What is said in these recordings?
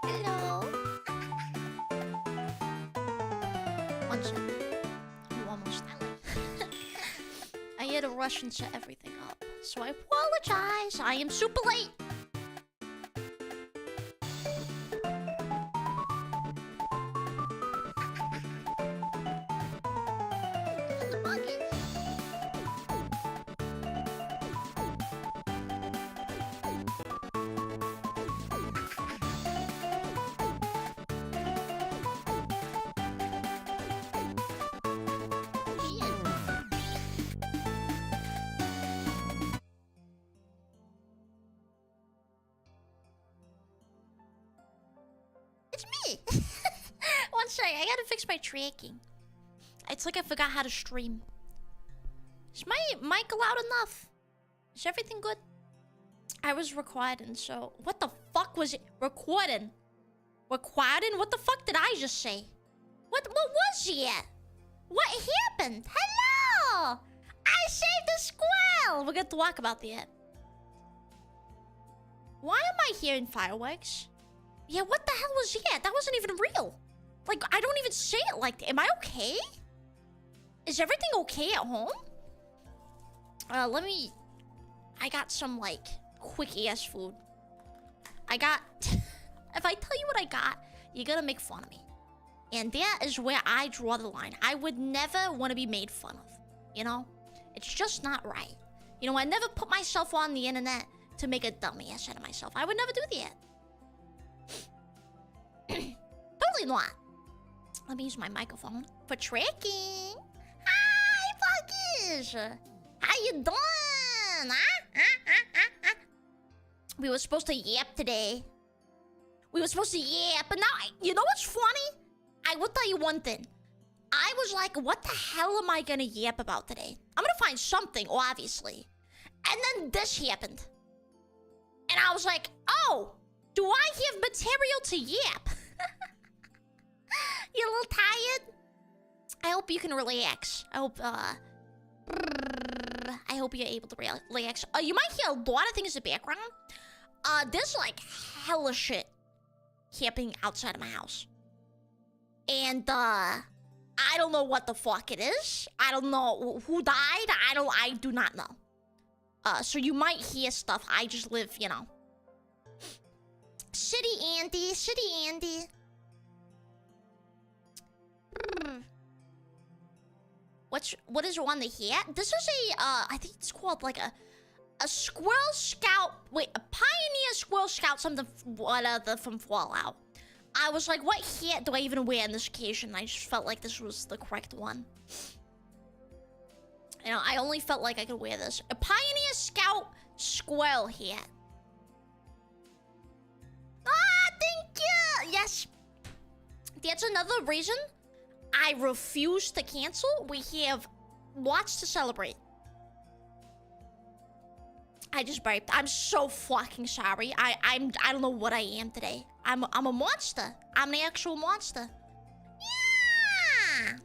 Hello. One second. I'm almost done. I had to rush and set everything up, so I apologize. I am super late. It's me! One second, I gotta fix my tracking. It's like I forgot how to stream. Is my mic loud enough? Is everything good? I was recording, so... What the fuck was it? Recording? Recording? What the fuck did I just say? What was it? What happened? Hello! I saved the squirrel! We're gonna talk about that. Why am I hearing fireworks? Yeah, what the hell was that? That wasn't even real. Like, I don't even say it like that. Am I okay? Is everything okay at home? Let me... I got some, like, quick-ass food. I got... If I tell you what I got, you're gonna make fun of me. And that is where I draw the line. I would never want to be made fun of. You know? It's just not right. You know, I never put myself on the internet to make a dumbass out of myself. I would never do that. Totally not. Let me use my microphone for tracking. Hi, Buggers. How you doing? Huh? We were supposed to yap today. We were supposed to yap, but now, you know what's funny? I will tell you one thing. I was like, what the hell am I gonna yap about today? I'm gonna find something, obviously. And then this happened. And I was like, oh, do I have material to yap? You a little tired? I hope you can relax. I hope you're able to relax. You might hear a lot of things in the background. There's like hella shit happening outside of my house. And I don't know what the fuck it is. I don't know who died. I do not know. So you might hear stuff. I just live, you know. City Andy. What is on the hat? This is a I think it's called like a Squirrel Scout. Wait, a Pioneer Squirrel Scout something from Fallout. I was like, what hat do I even wear on this occasion? I just felt like this was the correct one. You know, I only felt like I could wear this. A Pioneer Scout Squirrel hat. Ah, thank you! Yes. That's another reason I refuse to cancel. We have lots to celebrate. I just burped. I'm so fucking sorry. I don't know what I am today. I'm a monster. I'm the actual monster. Yeah.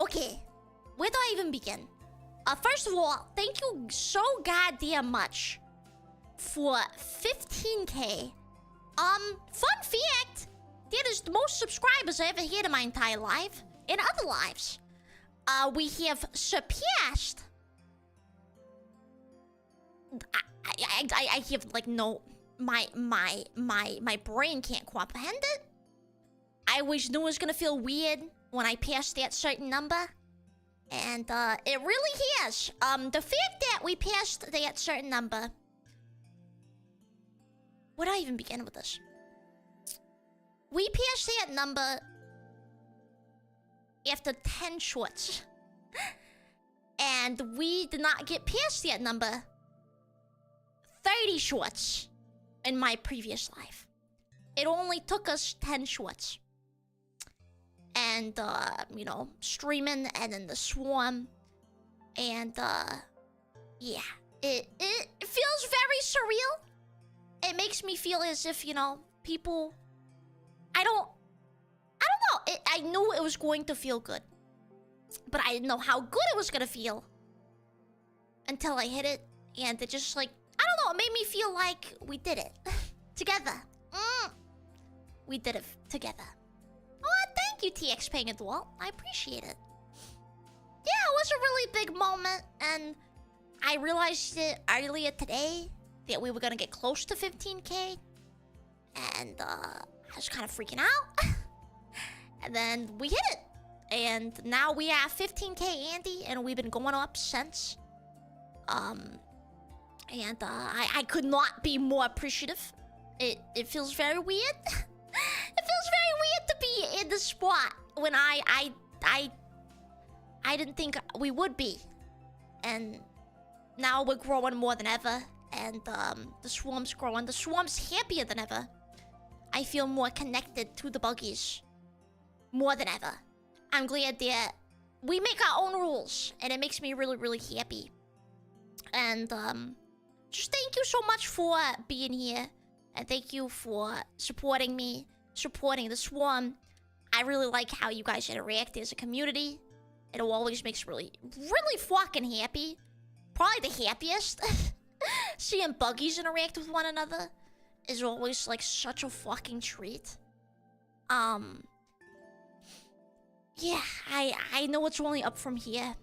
Okay. Where do I even begin? First of all, thank you so goddamn much for 15K. Fun fact, that is the most subscribers I ever had in my entire life. In other lives. We have surpassed... I have like no... My brain can't comprehend it. I always knew it was gonna feel weird when I passed that certain number. And it really has. The fact that we passed that certain number... Where do I even begin with this? We passed that number after 10 shorts. And we did not get past that number. 30 shorts in my previous life. It only took us 10 shorts. And, you know, streaming and then the swarm. And, yeah. It feels very surreal. It makes me feel as if, you know, people... I don't know. I knew it was going to feel good. But I didn't know how good it was gonna feel. Until I hit it. And it just like... I don't know. It made me feel like we did it. Together. We did it together. Oh, thank you, TX Paying Adult. I appreciate it. Yeah, it was a really big moment. And I realized it earlier today that we were gonna get close to 15K. And I was kind of freaking out. And then we hit it. And now we have 15K Andy, and we've been going up since. And I could not be more appreciative. It feels very weird. It feels very weird to be in the spot when I didn't think we would be. And now we're growing more than ever. And the swarm's growing. The swarm's happier than ever. I feel more connected to the buggies. More than ever. I'm glad that we make our own rules. And it makes me really, really happy. And just thank you so much for being here. And thank you for supporting me. Supporting the swarm. I really like how you guys interact as a community. It always makes really, really fucking happy. Probably the happiest. Seeing buggies interact with one another is always like such a fucking treat. Yeah, I know it's only up from here.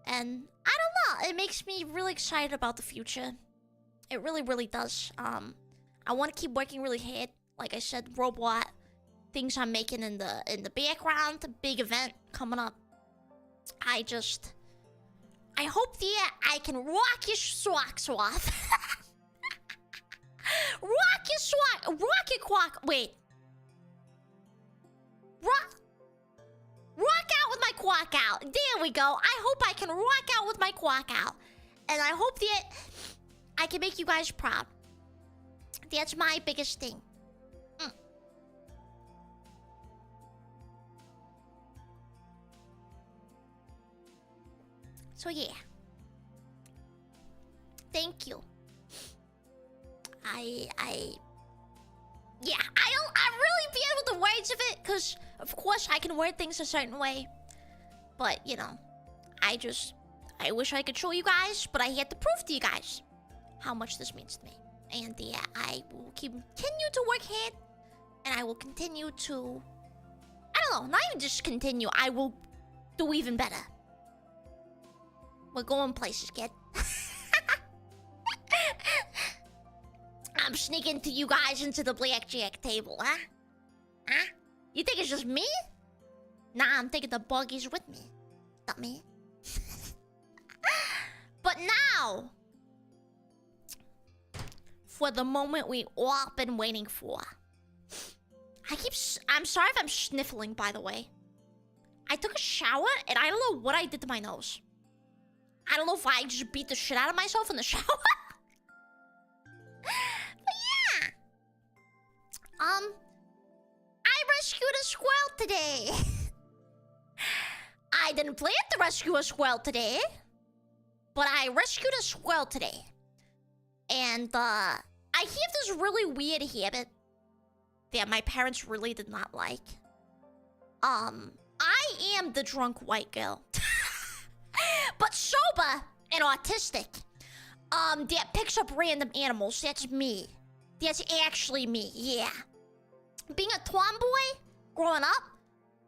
And I don't know, it makes me really excited about the future. It really, really does. I want to keep working really hard. Like I said, robot things I'm making in the background, a big event coming up. I hope that I can rock your socks off. Rock your sock, rock your quack. Wait. Rock out with my quack out. There we go. I hope I can rock out with my quack out. And I hope that I can make you guys proud. That's my biggest thing. So yeah. Thank you. Yeah, I really be able to words of it, because of course I can word things a certain way. But, you know, I wish I could show you guys, but I had to prove to you guys how much this means to me. And yeah, I will continue to work hard, and I will continue to, I don't know, not even just continue, I will do even better. We're going places, kid. I'm sneaking to you guys into the blackjack table, huh? Huh? You think it's just me? Nah, I'm taking the buggies with me. Not me. But now, for the moment we all been waiting for. I'm sorry if I'm sniffling, by the way. I took a shower, and I don't know what I did to my nose. I don't know if I just beat the shit out of myself in the shower. But yeah. I rescued a squirrel today. I didn't plan to rescue a squirrel today. But I rescued a squirrel today. And, I have this really weird habit that my parents really did not like. I am the drunk white girl. But sober and autistic. That picks up random animals. That's me. That's actually me, yeah. Being a tomboy, growing up,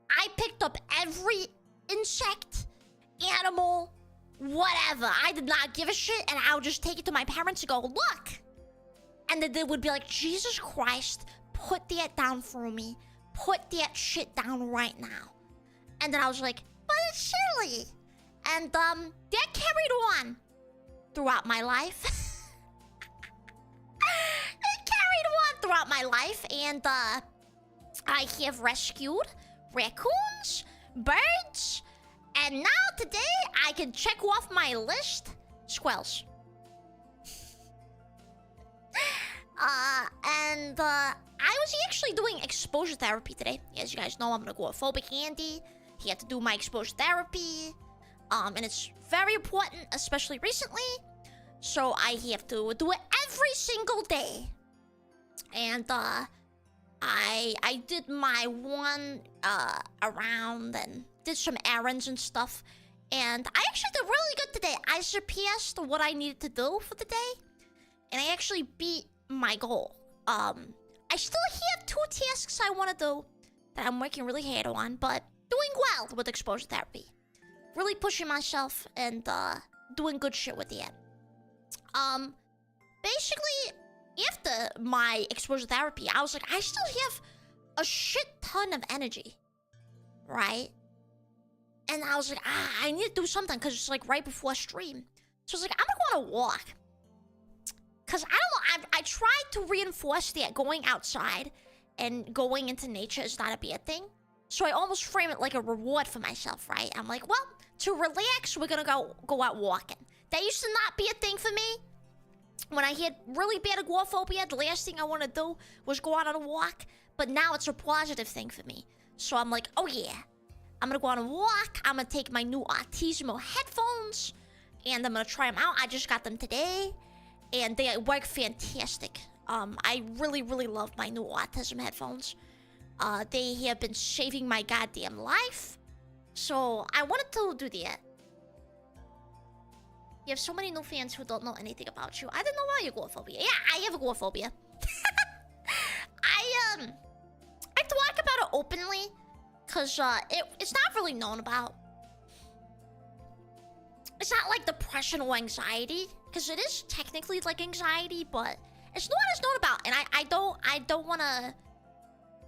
I picked up every insect, animal, whatever. I did not give a shit, and I would just take it to my parents and go, look. And then they would be like, Jesus Christ, put that down for me. Put that shit down right now. And then I was like, but it's silly. And, that carried on throughout my life. It carried on throughout my life. And, I have rescued raccoons, birds. And now today, I can check off my list. Squirrels. I was actually doing exposure therapy today. As you guys know, I'm an agoraphobic Andy. He had to do my exposure therapy. And it's very important, especially recently. So I have to do it every single day. And, I did my one, around and did some errands and stuff. And I actually did really good today. I surpassed what I needed to do for the day. And I actually beat my goal. I still have 2 tasks I want to do that I'm working really hard on, but doing well with exposure therapy. Really pushing myself and, doing good shit with it. Basically, after my exposure therapy, I was like, I still have a shit ton of energy. Right? And I was like, I need to do something because it's like right before stream. So I was like, I'm gonna go on a walk. Because I don't know, I tried to reinforce that going outside and going into nature is not a bad thing. So I almost frame it like a reward for myself, right? I'm like, well, to relax, we're gonna go out walking. That used to not be a thing for me. When I had really bad agoraphobia, the last thing I want to do was go out on a walk. But now it's a positive thing for me. So I'm like, oh yeah. I'm gonna go on a walk. I'm gonna take my new Autism headphones. And I'm gonna try them out. I just got them today. And they work fantastic. I really, really love my new Autism headphones. They have been saving my goddamn life. So I wanted to do that. You have so many new fans who don't know anything about you. I didn't know about your agoraphobia. Yeah, I have agoraphobia. I talk about it openly. Because it's not really known about. It's not like depression or anxiety. Because it is technically like anxiety, but it's not as known about. And I don't want to...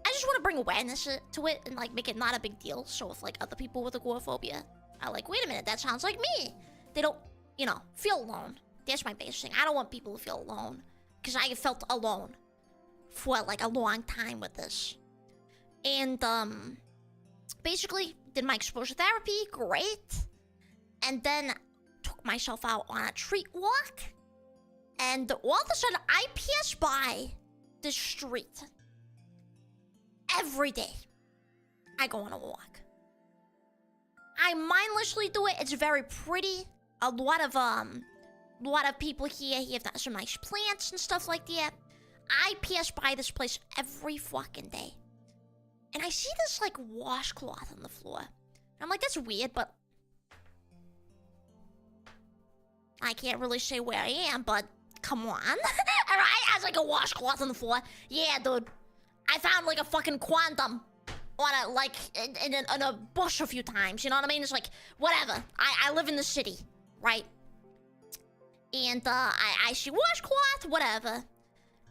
I just want to bring awareness to it and like make it not a big deal. So if like other people with agoraphobia are like, wait a minute, that sounds like me. They don't, you know, feel alone. That's my basic thing. I don't want people to feel alone. Because I felt alone for like a long time with this. And basically did my exposure therapy, great. And then took myself out on a treat walk. And all of a sudden, I pass by this street. Every day, I go on a walk. I mindlessly do it. It's very pretty. A lot of people here have some nice plants and stuff like that. I pass by this place every fucking day. And I see this, like, washcloth on the floor. And I'm like, that's weird, but... I can't really say where I am, but... Come on. Alright, I was like a washcloth on the floor. Yeah, dude. I found, like, a fucking quantum on a, like, in a bush a few times. You know what I mean? It's like, whatever. I live in the city, right? And, I see washcloth, whatever.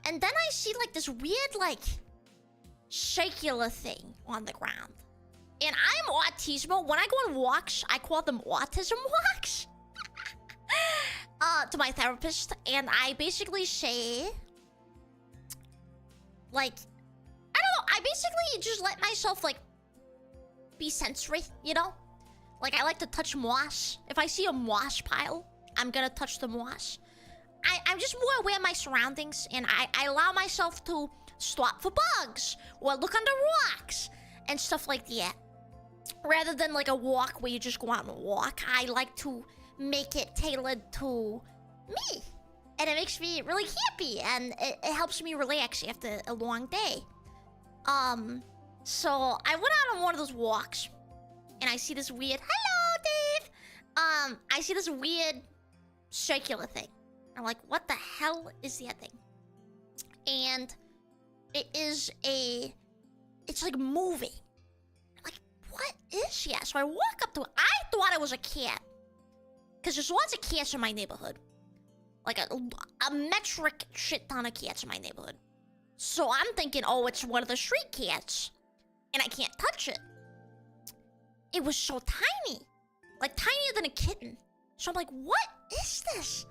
And then I see, like, this weird, like... circular thing on the ground. And I'm autismo. When I go on walks, I call them autism walks. To my therapist. And I basically say... like... I don't know. I basically just let myself, like... be sensory, you know? Like, I like to touch moss. If I see a moss pile, I'm gonna touch the moss. I'm just more aware of my surroundings. And I allow myself to... stop for bugs or look under rocks and stuff like that. Rather than like a walk where you just go out and walk, I like to make it tailored to me. And it makes me really happy and it helps me relax after a long day. So I went out on one of those walks and I see this weird, hello Dave. I see this weird circular thing. I'm like, what the hell is that thing? And it is it's like moving. Like, what is that? So I walk up to it. I thought it was a cat. Because there's lots of cats in my neighborhood. Like a metric shit ton of cats in my neighborhood. So I'm thinking, oh, it's one of the street cats. And I can't touch it. It was so tiny. Like, tinier than a kitten. So I'm like, what is this?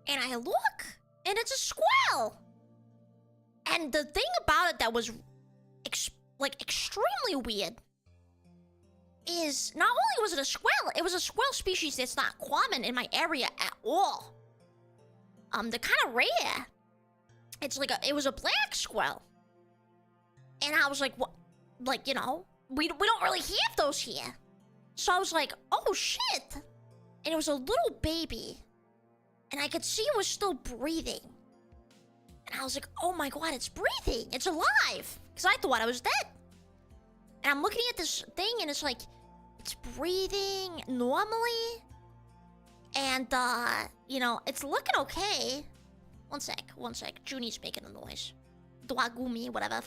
And I look, and it's a squirrel. And the thing about it that was, like, extremely weird is not only was it a squirrel, it was a squirrel species that's not common in my area at all. They're kind of rare. It's like it was a black squirrel. And I was like, what? Like, you know, we don't really have those here. So I was like, oh shit. And it was a little baby. And I could see it was still breathing. And I was like, oh my god, it's breathing. It's alive. Because I thought I was dead. And I'm looking at this thing and it's like, it's breathing normally. And, you know, it's looking okay. One sec. Junie's making a noise. Dwagumi, whatever.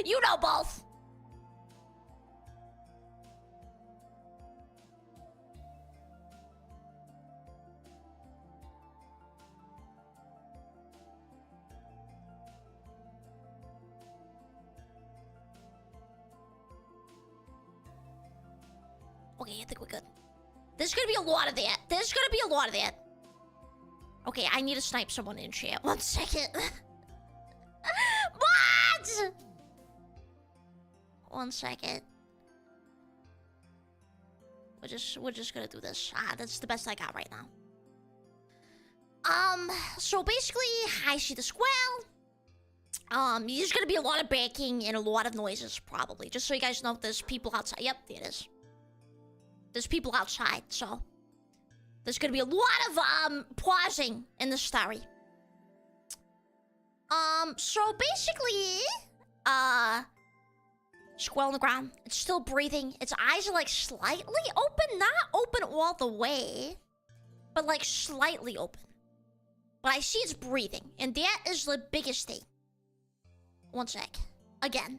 You know both. Okay, I think we're good. There's gonna be a lot of that. Okay, I need to snipe someone in chat. 1 second. What? 1 second. We're just gonna do this. That's the best I got right now. So basically, I see the squirrel. There's gonna be a lot of barking and a lot of noises, probably. Just so you guys know, there's people outside. Yep, there it is. There's people outside, so there's gonna be a lot of pausing in the story. So basically, squirrel on the ground. It's still breathing. Its eyes are like slightly open, not open all the way, but like slightly open. But I see it's breathing, and that is the biggest thing. 1 sec. Again.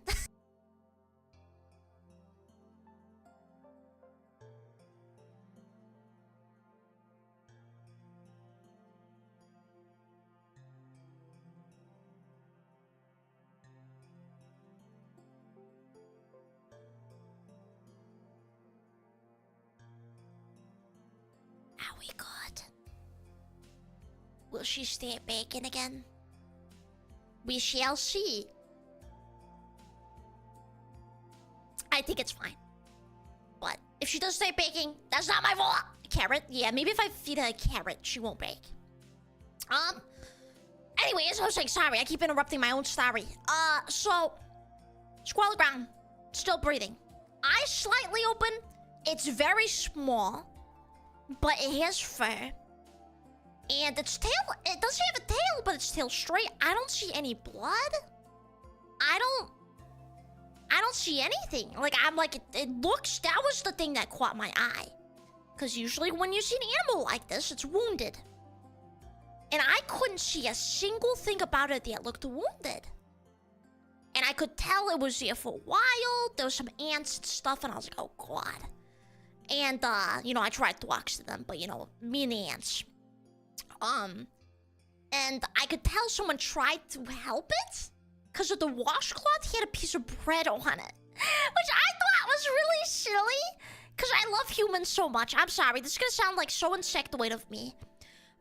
Are we good? Will she start baking again? We shall see. I think it's fine. But if she does start baking, that's not my fault. Carrot? Yeah, maybe if I feed her a carrot, she won't bake. Anyways, I was saying, sorry, I keep interrupting my own story. So, squirrel ground, still breathing. Eyes slightly open. It's very small, but it has fur. And its tail, it doesn't have a tail, but its tail straight. I don't see any blood. I don't see anything. Like, I'm like, it looks, that was the thing that caught my eye. Because usually when you see an animal like this, it's wounded. And I couldn't see a single thing about it that looked wounded. And I could tell it was there for a while. There was some ants and stuff, and I was like, oh god. And, you know, I tried to talk to them, but, you know, me and the ants. And I could tell someone tried to help it. Because of the washcloth, he had a piece of bread on it. Which I thought was really silly. Because I love humans so much. I'm sorry, this is going to sound like so insectoid of me.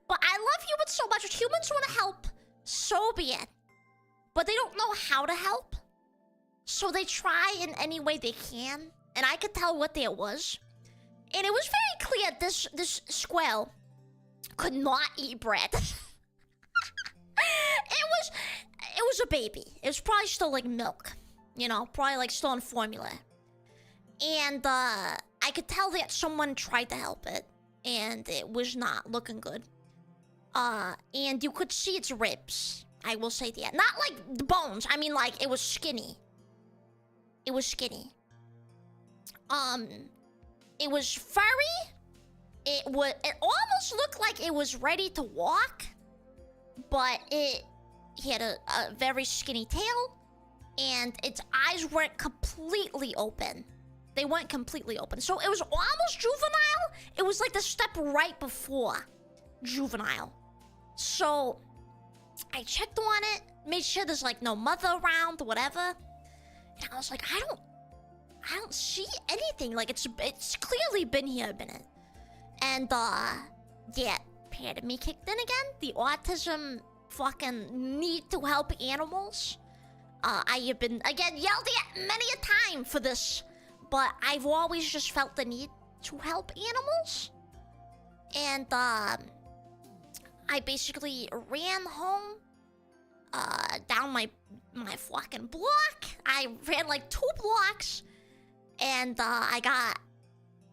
But I love humans so much. If humans want to help, so be it. But they don't know how to help. So they try in any way they can. And I could tell what that was. And it was very clear this squirrel could not eat bread. It was a baby. It was probably still like milk. You know, probably like still in formula. And I could tell that someone tried to help it. And it was not looking good. And you could see its ribs. I will say that. Not like the bones. I mean like it was skinny. It was skinny. It was furry. It almost looked like it was ready to walk. But it had a very skinny tail. And its eyes weren't completely open. They weren't completely open. So it was almost juvenile. It was like the step right before juvenile. So I checked on it. Made sure there's like no mother around or whatever. And I was like, I don't see anything. Like it's clearly been here a minute. And yeah, part of me kicked in again. The autism fucking need to help animals. I have been again yelled at many a time for this but I've always just felt the need to help animals. And I basically ran home down my fucking block. I ran like 2 blocks, and I got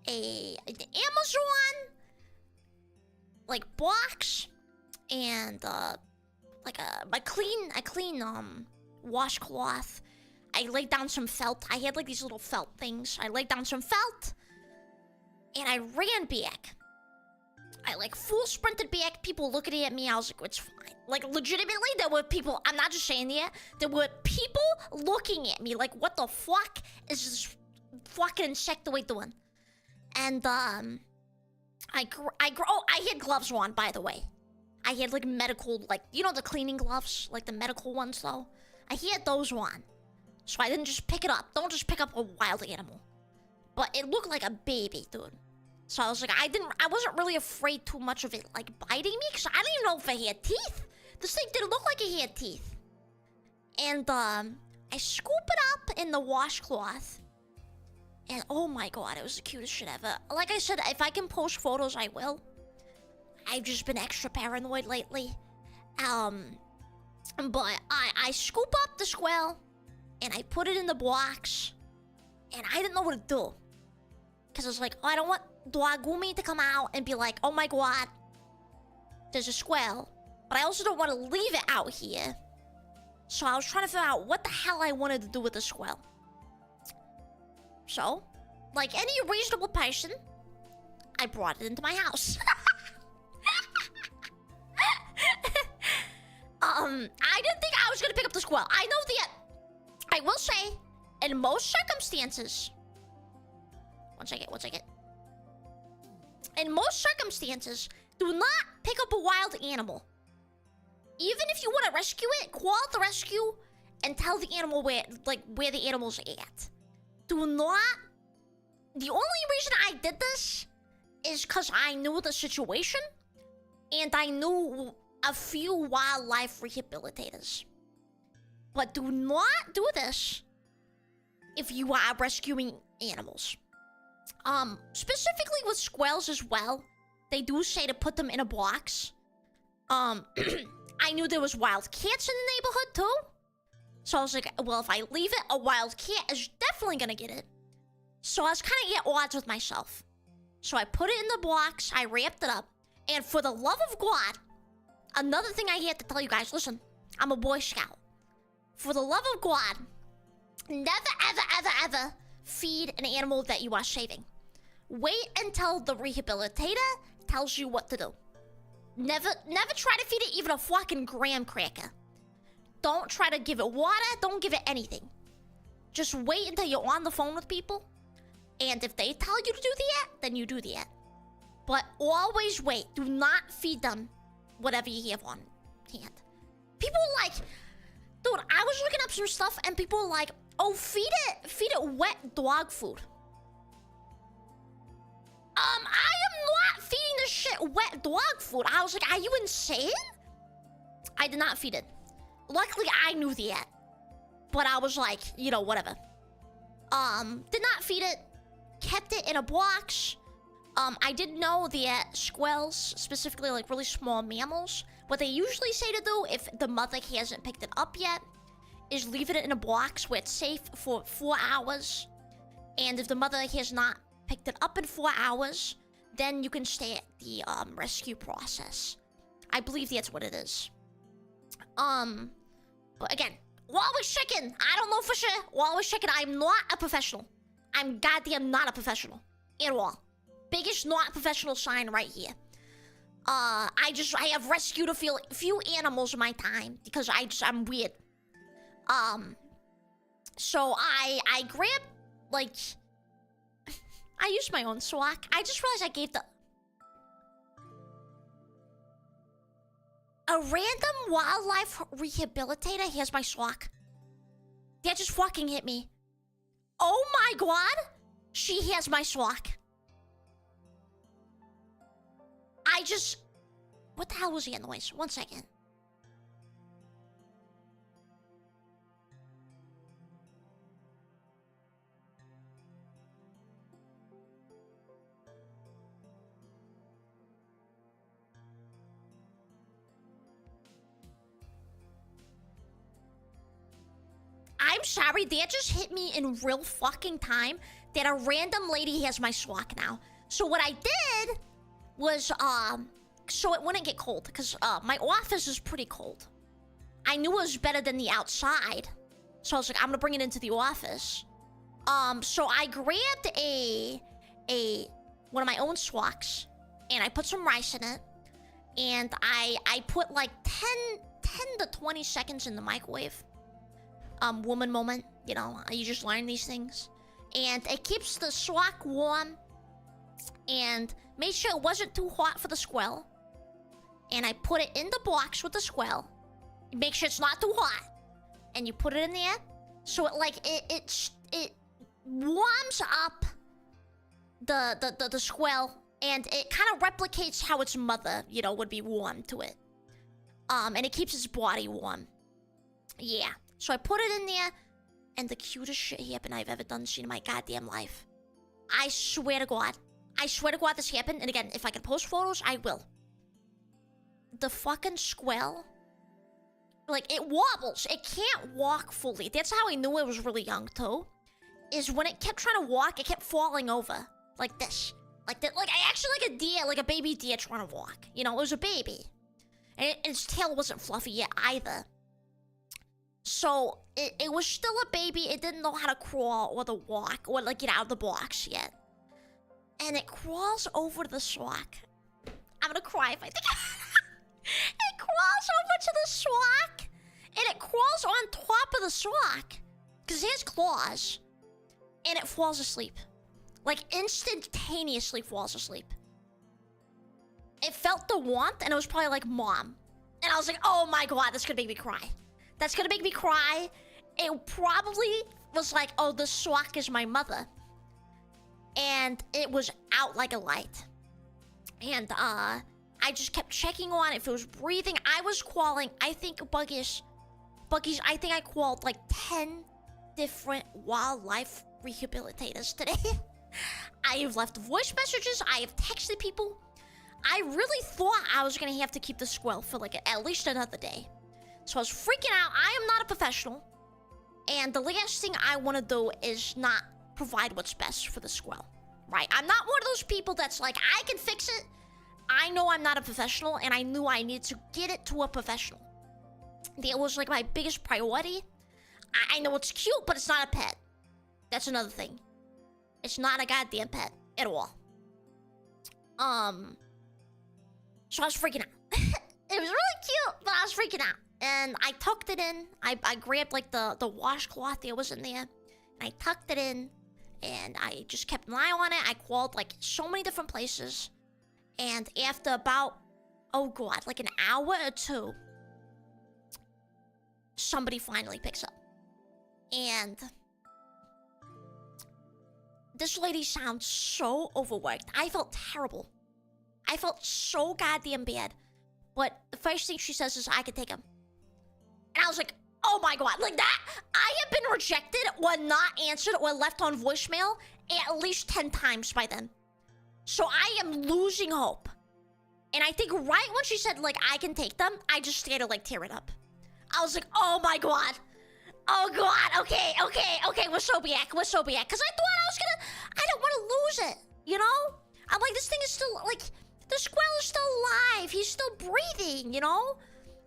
an Amazon like box and like a clean washcloth. I laid down some felt. I had like these little felt things. I laid down some felt, and I ran back. I like full sprinted back. People looking at me. I was like, it's fine. Like legitimately, there were people. I'm not just saying that. There were people looking at me like, what the fuck is this fucking insectoid doing? And I had gloves on, by the way. I had like medical, like, you know, the cleaning gloves, like the medical ones though. I had those on, so I didn't just pick it up. Don't just pick up a wild animal. But it looked like a baby, dude. So I was like, I wasn't really afraid too much of it, like, biting me, because I didn't even know if it had teeth. This thing didn't look like it had teeth. And, I scoop it up in the washcloth. And, oh my god, it was the cutest shit ever. Like I said, if I can post photos, I will. I've just been extra paranoid lately. But I scoop up the squirrel, and I put it in the box, and I didn't know what to do. Because I was like, oh, I don't want Dwagumi to come out and be like, oh my god, there's a squirrel. But I also don't want to leave it out here. So I was trying to figure out what the hell I wanted to do with the squirrel. So, like any reasonable person, I brought it into my house. I didn't think I was gonna pick up the squirrel. I know that. I will say, in most circumstances... One second. In most circumstances, do not pick up a wild animal. Even if you want to rescue it, call the rescue and tell the animal where the animal's at. Do not... The only reason I did this is because I knew the situation, and I knew a few wildlife rehabilitators. But do not do this if you are rescuing animals. Specifically with squirrels as well, they do say to put them in a box. I knew there was wild cats in the neighborhood too. So I was like, well, if I leave it, a wild cat is definitely gonna get it. So I was kind of at odds with myself. So I put it in the box, I wrapped it up, and for the love of God, another thing I had to tell you guys, listen, I'm a Boy Scout. For the love of God, never, ever, ever, ever feed an animal that you are saving. Wait until the rehabilitator tells you what to do. Never try to feed it even a fucking graham cracker. Don't try to give it water. Don't give it anything. Just wait until you're on the phone with people. And if they tell you to do that, then you do that. But always wait. Do not feed them whatever you have on hand. People are like... Dude, I was looking up some stuff and people were like, oh, feed it wet dog food. I am not feeding this shit wet dog food. I was like, are you insane? I did not feed it. Luckily, I knew that. But I was like, you know, whatever. Did not feed it. Kept it in a box. I did know that squirrels, specifically like really small mammals, what they usually say to do if the mother hasn't picked it up yet is leave it in a box where it's safe for 4 hours. And if the mother has not picked it up in 4 hours, then you can stay at the rescue process. I believe that's what it is. But again, always chicken. I don't know for sure. Always chicken. I'm not a professional. I'm goddamn not a professional at all. Biggest not professional sign right here. I have rescued a few animals in my time because I'm weird. So I grabbed, like, I used my own swag. I just realized I gave a random wildlife rehabilitator has my swag. That just fucking hit me. Oh my god, she has my swag. What the hell was that noise? 1 second. sorry. That just hit me in real fucking time that a random lady has my swag now. So what I did was, so it wouldn't get cold, because my office is pretty cold. I knew it was better than the outside. So I was like, I'm gonna bring it into the office. So I grabbed one of my own swags, and I put some rice in it, and I put like 10 to 20 seconds in the microwave. Woman moment, you know, you just learn these things. And it keeps the swag warm, and made sure it wasn't too hot for the squirrel. And I put it in the box with the squirrel. Make sure it's not too hot. And you put it in there, so it warms up the squirrel, and it kind of replicates how its mother, you know, would be warm to it. And it keeps its body warm. Yeah. So I put it in there, and the cutest shit happened I've ever seen in my goddamn life. I swear to God. I swear to God this happened. And again, if I can post photos, I will. The fucking squirrel, like, it wobbles. It can't walk fully. That's how I knew it was really young, too. Is when it kept trying to walk, it kept falling over. Like this. Like that. Like, actually like a deer, like a baby deer trying to walk. You know, it was a baby. And its tail wasn't fluffy yet either. So, it was still a baby. It didn't know how to crawl or to walk or, like, get out of the box yet. And it crawls over the swag. I'm gonna cry if I think it crawls over to the swag. And it crawls on top of the swag. Because it has claws. And it falls asleep. Like, instantaneously falls asleep. It felt the warmth, and it was probably like, Mom. And I was like, oh my God, that's gonna make me cry. That's gonna make me cry. It probably was like, oh, the swag is my mother. And it was out like a light. And I just kept checking on if it was breathing. I was calling, I think, Buggies, I think I called like 10 different wildlife rehabilitators today. I have left voice messages. I have texted people. I really thought I was gonna have to keep the squirrel for like at least another day. So I was freaking out. I am not a professional. And the last thing I want to do is not provide what's best for the squirrel. Right? I'm not one of those people that's like, I can fix it. I know I'm not a professional, and I knew I needed to get it to a professional. That was like my biggest priority. I know it's cute, but it's not a pet. That's another thing. It's not a goddamn pet at all. So I was freaking out. It was really cute, but I was freaking out. And I tucked it in. I grabbed like the washcloth that was in there. And I tucked it in. And I just kept an eye on it. I called like so many different places. And after about, oh God, like an hour or two, somebody finally picks up. And this lady sounds so overworked. I felt terrible. I felt so goddamn bad. But the first thing she says is, I can take him. And I was like, oh my God, like that? I have been rejected or not answered or left on voicemail at least 10 times by then. So I am losing hope. And I think right when she said, like, I can take them, I just started to, like, tear it up. I was like, oh my God. Oh God, okay, we're so back. Because I thought I was gonna, I don't want to lose it, you know? I'm like, this thing is still, like, the squirrel is still alive. He's still breathing, you know?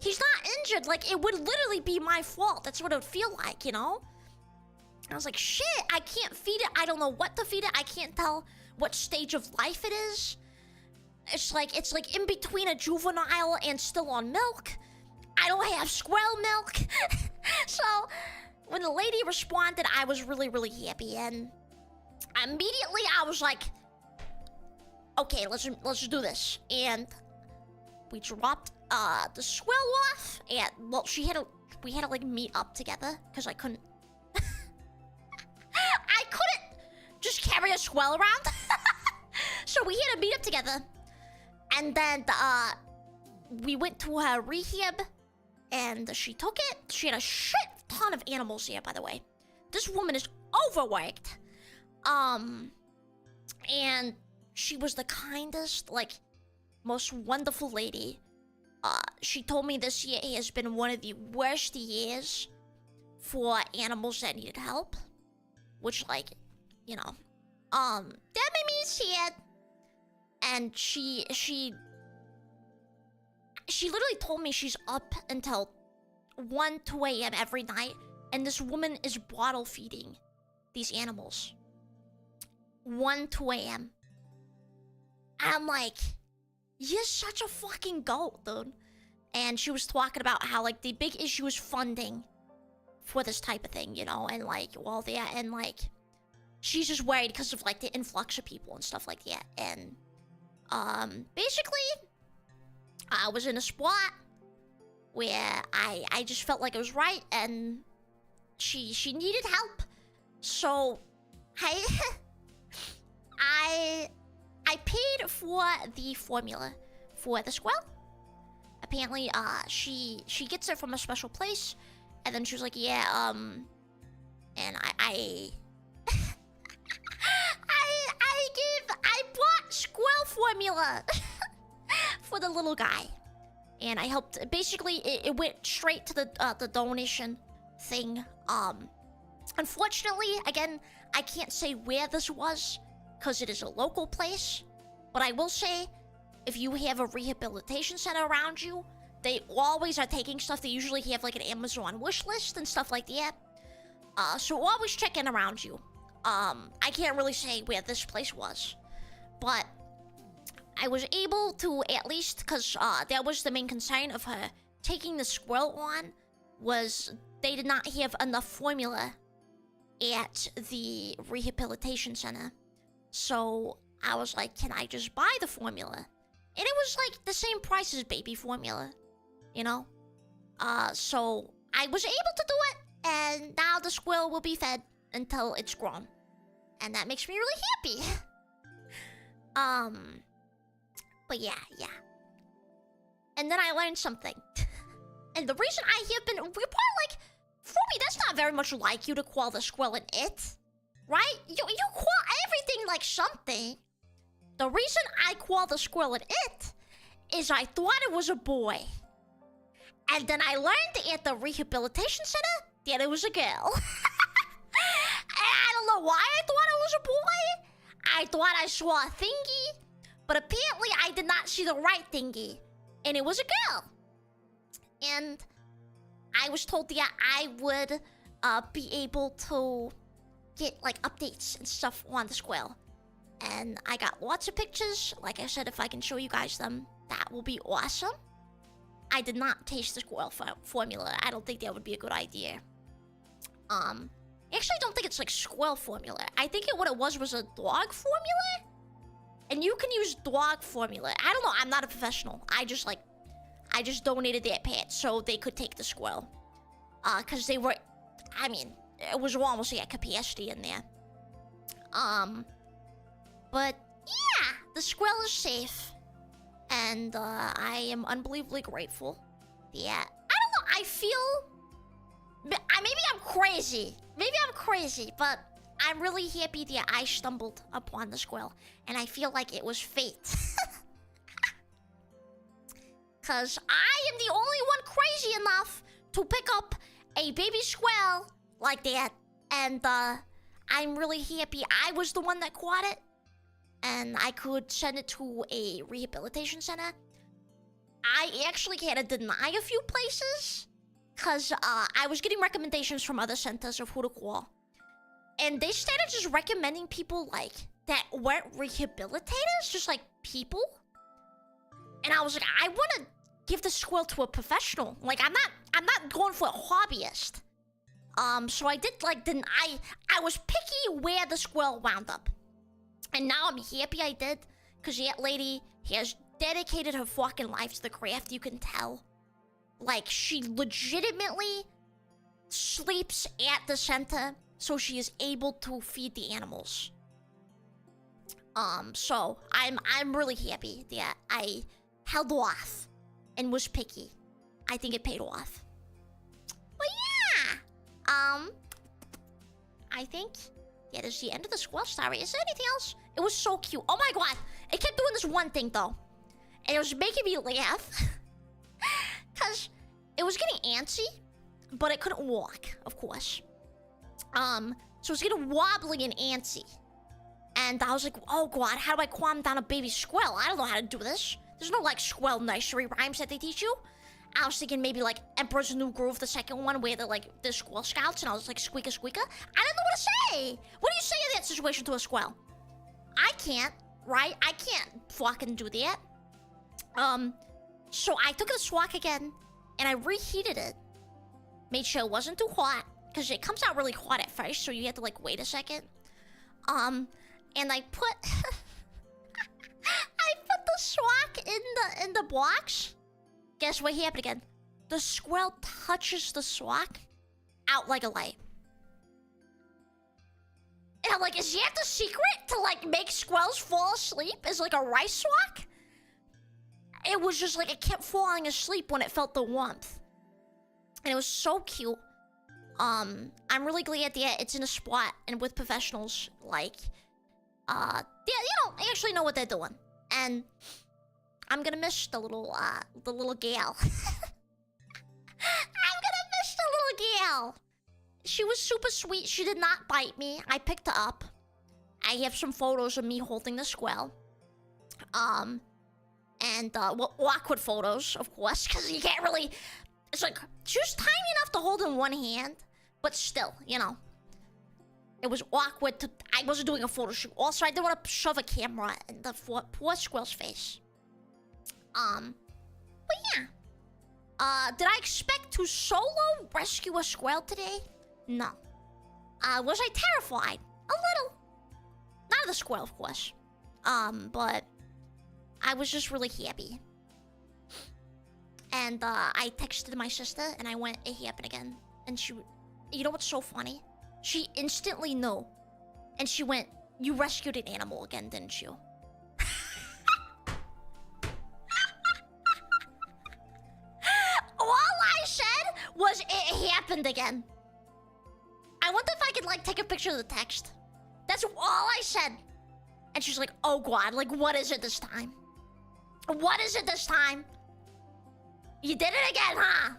He's not injured. Like, it would literally be my fault. That's what it would feel like, you know? I was like, shit, I can't feed it. I don't know what to feed it. I can't tell what stage of life it is. It's like in between a juvenile and still on milk. I don't have squirrel milk. So, when the lady responded, I was really, really happy. And immediately I was like, okay, let's do this. And we dropped the squirrel off. And, well, we had to like meet up together. Because I couldn't just carry a squirrel around. So we had to meet up together. And then we went to her rehab. And she took it. She had a shit ton of animals here, by the way. This woman is overworked. And she was the kindest, like, most wonderful lady. She told me this year has been one of the worst years for animals that needed help. Which, like, you know, that made me sad. And she literally told me she's up until 1, 2 a.m. every night. And this woman is bottle feeding these animals. 1, 2 a.m. And I'm like, you're such a fucking goat, dude. And she was talking about how, like, the big issue is funding for this type of thing, you know? And, like, well, yeah, and, like, she's just worried because of, like, the influx of people and stuff like that. And, basically, I was in a spot where I just felt like it was right, and she needed help. So, I paid for the formula for the squirrel. Apparently, she gets it from a special place, and then she was like, yeah, and I bought squirrel formula for the little guy, and I helped. Basically, it went straight to the donation thing. Unfortunately, again, I can't say where this was because it is a local place, but I will say, if you have a rehabilitation center around you, they always are taking stuff. They usually have like an Amazon wish list and stuff like that. So always check in around you. I can't really say where this place was, but I was able to, at least, because that was the main concern of her taking the squirrel on, was they did not have enough formula at the rehabilitation center. So I was like, can I just buy the formula? And it was like the same price as baby formula, you know? So I was able to do it, and now the squirrel will be fed until it's grown. And that makes me really happy. But yeah. And then I learned something. And the reason I have been... You're probably like, Ferumi, that's not very much like you to call the squirrel an it. Right? You call everything like something. The reason I call the squirrel an it is I thought it was a boy. And then I learned at the rehabilitation center that it was a girl. And I don't know why I thought it was a boy. I thought I saw a thingy. But apparently I did not see the right thingy. And it was a girl. And I was told that I would be able to get like updates and stuff on the squirrel. And I got lots of pictures. Like I said, if I can show you guys them, that will be awesome. I did not taste the squirrel formula. I don't think that would be a good idea. I actually don't think it's like squirrel formula. I think what it was a dog formula. And you can use dog formula. I don't know. I'm not a professional. I just donated that pet so they could take the squirrel. Because they were... I mean, it was almost at capacity in there. But yeah, the squirrel is safe. And I am unbelievably grateful. Yeah. I don't know. I feel... Maybe I'm crazy. Maybe I'm crazy, but I'm really happy that I stumbled upon the squirrel. And I feel like it was fate. Because I am the only one crazy enough to pick up a baby squirrel like that. And I'm really happy I was the one that caught it. And I could send it to a rehabilitation center. I actually had to deny a few places. Because I was getting recommendations from other centers of who to call. And they started just recommending people like that weren't rehabilitators. Just like people. And I was like, I want to give the squirrel to a professional. Like, I'm not going for a hobbyist. So I did like deny. I was picky where the squirrel wound up. And now I'm happy I did. Because that lady has dedicated her fucking life to the craft. You can tell. Like, she legitimately sleeps at the center so she is able to feed the animals. So I'm really happy that I held off and was picky. I think it paid off. But yeah, I think that is the end of the squirrel story. Is there anything else? It was so cute. Oh my god, it kept doing this one thing though, and it was making me laugh. Because it was getting antsy. but it couldn't walk, of course. So it's getting wobbly and antsy. And I was like, oh god, how do I calm down a baby squirrel? I don't know how to do this. There's no like squirrel nursery rhymes that they teach you. I was thinking maybe like Emperor's New Groove, the second one, where they're like the squirrel scouts, and I was like, squeaker, squeaker. I didn't know what to say. What do you say in that situation to a squirrel? I can't, right? I can't fucking do that. So I took the swak again, and I reheated it. Made sure it wasn't too hot, because it comes out really hot at first, so you have to like wait a second. And I put I put the swak in the box. Guess what happened again? The squirrel touches the swak out like a light. And I'm like, is that the secret to like make squirrels fall asleep? Is like a rice swak? It was just like it kept falling asleep when it felt the warmth. And it was so cute. I'm really glad that it's in a spot and with professionals like yeah, they actually know what they're doing. And I'm gonna miss the little gal. I'm gonna miss the little gal. She was super sweet. She did not bite me. I picked her up. I have some photos of me holding the squirrel. Well, awkward photos, of course, because you can't really... It's like, she was tiny enough to hold in one hand, but still, you know. It was awkward to... I wasn't doing a photo shoot. Also, I didn't want to shove a camera in the poor squirrel's face. But yeah. Did I expect to solo rescue a squirrel today? No. Was I terrified? A little. Not of the squirrel, of course. But I was just really happy. And, I texted my sister, and I went, it happened again. And she... You know what's so funny? She instantly knew. And she went, you rescued an animal again, didn't you? All I said was, it happened again. I wonder if I could, like, take a picture of the text. That's all I said. And she's like, oh god, like, what is it this time? What is it this time? You did it again, huh?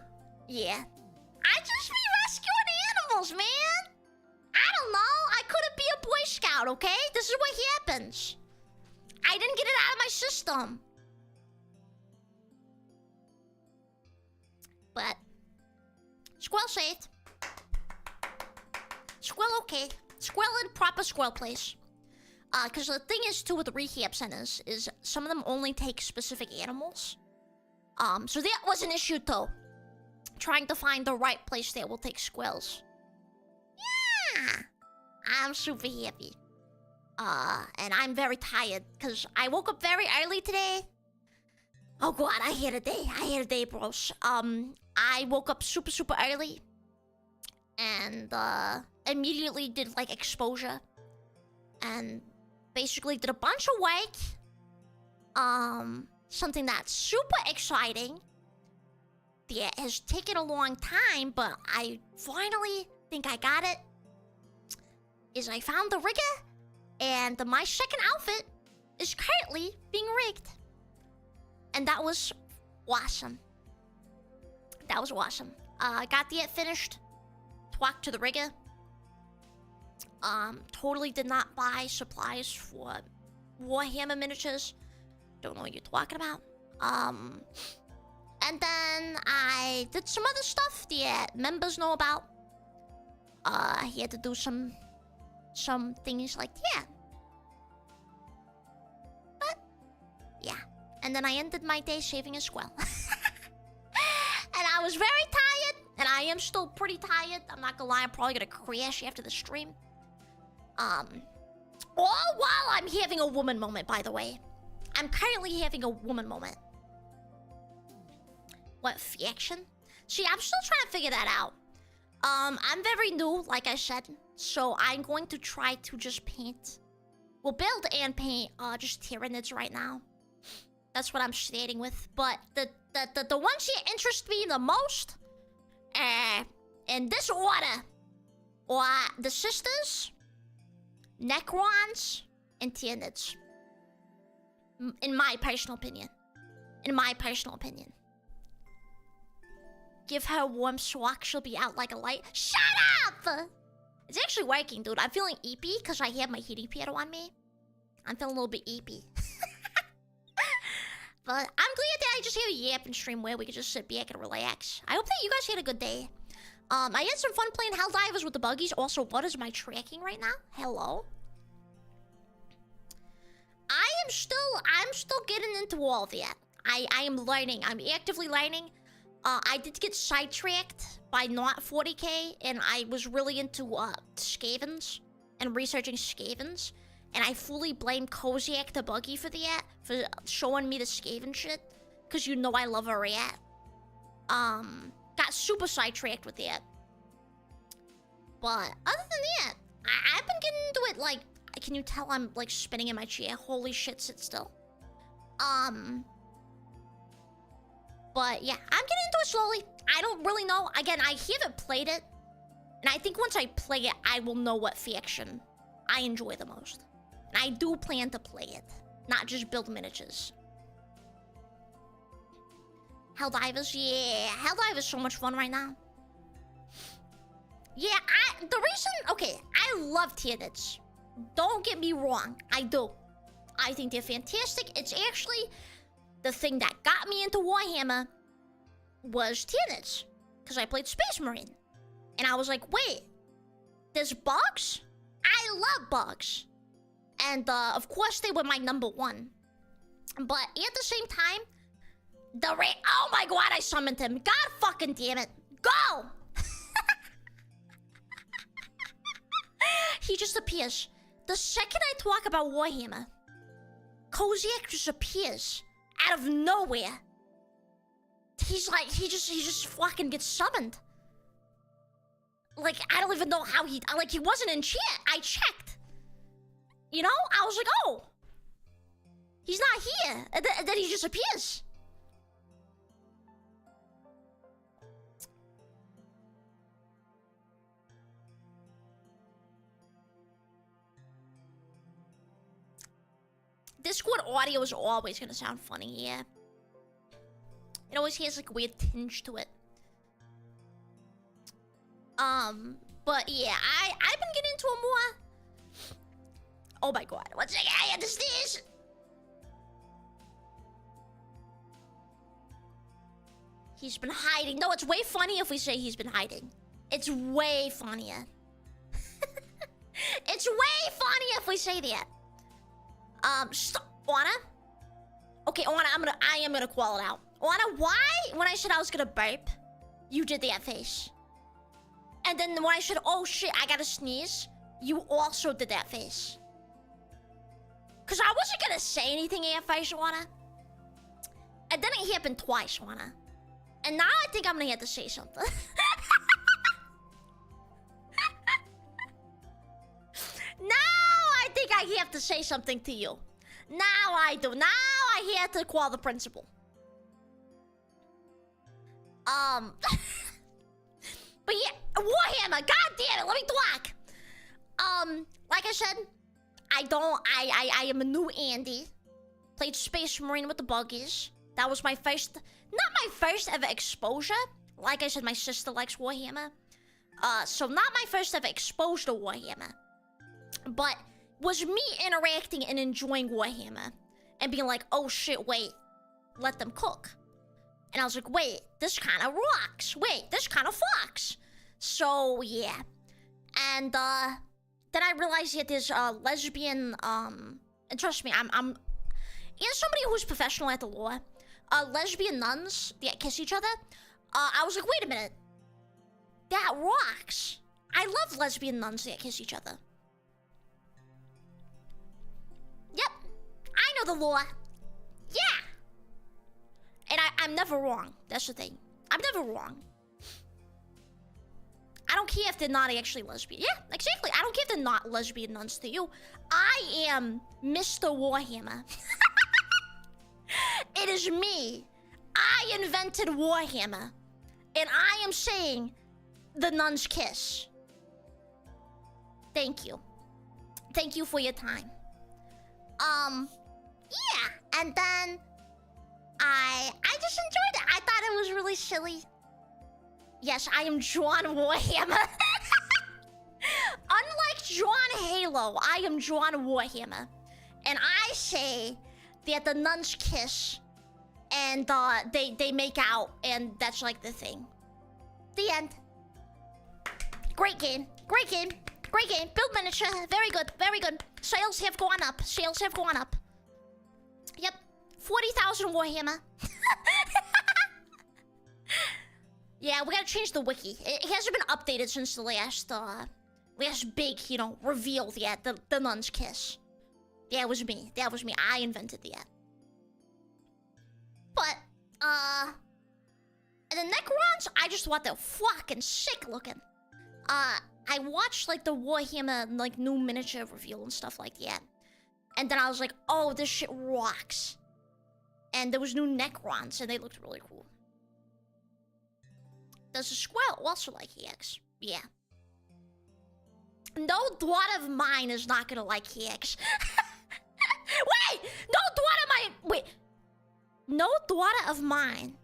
Yeah. I just be rescuing animals, man. I don't know. I couldn't be a Boy Scout, okay? This is what happens. I didn't get it out of my system. But squirrel saved. Squirrel okay. Squirrel in proper squirrel place. Because the thing is, too, with the rehab centers, is some of them only take specific animals. So that was an issue, too. Trying to find the right place that will take squirrels. Yeah! I'm super happy. And I'm very tired, because I woke up very early today. Oh god, I had a day. I had a day, bros. I woke up super, super early. And, immediately did, like, exposure. And basically did a bunch of work. Something that's super exciting. That has taken a long time, but I finally think I got it. Is I found the rigger, and my second outfit is currently being rigged. And that was awesome. That was awesome. Got the finished. Talked to the rigger. Totally did not buy supplies for Warhammer miniatures. Don't know what you're talking about. And then I did some other stuff that members know about. He had to do some things like that. But, yeah. And then I ended my day saving a squirrel. And I was very tired. And I am still pretty tired. I'm not gonna lie, I'm probably gonna crash after the stream. All while I'm having a woman moment, by the way. I'm currently having a woman moment. What faction? See, I'm still trying to figure that out. I'm very new, like I said. So I'm going to try to just paint. Well, build and paint just Tyranids right now. That's what I'm stating with. But the ones that interest me the most, in this order, are the Sisters, Necrons, and Tyranids. In my personal opinion. In my personal opinion. Give her a warm sock, she'll be out like a light. Shut up! It's actually working, dude. I'm feeling eepy because I have my heating pad on me. I'm feeling a little bit eepy. But I'm glad that I just had a Yapping stream where we could just sit back and relax. I hope that you guys had a good day. I had some fun playing Helldivers with the buggies. Also, what is my tracking right now? Hello? I'm still getting into all of that. I am learning. I'm actively learning. I did get sidetracked by not 40k, and I was really into scavens and researching scavens. And I fully blame Kozak the buggy for that, for showing me the Skaven shit. Because you know I love a rat. Got super sidetracked with that. But other than that, I've been getting into it like... Can you tell I'm like spinning in my chair? Holy shit, sit still. But yeah, I'm getting into it slowly. I don't really know. Again, I haven't played it. And I think once I play it, I will know what faction I enjoy the most. And I do plan to play it, not just build miniatures. Helldivers, yeah. Helldivers is so much fun right now. Yeah, the reason... Okay, I love Tyranids. Don't get me wrong, I do. I think they're fantastic. It's actually... The thing that got me into Warhammer was Tyranids. Because I played Space Marine. And I was like, wait, there's bugs? I love bugs. And of course they were my #1. But at the same time, oh my god, I summoned him. God fucking damn it. Go! He just appears. The second I talk about Warhammer, Kozak just appears out of nowhere. He's like, he just fucking gets summoned. Like, I don't even know how he wasn't in chat. I checked. You know? I was like, oh. He's not here. And then he just appears. Discord audio is always gonna sound funny, yeah. It always has like a weird tinge to it. But yeah, I've been getting into a more... Oh my god, one second, I had to sneeze! He's been hiding. No, it's way funny if we say he's been hiding. It's way funnier. It's way funnier if we say that. Anna? Okay, Anna, I am gonna call it out. Anna, why, when I said I was gonna burp, you did that face? And then when I said, oh shit, I gotta sneeze, you also did that face. Cause I wasn't gonna say anything at first, Anna. And then it happened twice, Anna. And now I think I'm gonna have to say something. Now I think I have to say something to you. Now I do. Now I have to call the principal. But yeah, Warhammer, god damn it, let me talk. Like I said, I am a new Andy. Played Space Marine with the buggies. That was my first, not my first ever exposure. Like I said, my sister likes Warhammer. So not my first ever exposure to Warhammer. But was me interacting and enjoying Warhammer. And being like, oh shit, wait. Let them cook. And I was like, wait, this kind of rocks. Wait, this kind of fucks. So, yeah. And, then I realized that there's, lesbian, and trust me, I'm as somebody who's professional at the law, lesbian nuns that kiss each other, I was like, wait a minute. That rocks. I love lesbian nuns that kiss each other. Yep. I know the law. Yeah. And I'm never wrong. That's the thing. I'm never wrong. I don't care if they're not actually lesbian. Yeah, exactly. I don't care if they're not lesbian nuns to you. I am Mr. Warhammer. It is me. I invented Warhammer. And I am saying the nuns kiss. Thank you. Thank you for your time. Yeah. And then I just enjoyed it. I thought it was really silly. Yes, I am John Warhammer. Unlike John Halo, I am John Warhammer. And I say that the nuns kiss and they make out, and that's like the thing. The end. Great game. Great game. Great game. Build miniature. Very good. Very good. Sales have gone up. Sales have gone up. Yep. 40,000 Warhammer. Yeah, we gotta change the wiki. It hasn't been updated since the last big, you know, reveal yet. The nun's kiss. That was me. That was me. I invented that. But, and the Necrons, I just thought they're fucking sick looking. I watched, like, the Warhammer, like, new miniature reveal and stuff like that. And then I was like, oh, this shit rocks. And there was new Necrons, and they looked really cool. Does the Squirrel also like hacks? Yeah. No thought of mine is not gonna like hacks. Wait! No thought of mine... Wait. No thought of mine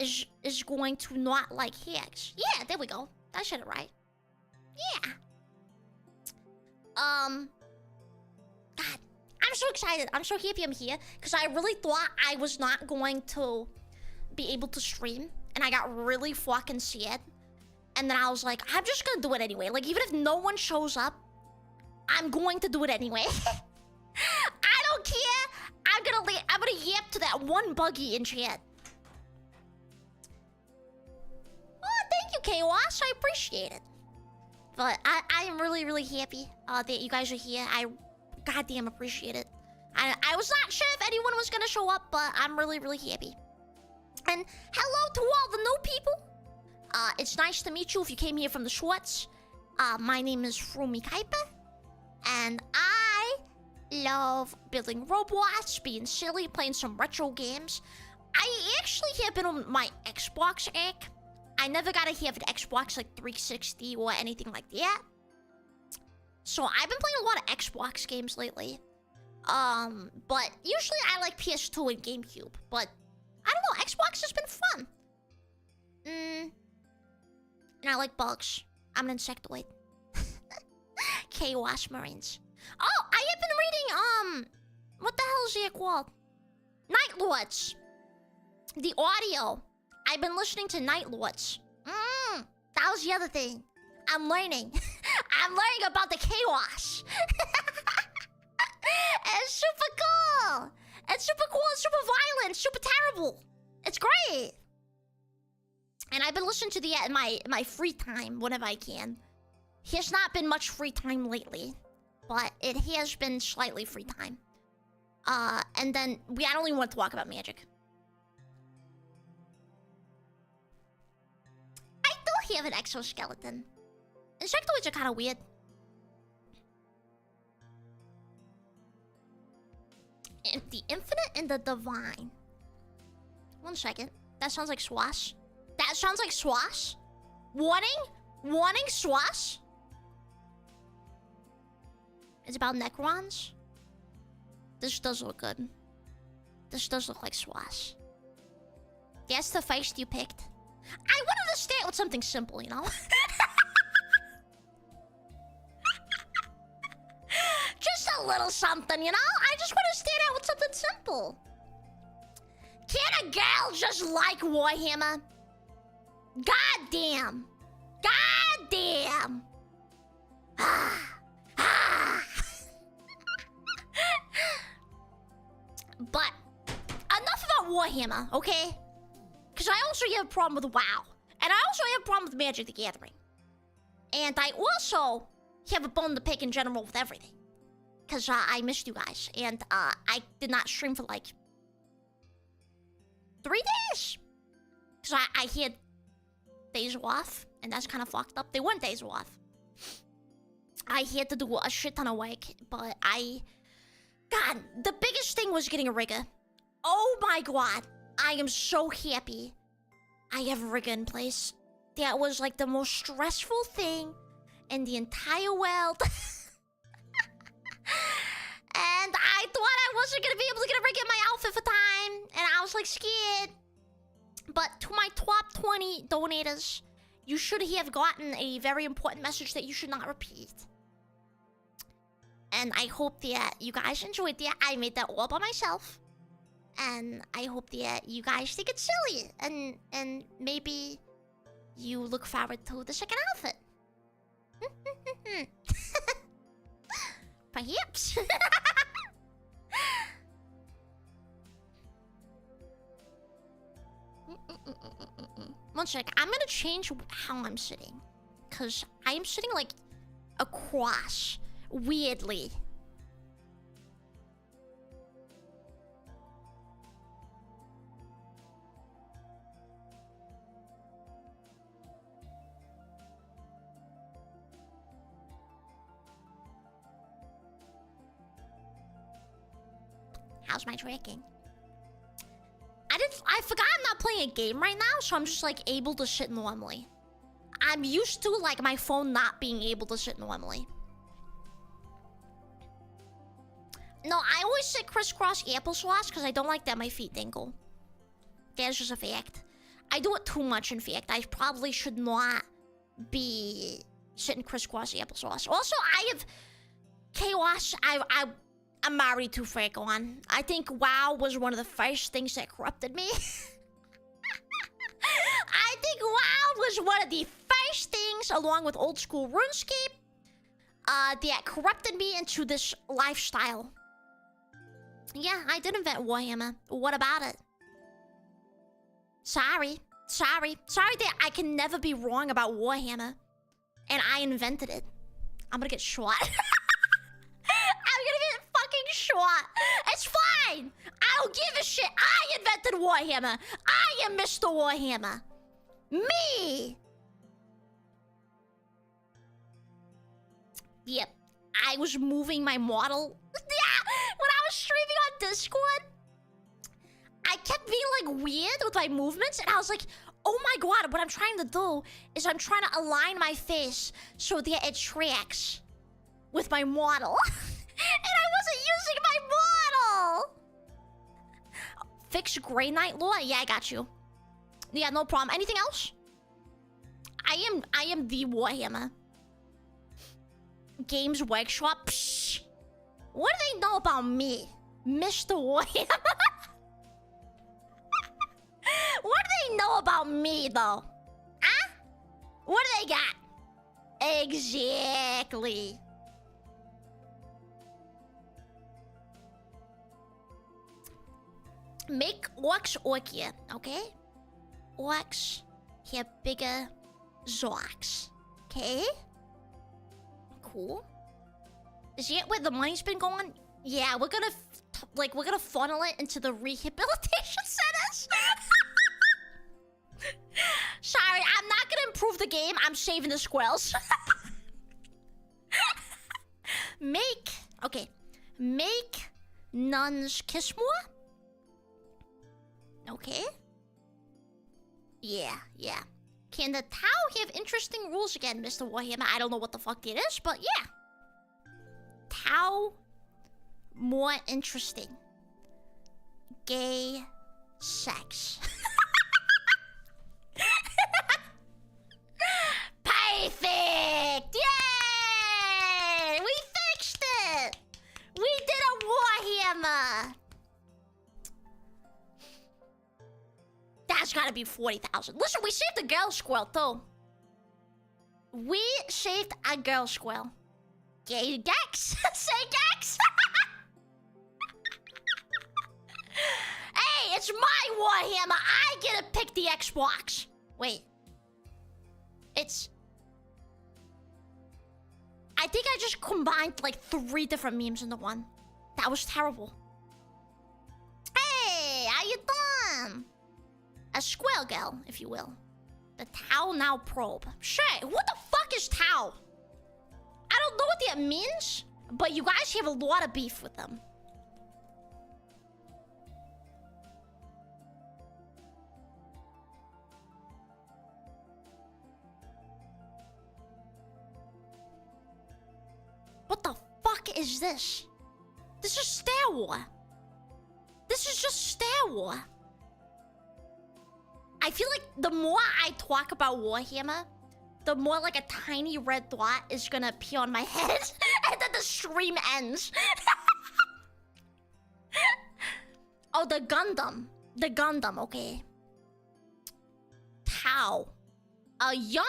is going to not like hacks. Yeah, there we go. I said it right. Yeah. God. I'm so excited. I'm so happy I'm here. Because I really thought I was not going to be able to stream. And I got really fucking sad. And then I was like, I'm just gonna do it anyway. Like, even if no one shows up, I'm going to do it anyway. I don't care. I'm gonna yap to that one buggy in chat. Oh, thank you, Chaos. I appreciate it. But I am really, really happy that you guys are here. I goddamn appreciate it. I was not sure if anyone was gonna show up, but I'm really, really happy. And hello to all the new people. It's nice to meet you if you came here from the Schwartz. My name is Ferumi, and I love building robots, being silly, playing some retro games. I actually have been on my Xbox egg. I never got to have an Xbox like 360 or anything like that. So I've been playing a lot of Xbox games lately. But usually I like PS2 and GameCube, but I don't know, Xbox has been fun. And I like bugs. I'm an insectoid. Chaos Marines. Oh, I have been reading, what the hell is it called? Night Lords. The audio. I've been listening to Night Lords. That was the other thing. I'm learning. I'm learning about the chaos. It's super cool. It's super cool. It's super violent. Super terrible. It's great. And I've been listening to the in my free time whenever I can. Has not been much free time lately, but it has been slightly free time. And then I don't even want to talk about magic. I do have an exoskeleton. Insectoids are kind of weird. And the infinite and the divine. 1 second. That sounds like swash. That sounds like swash. Warning swash. It's about Necrons. This does look good. This does look like swash. That's the face you picked. I wanted to start with something simple, you know? Just a little something, you know? I just want to start out with something simple. Can a girl just like Warhammer? Goddamn. Goddamn. But enough about Warhammer, okay? Because I also have a problem with WoW. And I also have a problem with Magic the Gathering. And I also have a bone to pick in general with everything. Because I missed you guys. And I did not stream for like 3 days. Because I had days off. And that's kind of fucked up. They weren't days off. I had to do a shit ton of work. But God, the biggest thing was getting a rigger. Oh my god. I am so happy I have a rigger in place. That was like the most stressful thing in the entire world. And I thought I wasn't gonna be able to get a rigger in my outfit for time. And I was like scared. But to my top 20 donators You should have gotten a very important message that you should not repeat. And I hope that you guys enjoyed that. I made that all by myself. And I hope that you guys think it's silly. And maybe you look forward to the second outfit. Perhaps. One sec. I'm gonna change how I'm sitting. Because I am sitting like across. Weirdly. How's my tracking? I forgot I'm not playing a game right now, so I'm just like able to sit normally. I'm used to like my phone not being able to sit normally. No, I always sit crisscross applesauce because I don't like that my feet dingle. That's just a fact. I do it too much, in fact. I probably should not be sitting crisscross applesauce. Also, I have chaos. I'm married to Frank on. I think WoW was one of the first things that corrupted me. I think WoW was one of the first things, along with old school RuneScape, that corrupted me into this lifestyle. Yeah, I did invent Warhammer. What about it? Sorry that I can never be wrong about Warhammer. And I invented it. I'm gonna get shot. I'm gonna get fucking shot. It's fine. I don't give a shit. I invented Warhammer. I am Mr. Warhammer. Me. Yep. I was moving my model. Yeah, when I was streaming on Discord, I kept being like weird with my movements, and I was like, oh my god, what I'm trying to do is I'm trying to align my face so that it tracks with my model. And I wasn't using my model. Fix Grey Knight lore? Yeah, I got you. Yeah, no problem. Anything else? I am the Warhammer. Games Workshop? Psh. What do they know about me? Mr. Warhammer? What do they know about me, though? Huh? What do they got? Exactly. Make orcs orkier, okay? Orcs have bigger zorks, okay? Cool. Is that where the money's been going? Yeah, we're gonna we're gonna funnel it into the rehabilitation centers. Sorry, I'm not gonna improve the game. I'm saving the squirrels. Make nuns kiss more. Okay. Yeah. Can the Tau have interesting rules again, Mr. Warhammer? I don't know what the fuck it is, but yeah. Tau more interesting. Gay sex. Perfect! Yay! We fixed it! We did a Warhammer! That's gotta be 40,000. Listen, we saved a girl squirrel, too. We saved a girl squirrel. Gay Gex? Say Gex? Hey, it's my Warhammer. I get to pick the Xbox. Wait. I think I just combined like 3 different memes into one. That was terrible. Hey, how you doing? A squirrel girl, if you will. The Tau now probe. Shit, what the fuck is Tau? I don't know what that means, but you guys have a lot of beef with them. What the fuck is this? This is Star Wars. This is just Star Wars. I feel like the more I talk about Warhammer, the more like a tiny red dot is gonna appear on my head, and then the stream ends. Oh, the Gundam. The Gundam, okay. Tau. A young...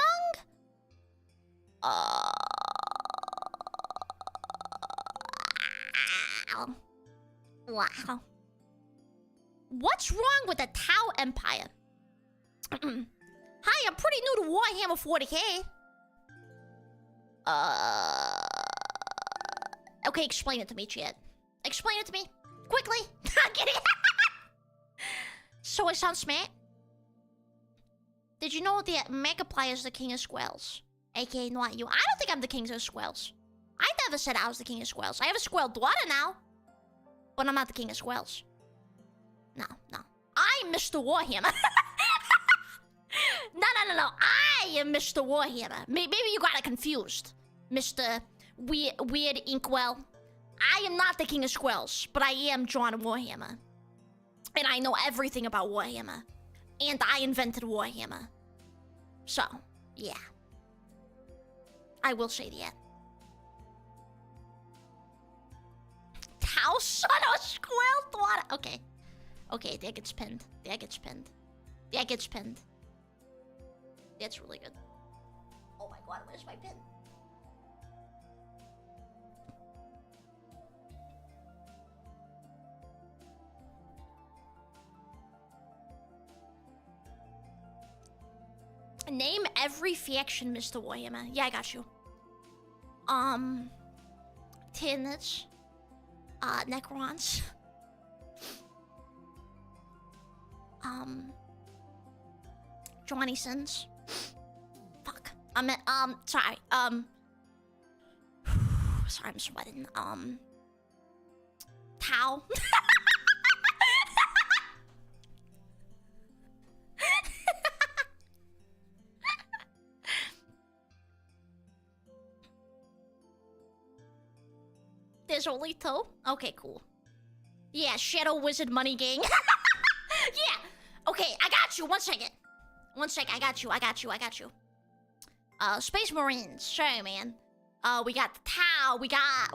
Wow. What's wrong with the Tau Empire? Hi, I'm pretty new to Warhammer 40k. Okay, explain it to me, chat. Explain it to me. Quickly. I'm kidding. So I sound smart? Did you know that Megaply is the king of squirrels? AKA not you. I don't think I'm the king of squirrels. I never said I was the king of squirrels. I have a squirrel daughter now. But I'm not the king of squirrels. No. I'm Mr. Warhammer. No. I am Mr. Warhammer. Maybe you got it confused. Mr. Weird Inkwell. I am not the king of squirrels, but I am John Warhammer. And I know everything about Warhammer. And I invented Warhammer. So, yeah. I will say that. Tau son of a squirrel daughter. Okay, that gets pinned. That's really good. Oh my god, where's my pin? Name every faction, Mr. Warhammer. Yeah, I got you. Tyranids. Necrons. Johnny Sins. Fuck. Sorry. Sorry, I'm sweating. Tau. There's only two? Okay, cool. Yeah, Shadow Wizard Money Gang. Yeah. Okay, I got you. One second. I got you. Space Marines. Sorry, man. We got the Tau. We got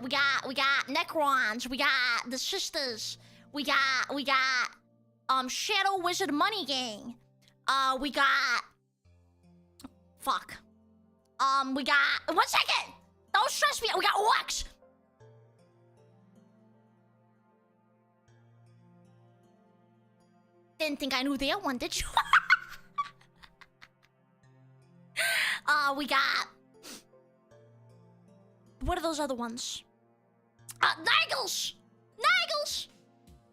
Necrons. We got the Sisters. We got Shadow Wizard Money Gang. We got... Fuck. We got... One second! Don't stress me. We got Orcs. Didn't think I knew that one, did you? We got... What are those other ones? Nagels!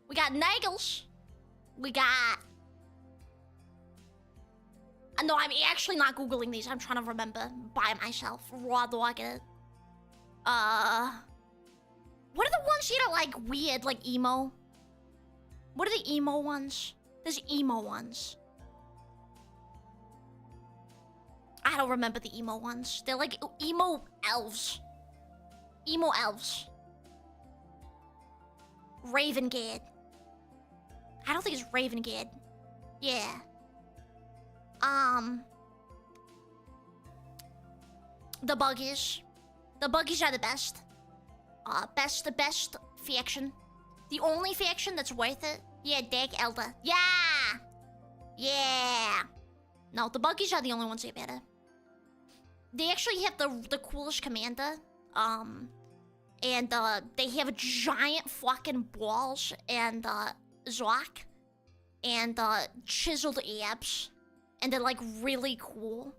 We got Nagels. We got... No, I'm actually not Googling these. I'm trying to remember by myself. Raw dog it. What are the ones that are like weird, like emo? What are the emo ones? There's emo ones. I don't remember the emo ones. They're like emo elves. Ravengard. I don't think it's Ravengard. Yeah. The Buggies. The Buggies are the best. The best faction. The only faction that's worth it. Yeah, Dag Elder. Yeah. No, the Buggies are the only ones that are better. They actually have the coolest commander. And they have giant fucking balls and Zoc and chiseled abs. And they're like really cool.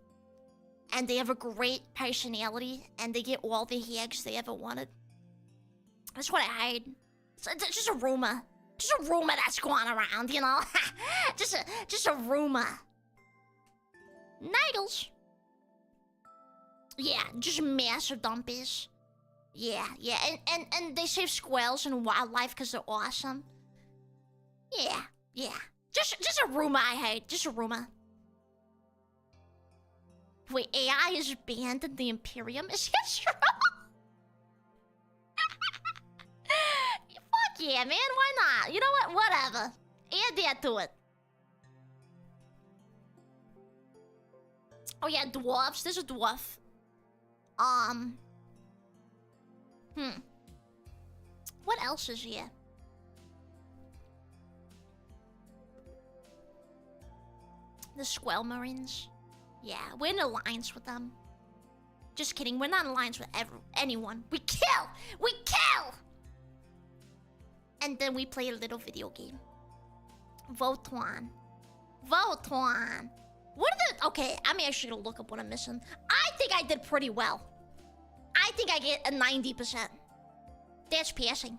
And they have a great personality. And they get all the hags they ever wanted. That's what I heard. It's just a rumor. Just a rumor that's going around, you know? just a rumor. Nagels. Yeah, just massive dumpies. Yeah. And they save squirrels and wildlife because they're awesome. Yeah. Just a rumor I heard. Just a rumor. Wait, AI is banned in the Imperium? Is that true? Fuck yeah, man. Why not? You know what? Whatever. Add that to it. Oh yeah, dwarfs. There's a dwarf. What else is here? The Squirrel Marines. Yeah, we're in alliance with them. Just kidding, we're not in alliance with anyone. We kill! We kill! And then we play a little video game. Votuan. Votuan. What are the... Okay, I'm actually gonna look up what I'm missing. I think I did pretty well. I think I get a 90%. That's passing.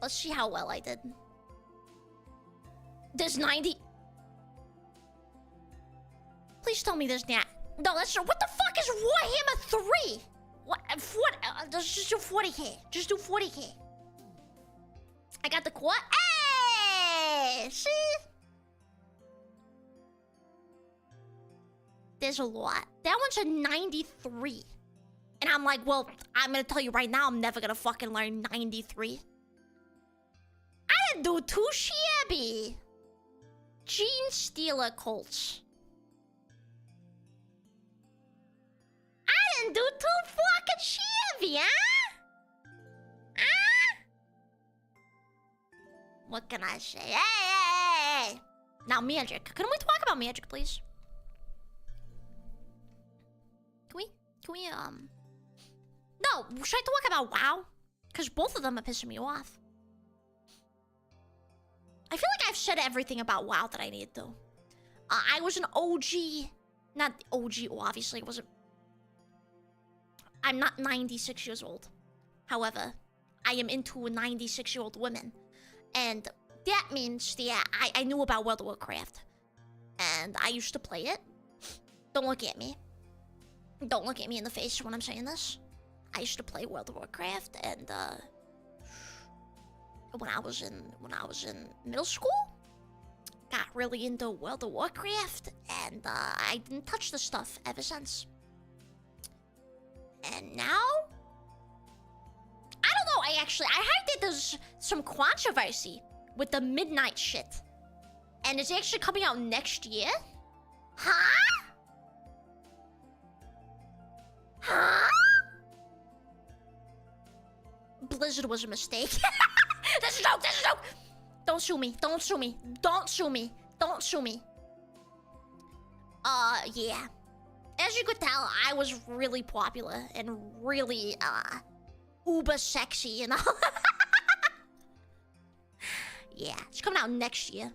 Let's see how well I did. There's 90... Please tell me there's not... No, that's... What the fuck is Warhammer 3? What? Just do 40k. Just do 40k. I got the quad. Hey! See? There's a lot. That one's a 93. And I'm like, well, I'm gonna tell you right now, I'm never gonna fucking learn 93. I didn't do too shabby. Gene Stealer Colts. I didn't do too fucking shabby, huh? Huh? What can I say? Hey! Now, magic. Can we talk about magic, please? Can we, No, should I talk about WoW? Because both of them are pissing me off. I feel like I've said everything about WoW that I need to. I was an OG... Not OG, obviously. It wasn't... I'm not 96 years old. However, I am into 96-year-old women. And that means that I knew about World of Warcraft. And I used to play it. Don't look at me. Don't look at me in the face when I'm saying this. I used to play World of Warcraft, and when I was in middle school, got really into World of Warcraft, and I didn't touch the stuff ever since. And now, I don't know. I heard that there's some controversy with the Midnight shit, and it's actually coming out next year. Huh? Huh? Blizzard was a mistake. This is a joke. This is a joke. Don't sue me. Don't sue me. Don't sue me. Don't sue me. Yeah. As you could tell, I was really popular and really, uber sexy, you know? Yeah, it's coming out next year.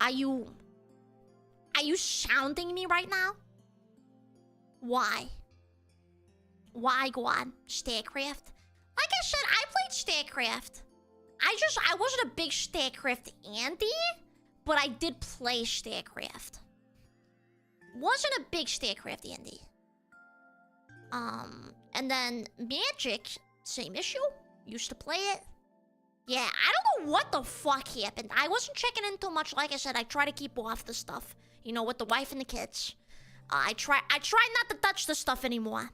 Are you sounding me right now? Why? Why go on? StarCraft? Like I said, I played StarCraft. I wasn't a big StarCraft Andy, but I did play StarCraft. Wasn't a big StarCraft Andy. And then Magic, same issue. Used to play it. Yeah, I don't know what the fuck happened. I wasn't checking in too much. Like I said, I try to keep off the stuff. You know, with the wife and the kids. I try not to touch the stuff anymore.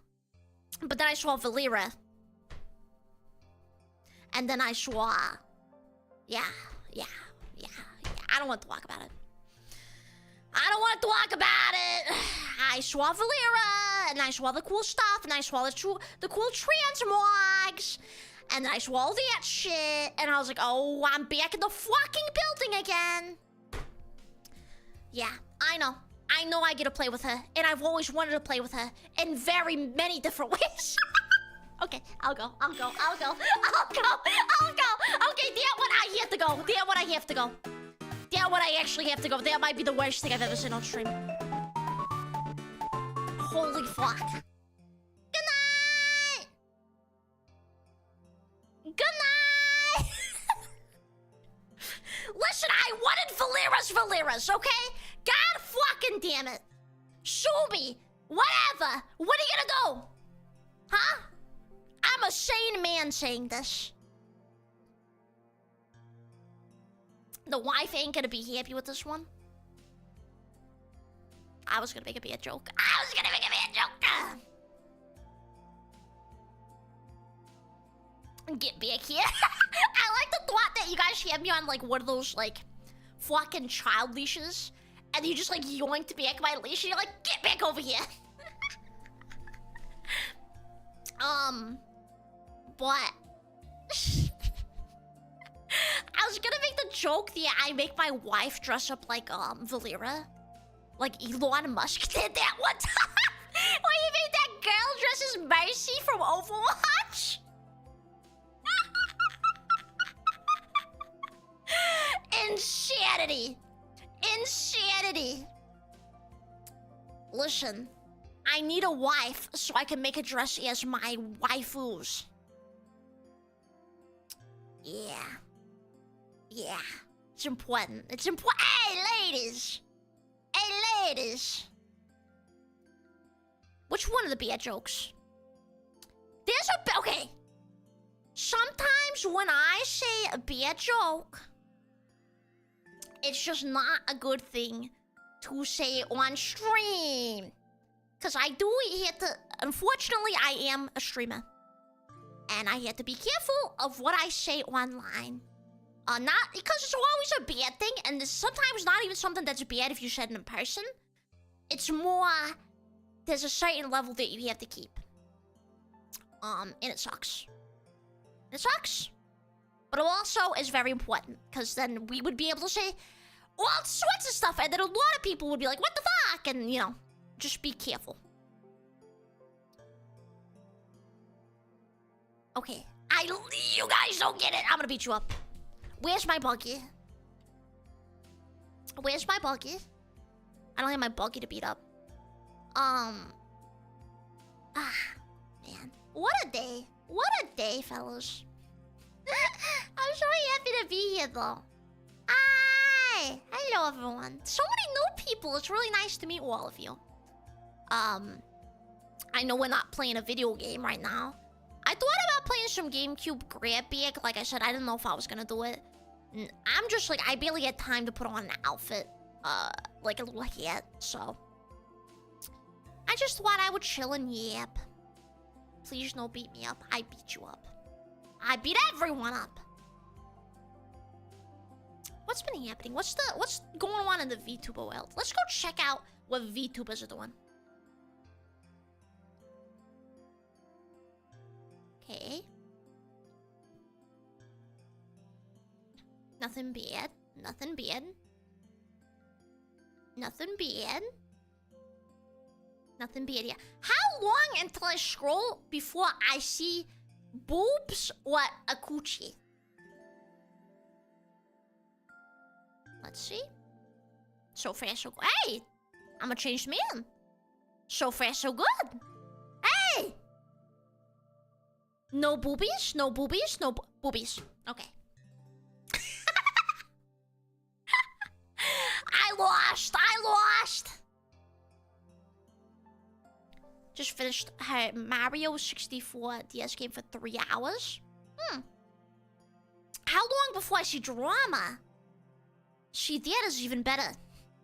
But then I saw Valera. And then I saw... Yeah. I don't want to talk about it. I don't want to talk about it. I saw Valera, and I saw the cool stuff, and I saw the cool transmogs, and I saw all that shit, and I was like, oh, I'm back in the fucking building again. Yeah, I know. I know I get to play with her, and I've always wanted to play with her in very many different ways. Okay, I'll go. Okay, that one I have to go. That one I have to go. That one I actually have to go. That might be the worst thing I've ever seen on stream. Holy fuck. Good night! Good night! Listen, I wanted Valera's, okay? God fucking damn it. Sue me. Whatever. What are you gonna do? Huh? I'm a sane man saying this. The wife ain't gonna be happy with this one. I was gonna make a bad joke. Get back here. I like the thought that you guys have me on like one of those like fucking child leashes. And you just like yoinked back my leash and you're like, get back over here. But I was gonna make the joke that I make my wife dress up like Valera. Like Elon Musk did that one time. When he made that girl dress as Mercy from Overwatch. Insanity. Insanity. Listen, I need a wife so I can make a dress as my waifus. Yeah. Yeah. It's important. It's important. Hey, ladies. Hey, ladies. Which one of the bad jokes? There's a... Okay. Sometimes when I say a bad joke, it's just not a good thing to say on stream. Because I do have to... Unfortunately, I am a streamer. And I have to be careful of what I say online. Not because it's always a bad thing, and it's sometimes not even something that's bad if you said it in person. It's more... There's a certain level that you have to keep. And it sucks. It sucks. But it also is very important, because then we would be able to say all sorts of stuff, and then a lot of people would be like, what the fuck? And, you know, just be careful. Okay. You guys don't get it. I'm gonna beat you up. Where's my buggy? Where's my buggy? I don't have my buggy to beat up. Man. What a day. What a day, fellas. I'm so happy to be here, though. Hi! Hello, everyone. So many new people. It's really nice to meet all of you. I know we're not playing a video game right now. I thought about playing some GameCube grab bag. Like I said, I didn't know if I was gonna do it. I'm just like, I barely had time to put on an outfit. Like a little hat, so... I just thought I would chill and yap. Please don't beat me up. I beat you up. I beat everyone up. What's been happening? What's going on in the VTuber world? Let's go check out what VTubers are doing. Okay. Nothing bad. Nothing bad. Nothing bad. Nothing bad, yeah. How long until I scroll before I see boobs or a coochie? Let's see. So far, so good. Hey! I'm a changed man. So far, so good. Hey! No boobies? No boobies? No boobies. Okay. I lost. I lost. Just finished her Mario 64 DS game for 3 hours. How long before I see drama? See, that is even better.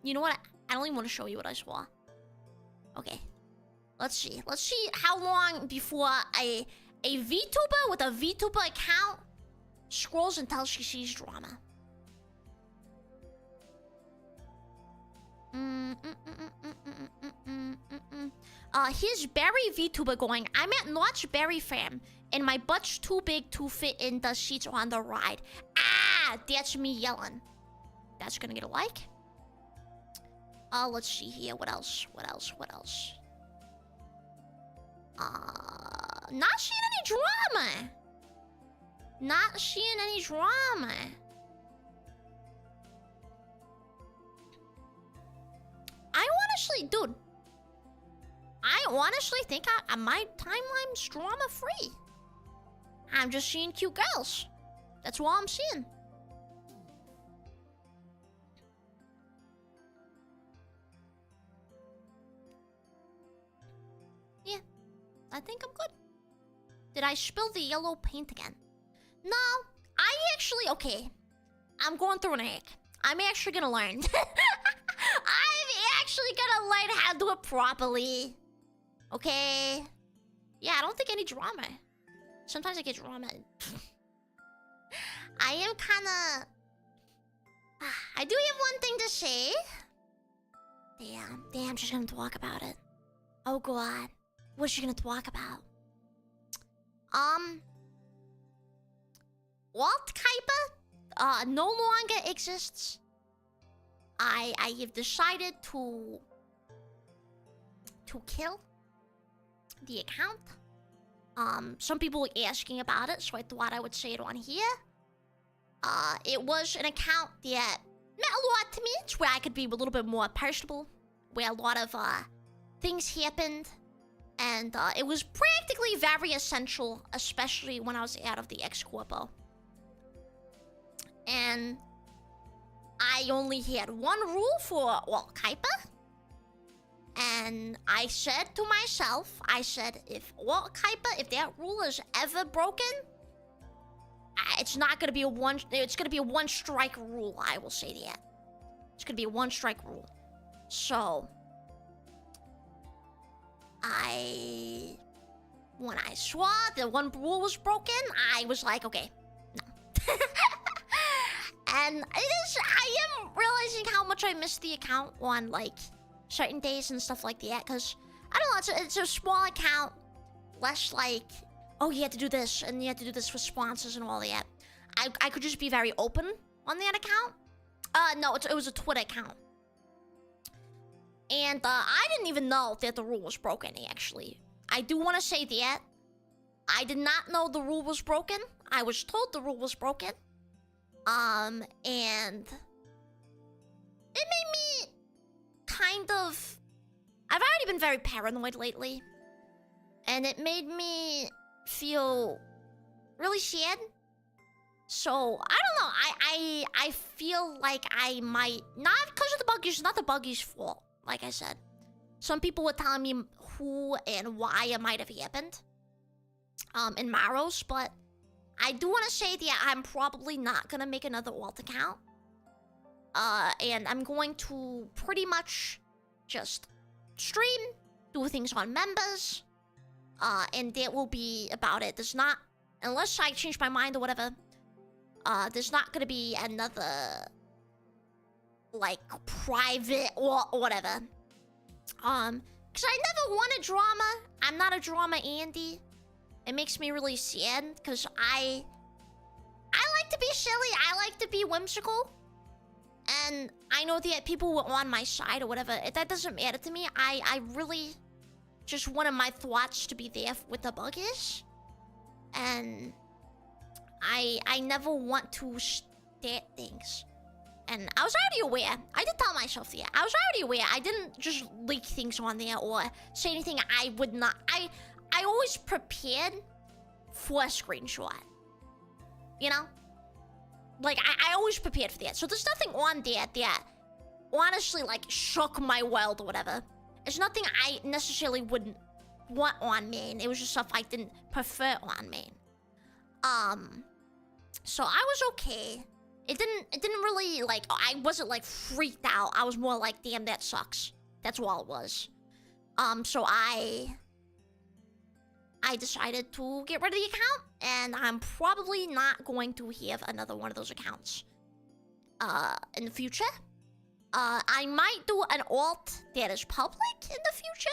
You know what? I don't even want to show you what I saw. Okay. Let's see. Let's see how long before a VTuber with a VTuber account scrolls until she sees drama. Here's Barry VTuber going, I'm at Notch Berry Fam, and my butt's too big to fit in the seats on the ride. Ah, that's me yelling. That's gonna get a like. Let's see here. What else? What else? What else? Not seeing any drama. Not seeing any drama. I honestly, dude, I honestly think my timeline's drama-free. I'm just seeing cute girls. That's all I'm seeing. Yeah, I think I'm good. Did I spill the yellow paint again? No, I actually, okay. I'm going through an egg. I'm actually gonna learn. I'm actually gonna learn how to do it properly. Okay? Yeah, I don't think any drama. Sometimes I get drama. I am kinda... I do have one thing to say. Damn, she's gonna talk about it. Oh god. What's she gonna talk about? Walt Kuiper no longer exists. I have decided to kill the account. Some people were asking about it, so I thought I would say it on here. It was an account that meant a lot to me. It's where I could be a little bit more personable, where a lot of things happened, and it was practically very essential, especially when I was out of the ex-corpo. And I only had one rule for Walt Kuiper. And I said to myself, if Walt Kuiper, if that rule is ever broken, it's not gonna be it's gonna be a one-strike rule, I will say that. It's gonna be a one-strike rule. So, when I saw the one rule was broken, I was like, okay, no. And I am realizing how much I miss the account on, like, certain days and stuff like that, because, I don't know, it's a small account, less like, oh, you have to do this, and you have to do this for sponsors and all that. I could just be very open on that account. No, it was a Twitter account. And, I didn't even know that the rule was broken, actually. I do want to say that. I did not know the rule was broken. I was told the rule was broken. And it made me kind of... I've already been very paranoid lately. And it made me feel really sad. So, I don't know. I feel like I might... Not because of the buggies. Not the buggies' fault, like I said. Some people were telling me who and why it might have happened. In Maros, but... I do want to say that I'm probably not going to make another alt account. And I'm going to pretty much just stream, do things on members. And that will be about it. There's not, unless I change my mind or whatever, there's not going to be another, like, private or whatever. Because I never wanted drama. I'm not a drama Andy. It makes me really sad, because I like to be silly, I like to be whimsical. And I know that people were on my side or whatever. That doesn't matter to me. I really just wanted my thoughts to be there with the buggies. And I never want to state things. And I was already aware. I did tell myself that. I was already aware. I didn't just leak things on there or say anything I would not... I always prepared for a screenshot. You know? Like, I always prepared for that. So there's nothing on there that honestly, like, shook my world or whatever. It's nothing I necessarily wouldn't want on main. It was just stuff I didn't prefer on main. So I was okay. It didn't really, like, I wasn't, like, freaked out. I was more like, damn, that sucks. That's all it was. So I decided to get rid of the account, and I'm probably not going to have another one of those accounts in the future. I might do an alt that is public in the future,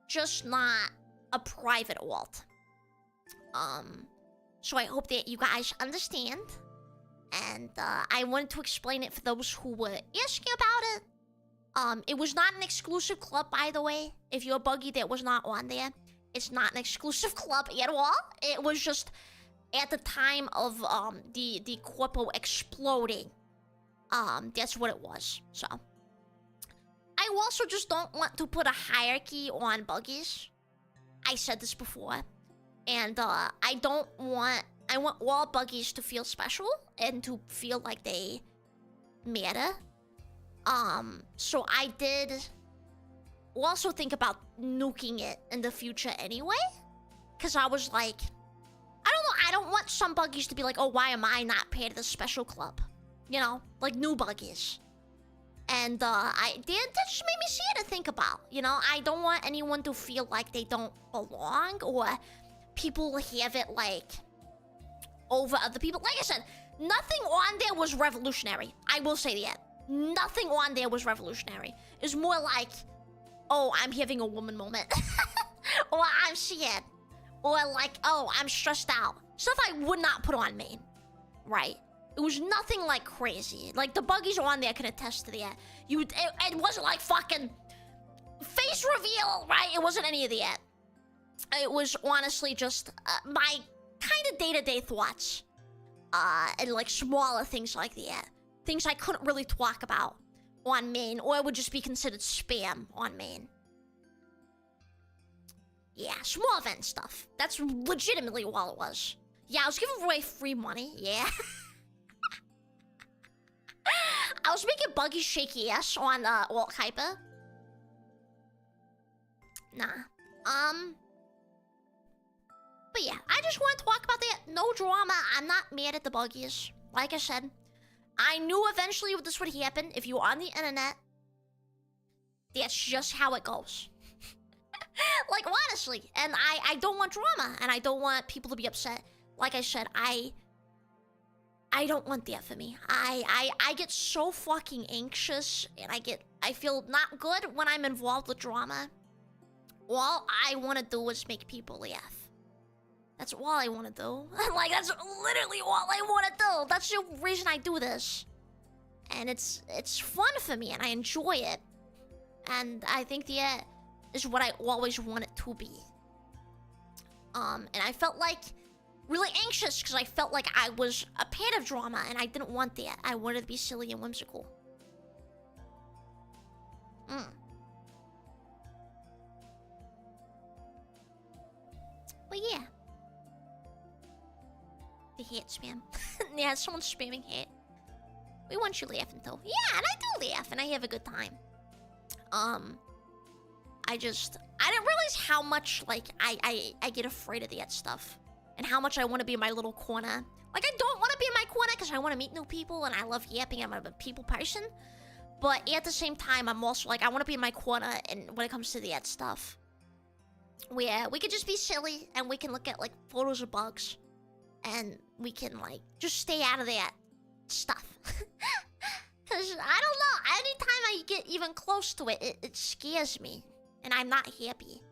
just not a private alt. So I hope that you guys understand, and I wanted to explain it for those who were asking about it. It was not an exclusive club, by the way. If you're a buggy that was not on there, it's not an exclusive club at all. It was just at the time of the corpo exploding. That's what it was. So I also just don't want to put a hierarchy on buggies. I said this before. And I want all buggies to feel special and to feel like they matter. So I did also think about nuking it in the future anyway. Because I was like, I don't know, I don't want some buggies to be like, oh, why am I not part of the special club? You know, like new buggies. And that just made me sad to think about. You know, I don't want anyone to feel like they don't belong, or people have it like over other people. Like I said, nothing on there was revolutionary. I will say that. Nothing on there was revolutionary. It was more like, oh, I'm having a woman moment. Or I'm scared. Or like, oh, I'm stressed out. Stuff I would not put on main. Right? It was nothing like crazy. Like the buggies on there can attest to that. It wasn't like fucking face reveal, right? It wasn't any of that. It was honestly just my kind of day-to-day thoughts. And like smaller things like that. Things I couldn't really talk about on main, or it would just be considered spam on main. Yeah, small event stuff. That's legitimately all it was. Yeah, I was giving away free money. Yeah. I was making Buggy shaky ass on Alt Hyper. Nah. But yeah, I just want to talk about that. No drama. I'm not mad at the Buggies. Like I said, I knew eventually this would happen. If you're on the internet, that's just how it goes. Like, honestly. And I don't want drama. And I don't want people to be upset. Like I said, I don't want that for me. I get so fucking anxious. And I feel not good when I'm involved with drama. All I want to do is make people laugh. That's all I want to do. Like, that's literally all I want to do. That's the reason I do this. And it's fun for me, and I enjoy it. And I think that is what I always want it to be. And I felt like really anxious because I felt like I was a part of drama, and I didn't want that. I wanted to be silly and whimsical. But yeah. The hate spam. Yeah, someone's spamming hate. We want you laughing too. Yeah, and I do laugh, and I have a good time. I didn't realize how much, like, I get afraid of that stuff. And how much I want to be in my little corner. Like, I don't want to be in my corner because I want to meet new people, and I love yapping. I'm a people person. But at the same time, I'm also like, I want to be in my corner and when it comes to that stuff. Where we could just be silly, and we can look at, like, photos of bugs. And we can, like, just stay out of that stuff. Because, I don't know, anytime I get even close to it, it scares me. And I'm not happy.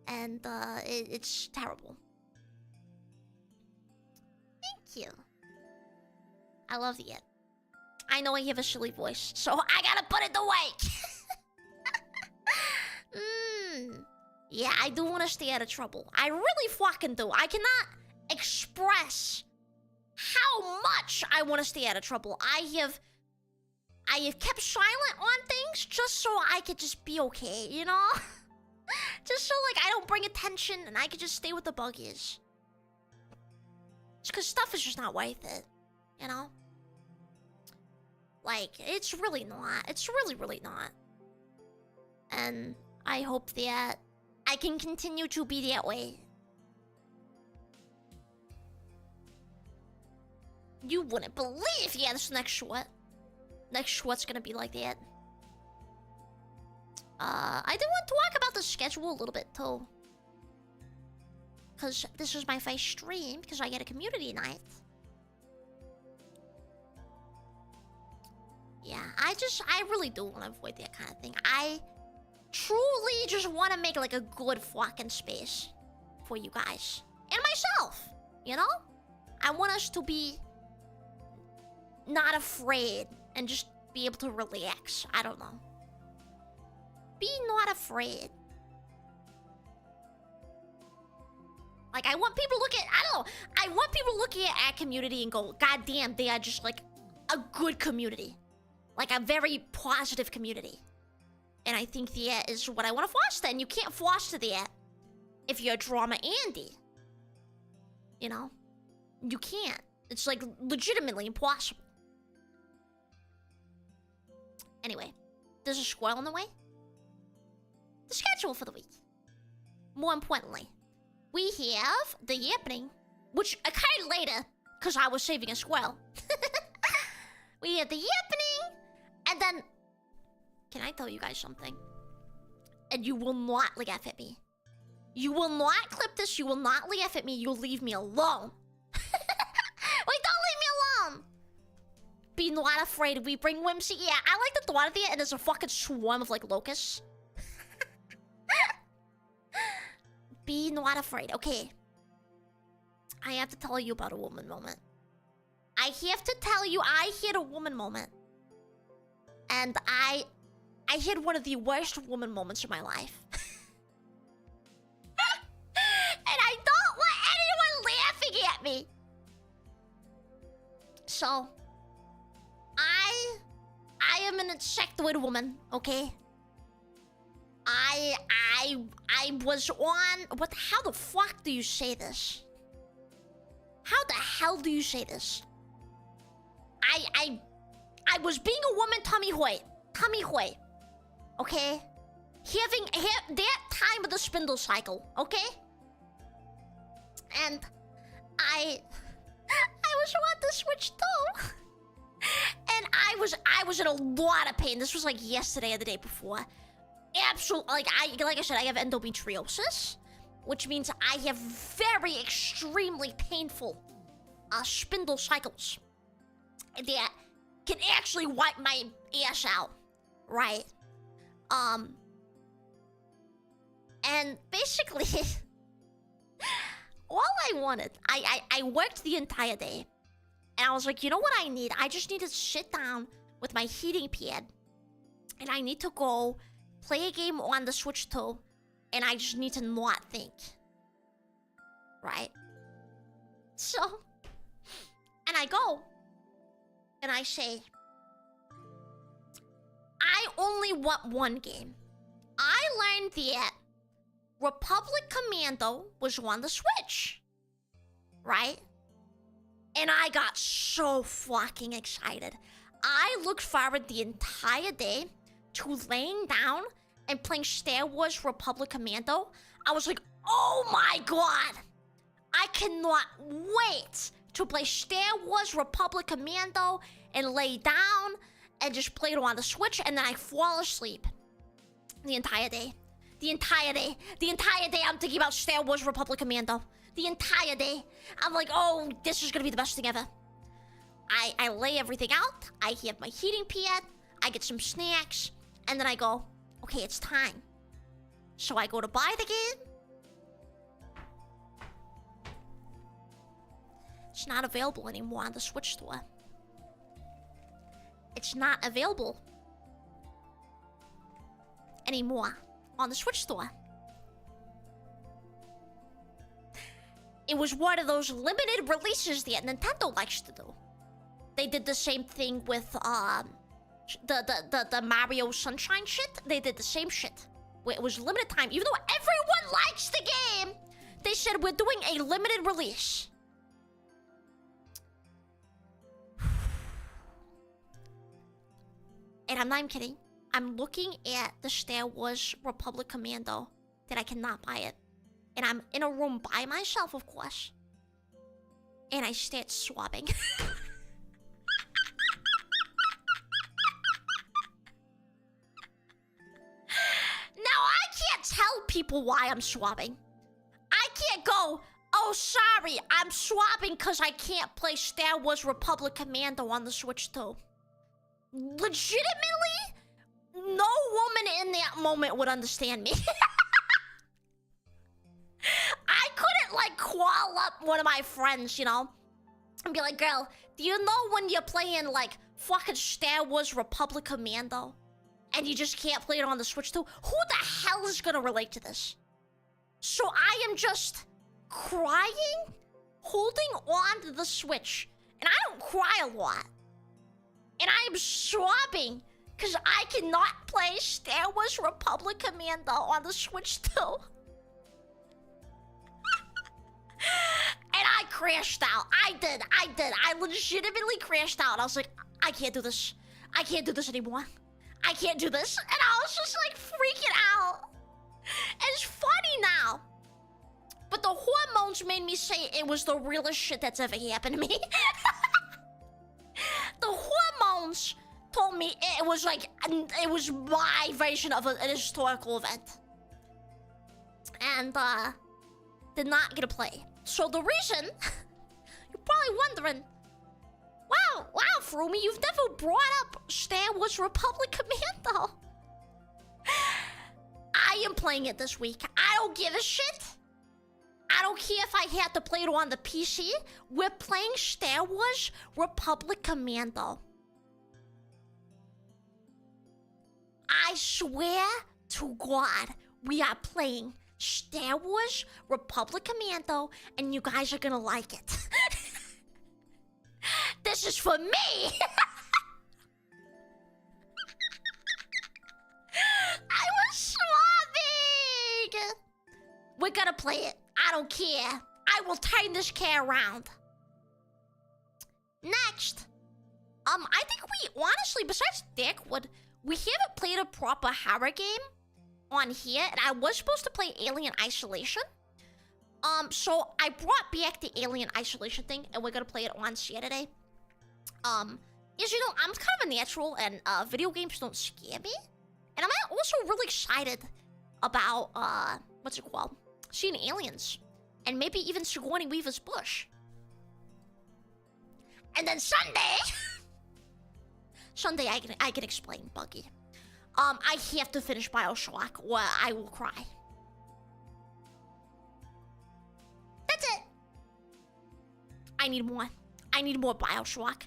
And, it's terrible. Thank you. I love it. I know I have a silly voice, so I gotta put it away. Yeah, I do want to stay out of trouble. I really fucking do. I cannot express how much I want to stay out of trouble. I have kept silent on things just so I could just be okay, you know? Just so, like, I don't bring attention and I could just stay with the buggies. It's because stuff is just not worth it, you know? Like, it's really not. It's really, really not. And I hope that I can continue to be that way. You wouldn't believe, yeah, this next short. Next short's gonna be like that. I did want to talk about the schedule a little bit, too. Because this is my first stream, because I get a community night. Yeah, I really do want to avoid that kind of thing. I truly just want to make, like, a good fucking space for you guys. And myself, you know? I want us to be not afraid and just be able to relax. I don't know. Be not afraid. Like, I want people to look at, I don't know. I want people to look at our community and go, God damn, they are just, like, a good community. Like, a very positive community. And I think that is what I want to foster. And you can't foster that if you're a drama Andy. You know? You can't. It's, like, legitimately impossible. Anyway, there's a squirrel in the way. The schedule for the week. More importantly, we have the Yapping, which occurred later, because I was saving a squirrel. We have the Yapping, and then... Can I tell you guys something? And you will not laugh at me. You will not clip this, you will not laugh at me, you'll leave me alone. Wait, don't leave me alone! Be not afraid. We bring whimsy. Yeah, I like the thought of it, and there's a fucking swarm of like locusts. Be not afraid. Okay. I have to tell you about a woman moment. I have to tell you, I had a woman moment. And I had one of the worst woman moments of my life. And I don't want anyone laughing at me. So, I am an insectoid woman, okay? I was on... How the fuck do you say this? How the hell do you say this? I was being a woman tummy hoy. Okay? Having that time of the spindle cycle, okay? And I was on the Switch too. And I was in a lot of pain. This was like yesterday or the day before. Absolutely, like I said, I have endometriosis, which means I have very extremely painful spindle cycles that can actually wipe my ass out, right? And basically, all I wanted, I worked the entire day, and I was like, you know what I need? I just need to sit down with my heating pad, and I need to go play a game on the Switch too, and I just need to not think. Right? So, and I go, and I say, I only want one game. I learned that Republic Commando was on the Switch. Right? And I got so fucking excited. I looked forward the entire day to laying down and playing Star Wars Republic Commando. I was like, oh my god! I cannot wait to play Star Wars Republic Commando and lay down and just play it on the Switch, and then I fall asleep. The entire day. The entire day I'm thinking about Star Wars Republic Commando. The entire day. I'm like, oh, this is gonna be the best thing ever. I lay everything out. I have my heating pad. I get some snacks. And then I go, okay, it's time. So I go to buy the game. It's not available anymore on the Switch store. It's not available anymore on the Switch store. It was one of those limited releases that Nintendo likes to do. They did the same thing with the Mario Sunshine shit. They did the same shit. Where it was limited time. Even though everyone likes the game, they said we're doing a limited release. And I'm not even kidding. I'm looking at the Star Wars Republic Commando that I cannot buy it. And I'm in a room by myself, of course. And I start swabbing. Now, I can't tell people why I'm swabbing. I can't go, oh, sorry, I'm swabbing because I can't play Star Wars Republic Commando on the Switch too. Legitimately, no woman in that moment would understand me. I couldn't, like, call up one of my friends, you know, and be like, girl, do you know when you're playing, like, fucking Star Wars Republic Commando, and you just can't play it on the Switch too? Who the hell is gonna relate to this? So I am just crying, holding on to the Switch, and I don't cry a lot. And I am sobbing because I cannot play Star Wars Republic Commando on the Switch too. And I crashed out. I did. I legitimately crashed out. I was like, I can't do this. I can't do this anymore. I can't do this. And I was just like freaking out. It's funny now. But the hormones made me say it was the realest shit that's ever happened to me. The hormones told me it was like, it was my version of an historical event. And, did not get to play. So the reason, you're probably wondering, Wow, Ferumi, you've never brought up Star Wars Republic Commando. I am playing it this week. I don't give a shit. I don't care if I had to play it on the PC. We're playing Star Wars Republic Commando. I swear to God, we are playing Star Wars Republic Commando, and you guys are gonna like it. This is for me! I was swabbing! We're gonna play it. I don't care. I will turn this car around. Next. I think we, honestly, besides Dickwood, we haven't played a proper horror game on here, and I was supposed to play Alien Isolation. So I brought back the Alien Isolation thing, and we're gonna play it on Saturday. As you know, I'm kind of a natural, and video games don't scare me. And I'm also really excited about, what's it called? Seeing aliens. And maybe even Sigourney Weaver's bush. And then Sunday... Sunday, I can explain, Buggy. I have to finish BioShock, or I will cry. That's it. I need more. I need more BioShock.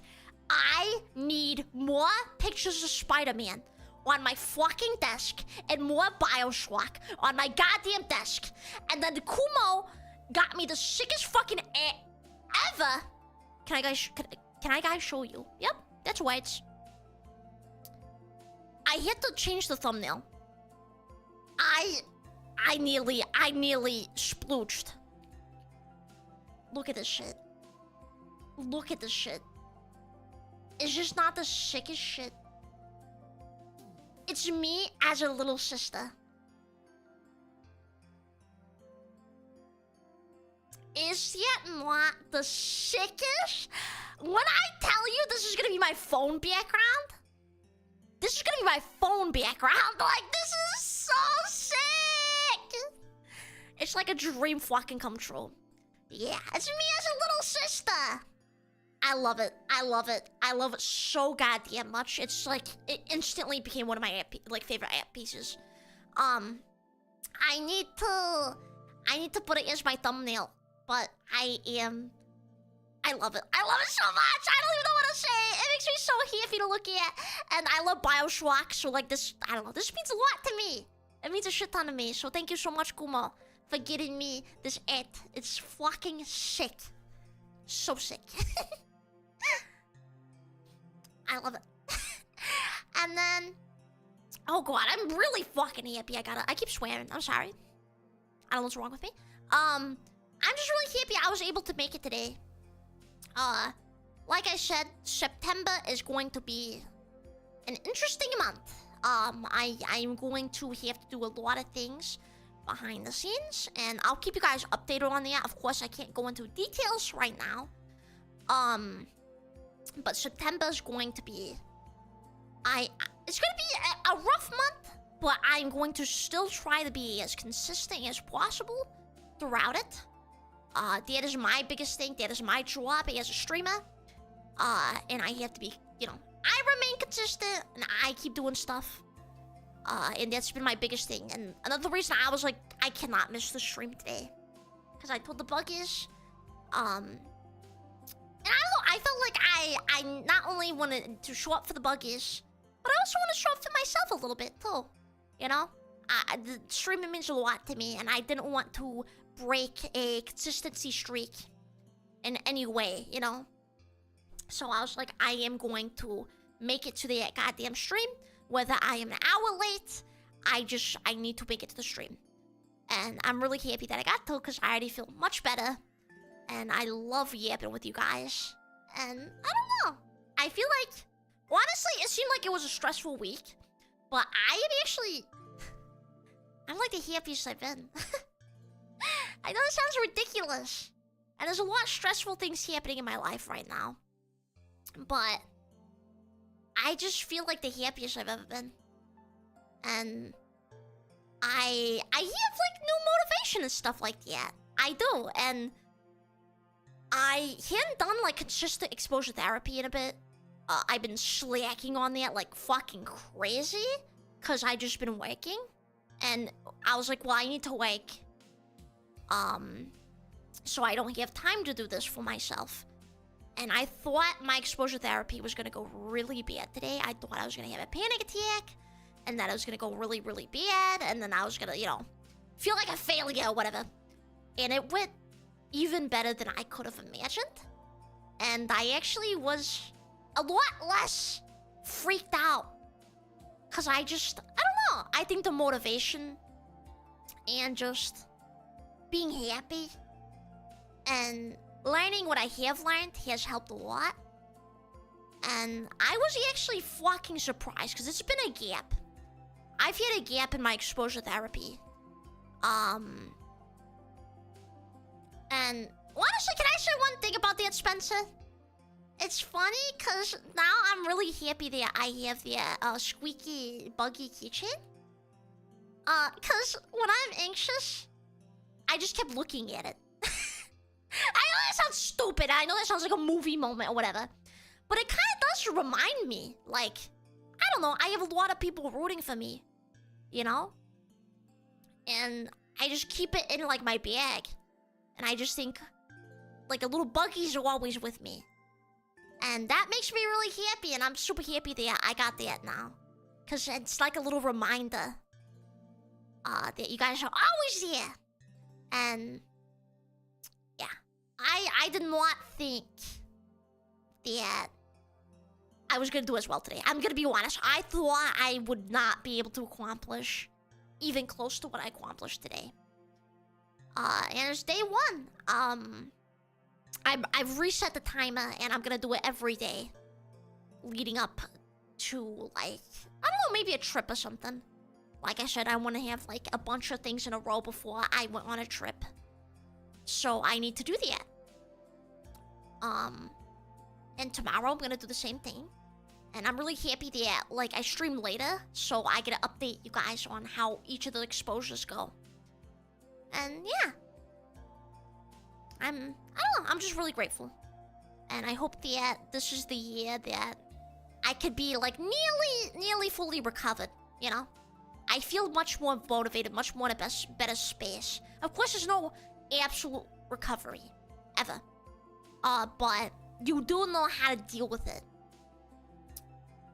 I need more pictures of Spider-Man on my fucking desk, and more BioShock on my goddamn desk. And then Kumo got me the sickest fucking ever. Can I guys show you? Yep, that's why it's... I had to change the thumbnail. I nearly splooched. Look at this shit. Look at this shit. It's just not the sickest shit. It's me as a little sister. Is that not the sickest? When I tell you this is gonna be my phone background, this is gonna be my phone background. Like, this is so sick. It's like a dream fucking come true. Yeah, it's me as a little sister. I love it. I love it. I love it so goddamn much. It's like, it instantly became one of my favorite app pieces. I need to put it as my thumbnail, but I love it. I love it so much. I don't even know what to say. It makes me so happy to look at. And I love BioShock, so like this, I don't know, this means a lot to me. It means a shit ton to me. So thank you so much, Kumo, for getting me this ad. It's fucking sick. So sick. I love it. And then, oh god, I'm really fucking happy. I keep swearing. I'm sorry. I don't know what's wrong with me. I'm just really happy I was able to make it today. Like I said, September is going to be an interesting month. I'm going to have to do a lot of things behind the scenes, and I'll keep you guys updated on that. Of course, I can't go into details right now. But September is going to be... it's going to be a rough month, but I'm going to still try to be as consistent as possible throughout it. That is my biggest thing. That is my job as a streamer. And I have to be, you know, I remain consistent, and I keep doing stuff. And that's been my biggest thing. And another reason I was like, I cannot miss the stream today. Because I told the buggies, and I don't know, I felt like I not only wanted to show up for the buggies, but I also want to show up for myself a little bit, too. You know? The streaming means a lot to me, and I didn't want to break a consistency streak in any way, you know? So I was like, I am going to make it to the goddamn stream. Whether I am an hour late, I need to make it to the stream. And I'm really happy that I got to, because I already feel much better. And I love yapping with you guys. And I don't know. I feel like, honestly, it seemed like it was a stressful week. But I am actually... I'm like the happiest I've been. I know this sounds ridiculous. And there's a lot of stressful things happening in my life right now. But I just feel like the happiest I've ever been. And I have like new motivation and stuff like that. I do. And I hadn't done like consistent exposure therapy in a bit. I've been slacking on that like fucking crazy because I just been working, and I was like, well, I need to work, so I don't have time to do this for myself. And I thought my exposure therapy was gonna go really bad today. I thought I was gonna have a panic attack, and that it was gonna go really, really bad, and then I was gonna, feel like a failure or whatever. And it went even better than I could have imagined. And I actually was a lot less freaked out. Because I don't know. I think the motivation and just being happy and learning what I have learned has helped a lot. And I was actually fucking surprised because it's been a gap. I've had a gap in my exposure therapy. And honestly, can I say one thing about that, Spencer? It's funny because now I'm really happy that I have the squeaky, buggy keychain. Because when I'm anxious, I just kept looking at it. I know that sounds stupid. I know that sounds like a movie moment or whatever. But it kind of does remind me, like, I don't know, I have a lot of people rooting for me, you know? And I just keep it in, like, my bag. And I just think, like, the little buggies are always with me. And that makes me really happy, and I'm super happy that I got that now. Because it's like a little reminder that you guys are always there. And, yeah. I did not think that I was going to do as well today. I'm going to be honest. I thought I would not be able to accomplish even close to what I accomplished today. And it's day one. I've reset the timer, and I'm gonna do it every day, leading up to, like, I don't know, maybe a trip or something. Like I said, I want to have, like, a bunch of things in a row before I went on a trip. So I need to do that. And tomorrow I'm gonna do the same thing. And I'm really happy that, like, I stream later, so I get to update you guys on how each of the exposures go. And yeah, I don't know, I'm just really grateful. And I hope that this is the year that I could be, like, nearly fully recovered, you know? I feel much more motivated, much more in a better space. Of course, there's no absolute recovery, ever. But you do know how to deal with it.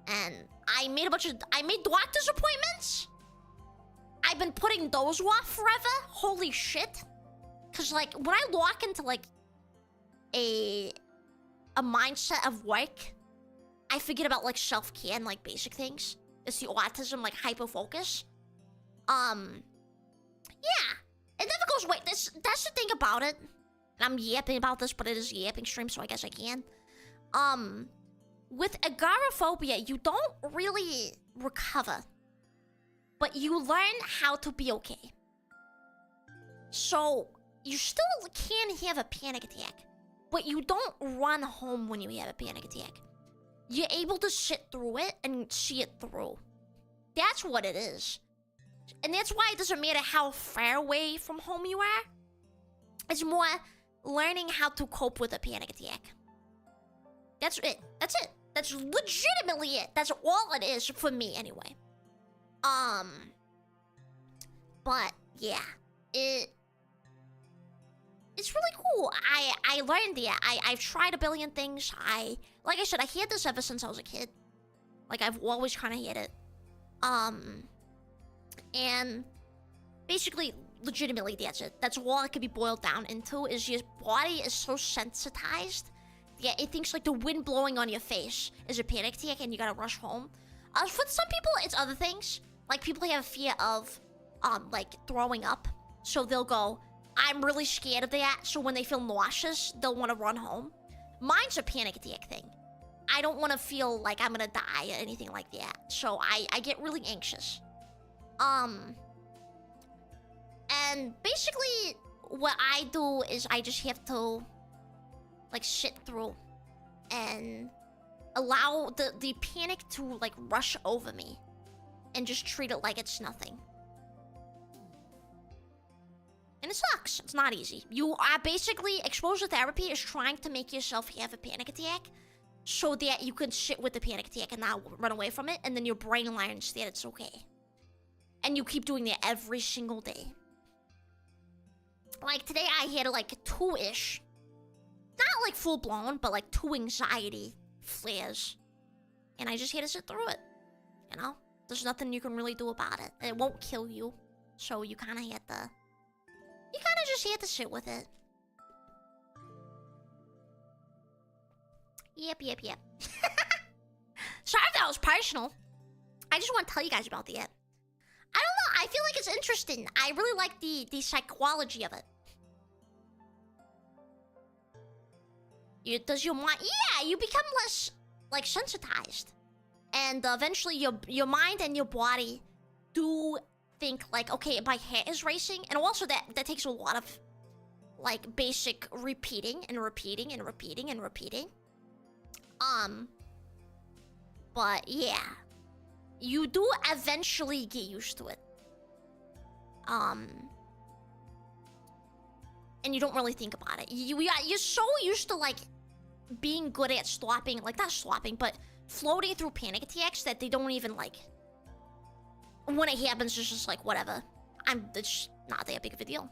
And I made doctor's appointments. I've been putting those off forever. Holy shit. Cause, like, when I lock into, like, a mindset of work, I forget about, like, self-care and, like, basic things. It's the autism, like, hyper-focus. Yeah. It never goes away. That's the thing about it. And I'm yapping about this, but it is a yapping stream, so I guess I can. With agoraphobia, you don't really recover. But you learn how to be okay. So, you still can have a panic attack. But you don't run home when you have a panic attack. You're able to sit through it and see it through. That's what it is. And that's why it doesn't matter how far away from home you are. It's more learning how to cope with a panic attack. That's it. That's it. That's legitimately it. That's all it is for me anyway. But yeah, it's really cool. I learned that. I've tried a billion things. Like I said, I had this ever since I was a kid. Like, I've always kind of had it. And basically, legitimately, that's it. That's all it could be boiled down into, is your body is so sensitized that it thinks, like, the wind blowing on your face is a panic attack and you gotta rush home. For some people, it's other things. Like, people have a fear of, like, throwing up. So they'll go, I'm really scared of that. So when they feel nauseous, they'll want to run home. Mine's a panic attack thing. I don't want to feel like I'm gonna die or anything like that. So I get really anxious. And basically, what I do is I just have to, like, sit through and allow the panic to, like, rush over me and just treat it like it's nothing. And it sucks. It's not easy. You are basically, exposure therapy is trying to make yourself have a panic attack so that you can sit with the panic attack and not run away from it, and then your brain learns that it's okay. And you keep doing that every single day. Like today I had like 2-ish. Not like full blown, but like 2 anxiety flares. And I just had to sit through it. You know? There's nothing you can really do about it. It won't kill you. So you kind of had to... You kind of just had to sit with it. Yep. Sorry if that was personal. I just want to tell you guys about that. I don't know. I feel like it's interesting. I really like the psychology of it. Does your mind... Yeah, you become less, like, sensitized. And eventually your mind and your body do think, like, okay, my heart is racing. And also that takes a lot of, like, basic repeating and repeating and repeating and repeating. But, yeah. You do eventually get used to it. And you don't really think about it. You're so used to, like, being good at stopping, like, not stopping, but floating through panic attacks that they don't even, like... When it happens, it's just like, whatever. It's not that big of a deal.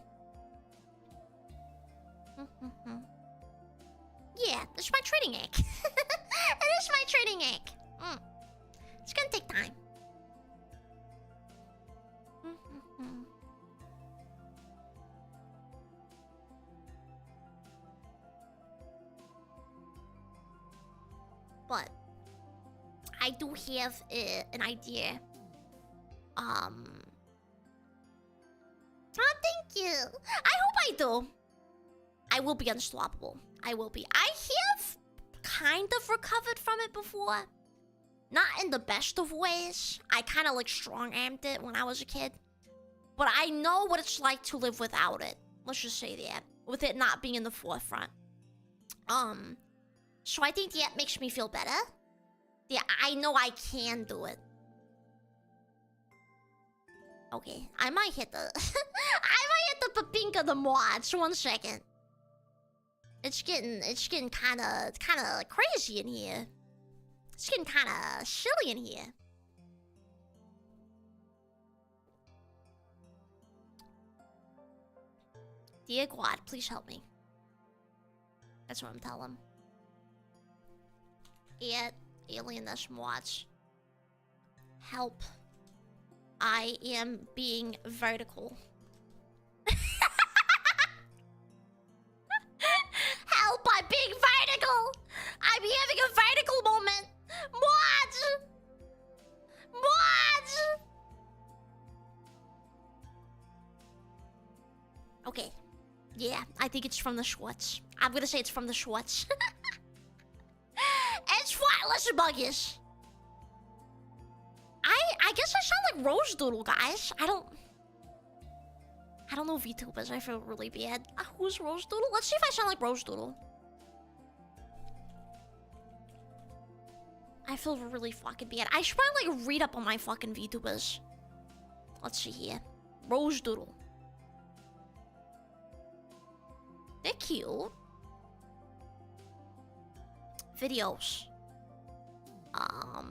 Yeah, this is my trading egg. It is my trading egg. It's gonna take time. But I do have an idea. Oh, thank you. I hope I do. I will be unstoppable. I will be. I have kind of recovered from it before. Not in the best of ways. I kind of like strong-armed it when I was a kid. But I know what it's like to live without it. Let's just say that. With it not being in the forefront. So I think that makes me feel better. Yeah, I know I can do it. Okay, I might hit the... I might hit the papinka the mods. 1 second. It's getting kind of crazy in here. It's getting kind of silly in here. Dear God, please help me. That's what I'm telling him. Alien mods. Help. I am being vertical. Help, I'm being vertical! I'm having a vertical moment! Mods! Mods! Okay. Yeah, I think it's from the Schwartz. I'm gonna say it's from the Schwartz. It's fine, listen, Buggies. I guess I sound like Rose Doodle, guys. I don't know VTubers. I feel really bad. Who's Rose Doodle? Let's see if I sound like Rose Doodle. I feel really fucking bad. I should probably like read up on my fucking VTubers. Let's see here. Rose Doodle. They're cute. Videos.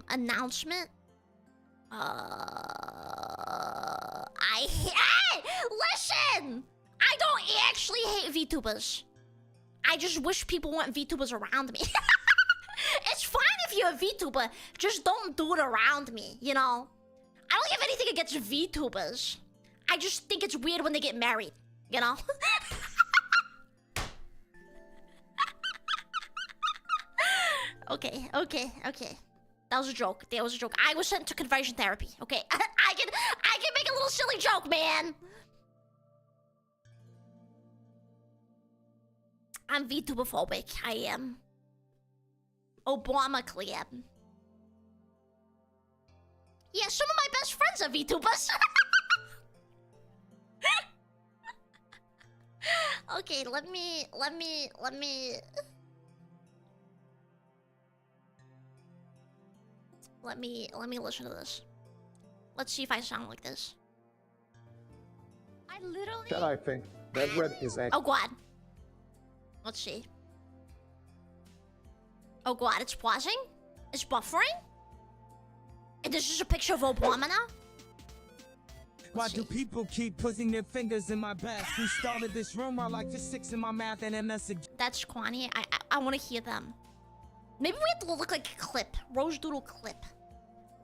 Announcement. Hey! Listen! I don't actually hate VTubers. I just wish people want VTubers around me. It's fine if you're a VTuber, just don't do it around me, you know? I don't have anything against VTubers. I just think it's weird when they get married, you know? Okay. That was a joke. I was sent to conversion therapy. Okay, I can make a little silly joke, man. I'm VTuber-phobic. I am. Obama clap. Yeah, some of my best friends are VTubers. Okay, let me listen to this. Let's see if I sound like this. I literally... That I think that red is actually... Oh god. Let's see. Oh god, it's pausing? It's buffering? And this is a picture of Obama now? Why do people keep putting their fingers in my back? Who started this room? I like physics in my math and MS. That's Kwani. I want to hear them. Maybe we have to look like a clip. Rose Doodle clip.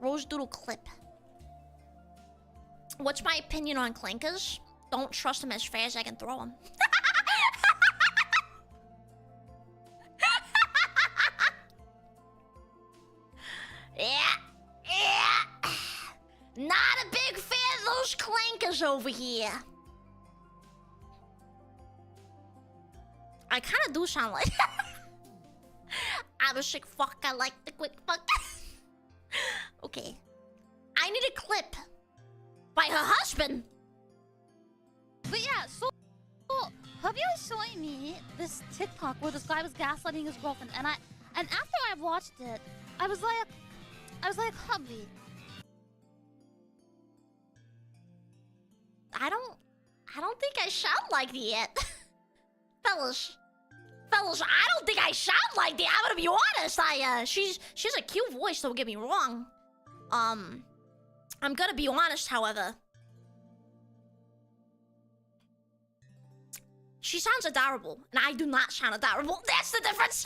Rose Doodle clip. What's my opinion on clankers? Don't trust them as fast as I can throw them. Yeah. Not a big fan of those clankers over here. I kind of do sound like... I'm a sick fuck, I like the quick fuck. Okay. I need a clip. By her husband. But yeah, so have you showing me this TikTok where this guy was gaslighting his girlfriend, and after I watched it, I was like, hubby. I don't think I sound like that. Fellas, I don't think I sound like that. I'm gonna be honest. She's a cute voice, don't get me wrong. I'm gonna be honest, however. She sounds adorable, and I do not sound adorable. That's the difference.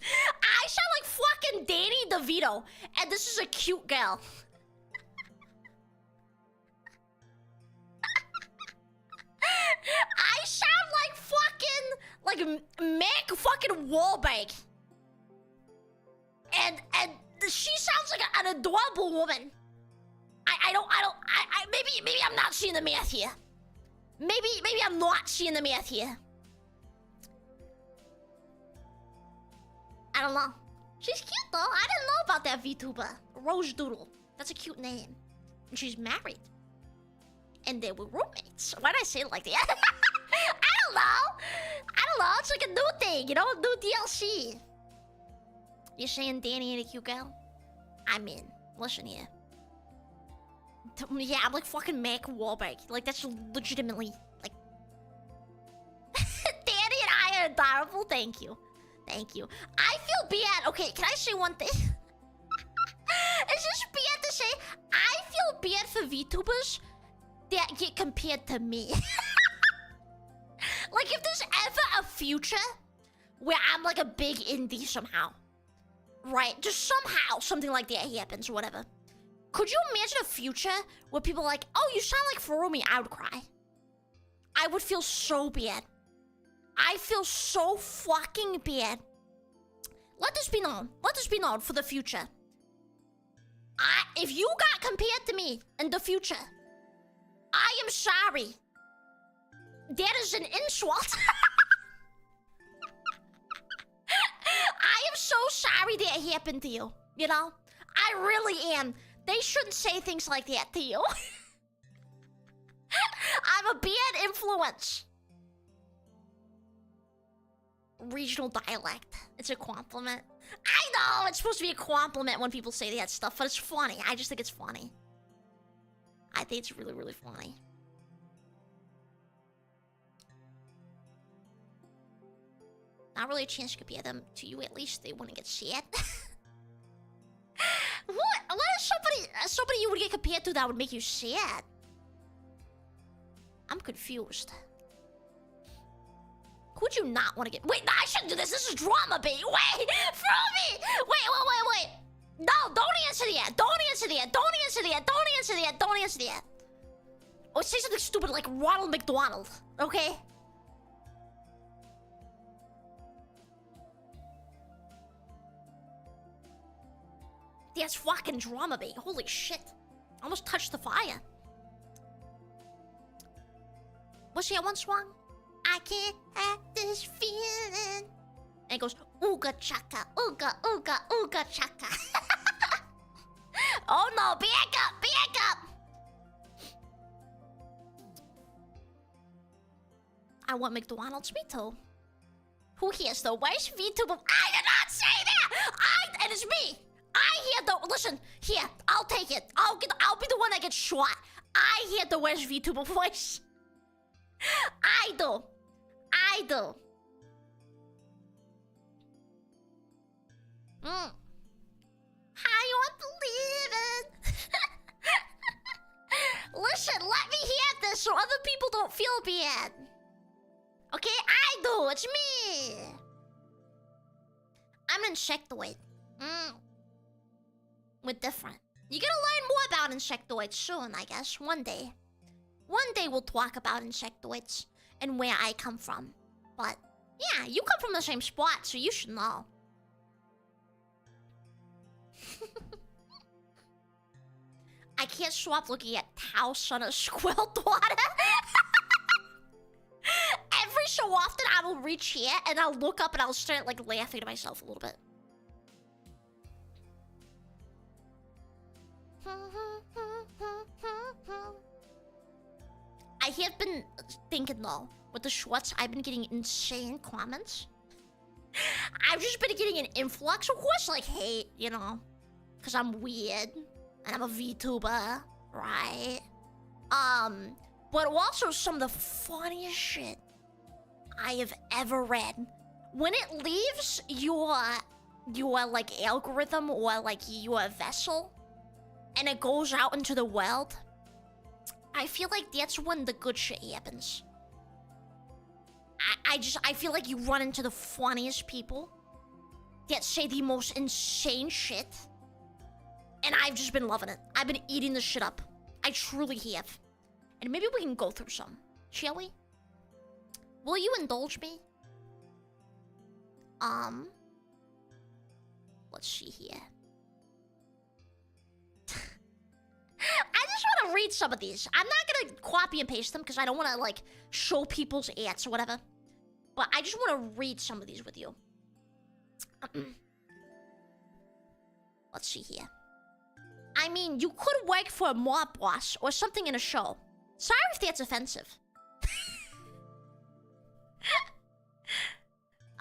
I sound like fucking Danny DeVito, and this is a cute girl. I sound like Mick fucking Wahlberg. And she sounds like an adorable woman. Maybe I'm not seeing the math here. Maybe I'm not seeing the math here. I don't know. She's cute though. I didn't know about that VTuber. Rose Doodle. That's a cute name. And she's married. And they were roommates. Why did I say it like that? I don't know. It's like a new thing, you know? A new DLC. You're saying Danny ain't a cute girl? I'm in. Listen here. Yeah, I'm like fucking Mac Wahlberg. Like, that's legitimately, like... Danny and I are adorable. Thank you. Thank you. I feel bad. Okay, can I say one thing? It's just bad to say. I feel bad for VTubers that get compared to me. Like, if there's ever a future where I'm like a big indie somehow, right? Just somehow something like that happens or whatever. Could you imagine a future where people are like, oh, you sound like Ferumi? I would cry. I would feel so bad. I feel so fucking bad. Let this be known. Let this be known for the future. If you got compared to me in the future, I am sorry. That is an insult. I am so sorry that happened to you. You know? I really am. They shouldn't say things like that to you. I'm a bad influence. Regional dialect. It's a compliment. I know, it's supposed to be a compliment when people say that stuff, but it's funny. I just think it's funny. I think it's really, really funny. Not really a chance to compare them to you, at least they wouldn't get sad. What is somebody you would get compared to that would make you sad? I'm confused. Who'd you not want to get? Wait, no, I shouldn't do this. This is drama bait. Wait, Ferumi! Wait. No, don't answer that. Don't answer that. Don't answer that. Don't answer that. Don't answer that. Or say something stupid like Ronald McDonald, okay? That's fucking drama bait. Holy shit. Almost touched the fire. What's that one song? I can't have this feeling. And it goes, ooga chaka, ooga, ooga, ooga chaka. Oh no, back up. I want McDonald's, me too. Who hears the worst VTuber? I did not say that! And it's me! I hear the... Listen, here, I'll take it. I'll be the one that gets shot. I hear the worst VTuber voice. I do. I do. How you want to leave it? Listen, let me hear this so other people don't feel bad. Okay, I do. It's me. I'm an insectoid. We're different. You're gonna learn more about insectoids soon, I guess. One day. One day we'll talk about insectoids and where I come from. But, yeah, you come from the same spot, so you should know. I can't stop looking at House on a Squirrel daughter. Every so often, I will reach here and I'll look up and I'll start like laughing to myself a little bit. I have been thinking though, with the shorts, I've been getting insane comments. I've just been getting an influx, of course, like hate, you know, because I'm weird and I'm a VTuber, right? But also some of the funniest shit I have ever read. When it leaves your like algorithm or like your vessel, and it goes out into the world, I feel like that's when the good shit happens. I feel like you run into the funniest people that say the most insane shit. And I've just been loving it. I've been eating this shit up. I truly have. And maybe we can go through some, shall we? Will you indulge me? Let's see here. I just want to read some of these. I'm not gonna copy and paste them because I don't want to like show people's ads or whatever. But I just want to read some of these with you. Let's see here. I mean, you could work for a mob boss or something in a show. Sorry if that's offensive.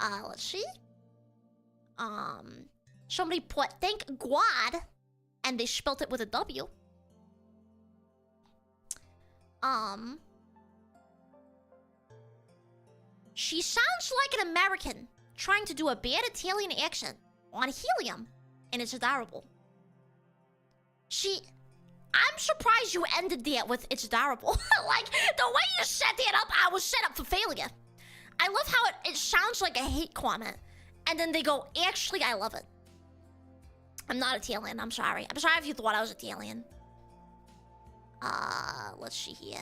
Let's see. Somebody put thank God, and they spelt it with a W. She sounds like an American trying to do a bad Italian accent on helium, and it's adorable. I'm surprised you ended that with it's adorable. Like, the way you set that up, I was set up for failure. I love how it sounds like a hate comment, and then they go, actually, I love it. I'm not Italian, I'm sorry. I'm sorry if you thought I was Italian. Let's see here.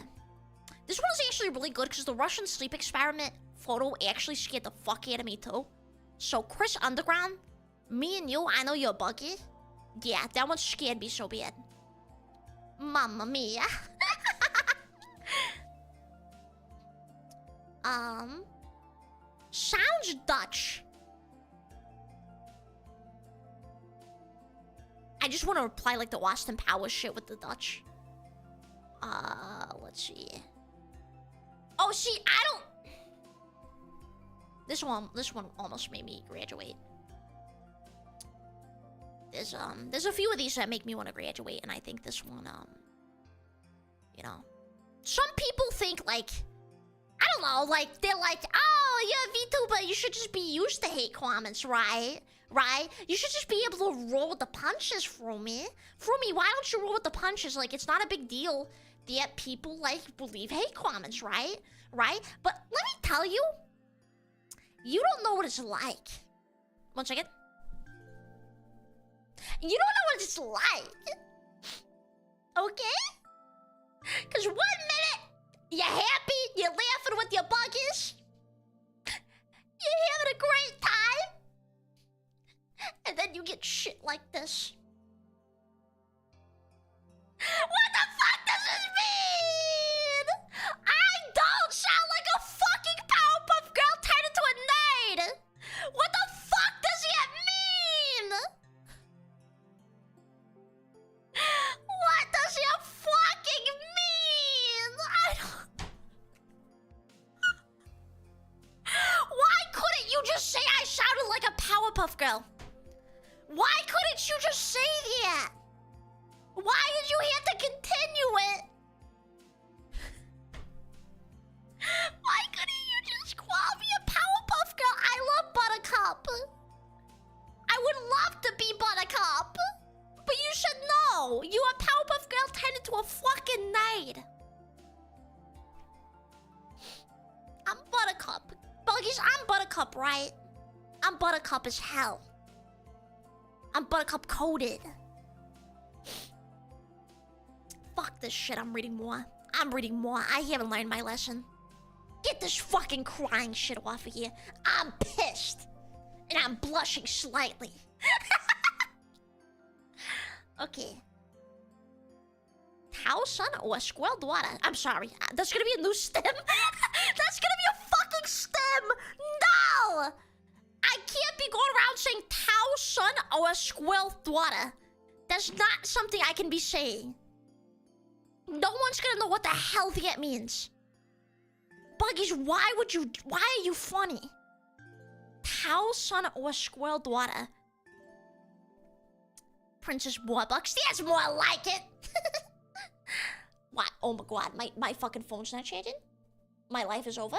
This one's actually really good because the Russian sleep experiment photo actually scared the fuck out of me too. So Chris Underground, me and you, I know you're buggy. Yeah, that one scared me so bad. Mamma mia. Sounds Dutch. I just want to reply like the Austin Powers shit with the Dutch. Let's see. Oh, see, I don't... This one almost made me graduate. There's a few of these that make me want to graduate, and I think this one, you know. Some people think, like, I don't know, like, they're like, oh, you're a VTuber, you should just be used to hate comments, right? Right? You should just be able to roll with the punches, Ferumi. Ferumi, why don't you roll with the punches? Like, it's not a big deal that people, like, believe hate comments, right? Right? But let me tell you, you don't know what it's like. 1 second. You don't know what it's like. Okay? Because 1 minute, you're happy, you're laughing with your buggies. You're having a great time. And then you get shit like this. What the fuck does this mean? I don't sound like a fucking Powerpuff Girl turned into a nerd. What the fuck does that mean? What does that fucking mean? I don't... Why couldn't you just say I sounded like a Powerpuff Girl? Why couldn't you just say that? Why did you have to continue it? Why couldn't you just call me a Powerpuff Girl? I love Buttercup. I would love to be Buttercup. But you should know. You a Powerpuff Girl turned into a fucking knight. I'm Buttercup. Buggies, I'm Buttercup, right? I'm Buttercup as hell. I'm Buttercup coded. Fuck this shit, I'm reading more. I haven't learned my lesson. Get this fucking crying shit off of here. I'm pissed. And I'm blushing slightly. Okay. Cow son or squirrel daughter? I'm sorry. That's gonna be a new stem? That's gonna be a fucking stem! No! I can't be going around saying cow son or a squirrel daughter. That's not something I can be saying. No one's gonna know what the hell that means. Buggies, why are you funny? Cow son or squirrel daughter? Princess Warbucks, that's more like it. What? Oh my god, my fucking phone's not changing? My life is over?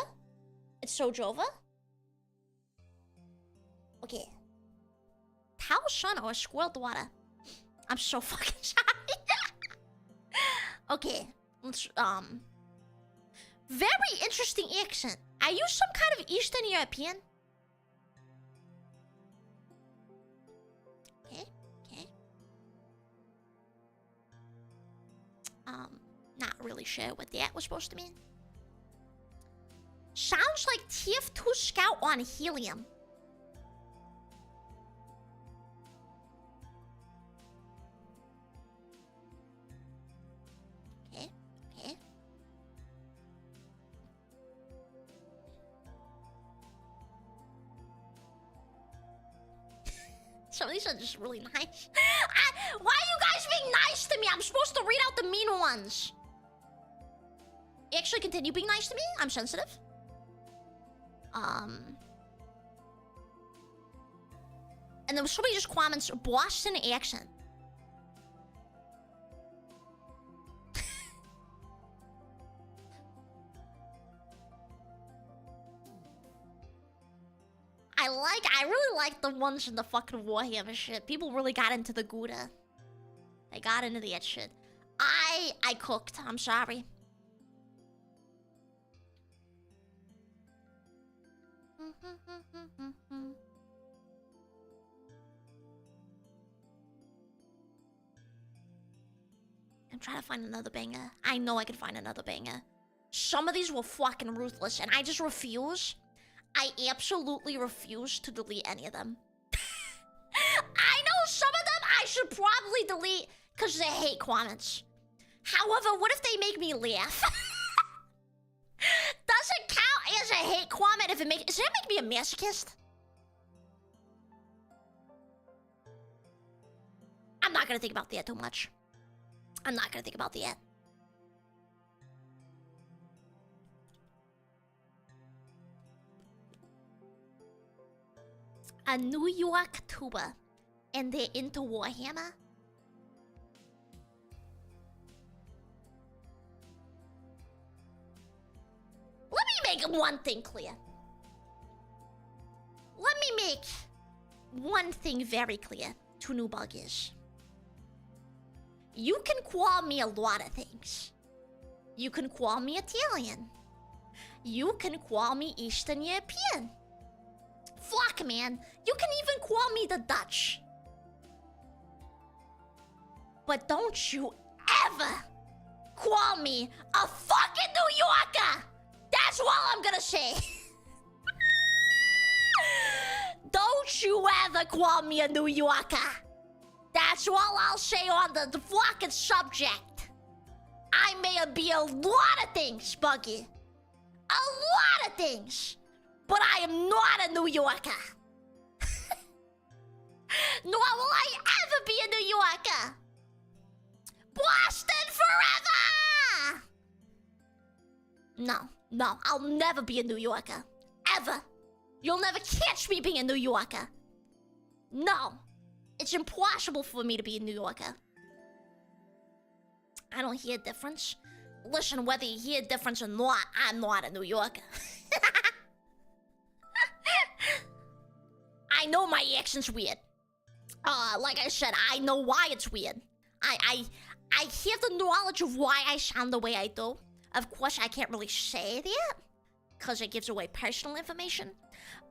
It's so over? Okay. Cow son or squirrel daughter? I'm so fucking sorry. Okay, let's, very interesting accent. Are you some kind of Eastern European? Okay. Not really sure what that was supposed to mean. Sounds like TF2 Scout on helium. Okay. Some of these are just really nice. Why are you guys being nice to me? I'm supposed to read out the mean ones. Actually, continue being nice to me. I'm sensitive. And there was somebody just comments Boston accent. I really like the ones in the fucking Warhammer shit. People really got into the Gouda. They got into that shit. I cooked. I'm sorry. I'm trying to find another banger. I know I can find another banger. Some of these were fucking ruthless, and I just refuse. I absolutely refuse to delete any of them. I know some of them I should probably delete because they hate comments. However, what if they make me laugh? Does it count as a hate comment if it makes... Does that make me a masochist? I'm not gonna think about that too much. I'm not gonna think about that. A New York tuber, and they're into Warhammer? Let me make one thing clear. Let me make one thing very clear to new buggers. You can call me a lot of things. You can call me Italian. You can call me Eastern European. Fuck, man. You can even call me the Dutch. But don't you ever call me a fucking New Yorker! That's all I'm gonna say. Don't you ever call me a New Yorker. That's all I'll say on the fucking subject. I may be a lot of things, Buggy. A lot of things. But I am not a New Yorker. Nor will I ever be a New Yorker. Boston forever! No, I'll never be a New Yorker. Ever. You'll never catch me being a New Yorker. No. It's impossible for me to be a New Yorker. I don't hear a difference. listen, whether you hear a difference or not, I'm not a New Yorker. I know my accent's weird. Like I said, I know why it's weird. I have the knowledge of why I sound the way I do. Of course, I can't really say that, because it gives away personal information.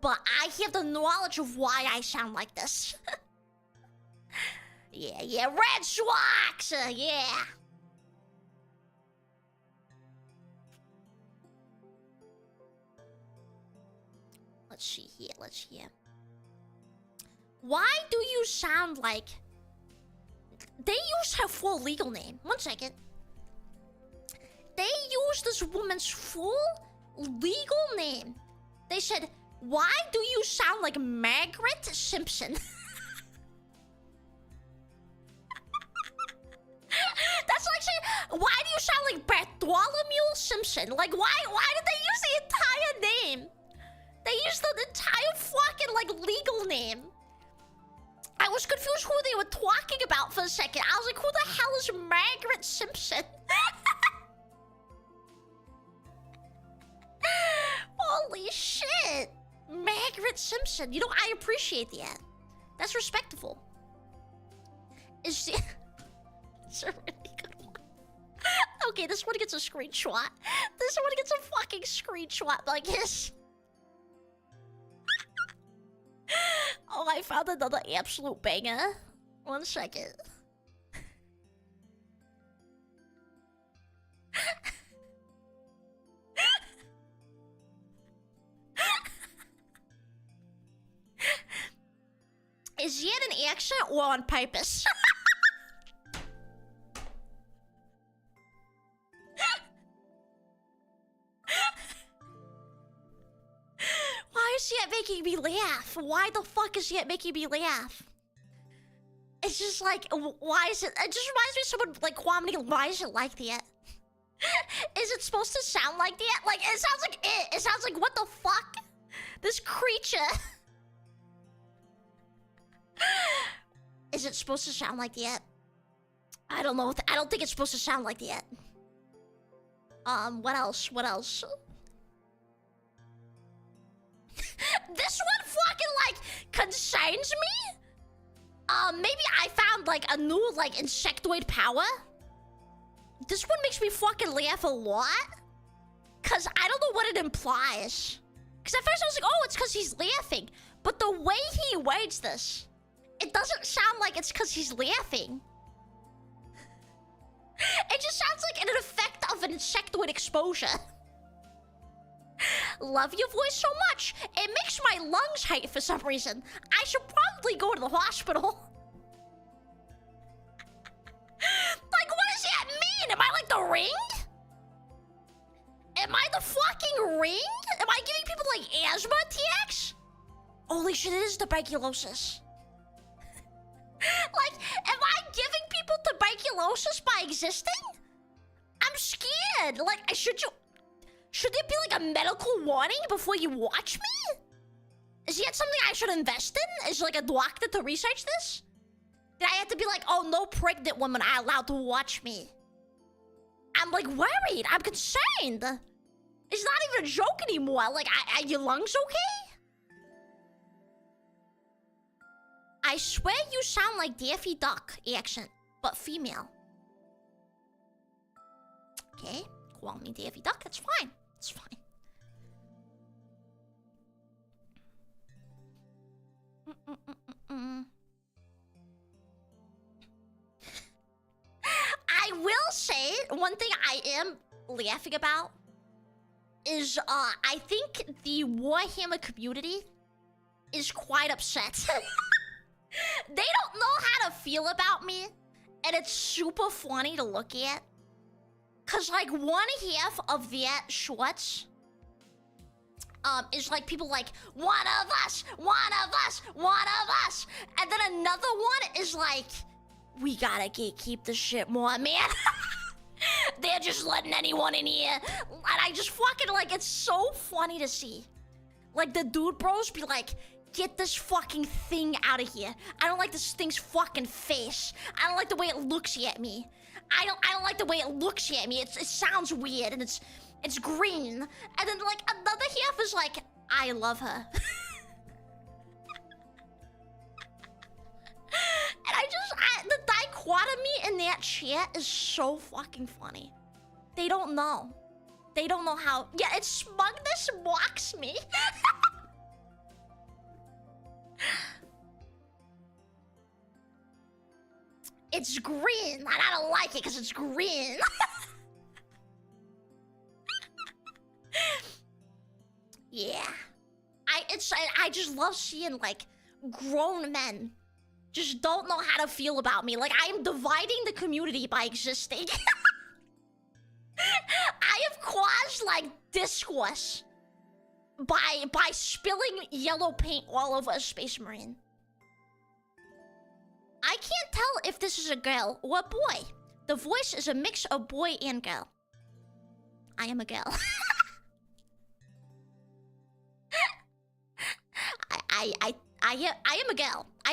But I have the knowledge of why I sound like this. Yeah, Red Sox! Yeah. Let's see here. Why do you sound like... They use her full legal name. 1 second. They used this woman's full legal name. They said, why do you sound like Margaret Simpson? That's like saying, why do you sound like Bartholomew Simpson? Like, why did they use the entire name? They used the entire fucking, like, legal name. I was confused who they were talking about for a second. I was like, who the hell is Margaret Simpson? Holy shit. Margaret Simpson. You know, I appreciate that. That's respectful. It's a really good one. Okay, this one gets a screenshot. This one gets a fucking screenshot like this. Oh, I found another absolute banger. 1 second. Is it an accent or on purpose? Why is it making me laugh? Why the fuck is it making me laugh? It's just like, why is it? It just reminds me of someone like commenting, why is it like that? Is it supposed to sound like that? Like, it sounds like it. It sounds like, what the fuck? This creature. Is it supposed to sound like that? I don't know. I don't think it's supposed to sound like that. What else? What else? This one fucking, like, concerns me? Maybe I found, like, a new, like, insectoid power? This one makes me fucking laugh a lot. Cause I don't know what it implies. Cause at first I was like, oh, it's cause he's laughing. But the way he words this, it doesn't sound like it's cause he's laughing. It just sounds like an effect of an insectoid exposure. Love your voice so much. It makes my lungs hurt for some reason. I should probably go to the hospital. Like, what does that mean? Am I like the Ring? Am I the fucking Ring? Am I giving people like asthma attacks? Holy shit, it is tuberculosis. Like, am I giving people tuberculosis by existing? I'm scared. Like, should there be like a medical warning before you watch me? Is that something I should invest in? Is like a doctor to research this? Did I have to be like, oh, no pregnant women are allowed to watch me? I'm like worried. I'm concerned. It's not even a joke anymore. Like, are your lungs okay? I swear you sound like Daffy Duck accent, but female. Okay, call me Daffy Duck. That's fine. It's fine. I will say, one thing I am laughing about is, I think the Warhammer community is quite upset. They don't know how to feel about me, and it's super funny to look at. Cause like one half of that shorts is like people like, one of us, one of us, one of us. And then another one is like, we gotta gatekeep this shit more, man. They're just letting anyone in here. And I just fucking like, it's so funny to see. Like the dude bros be like, get this fucking thing out of here. I don't like this thing's fucking face. I don't like the way it looks at me. I don't like the way it looks at me. It sounds weird, and it's green. And then like another half is like, I love her. And the dichotomy in that chat is so fucking funny. They don't know. They don't know how. Yeah, it's smugness mocks me. It's green, and I don't like it because it's green. Yeah. I just love seeing, like, grown men just don't know how to feel about me. Like, I am dividing the community by existing. I have caused, like, discourse by spilling yellow paint all over a Space Marine. I can't tell if this is a girl or a boy. The voice is a mix of boy and girl. I am a girl. I am a girl. I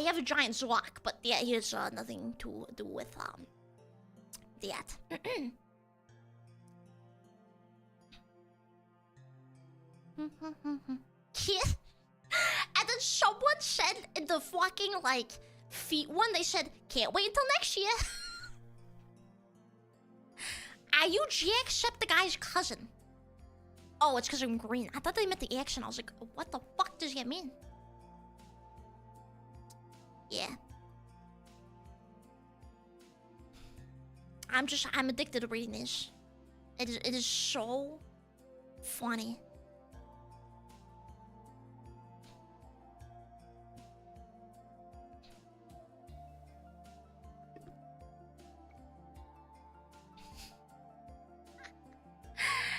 have a giant Zorak, but yeah, he has nothing to do with that. Kid. And then someone said in the fucking like feet one, they said, "Can't wait until next year." Are you Jacksepticeye's cousin? Oh, it's because I'm green. I thought they meant the action. I was like, what the fuck does that mean? Yeah. I'm addicted to reading this. It is so funny.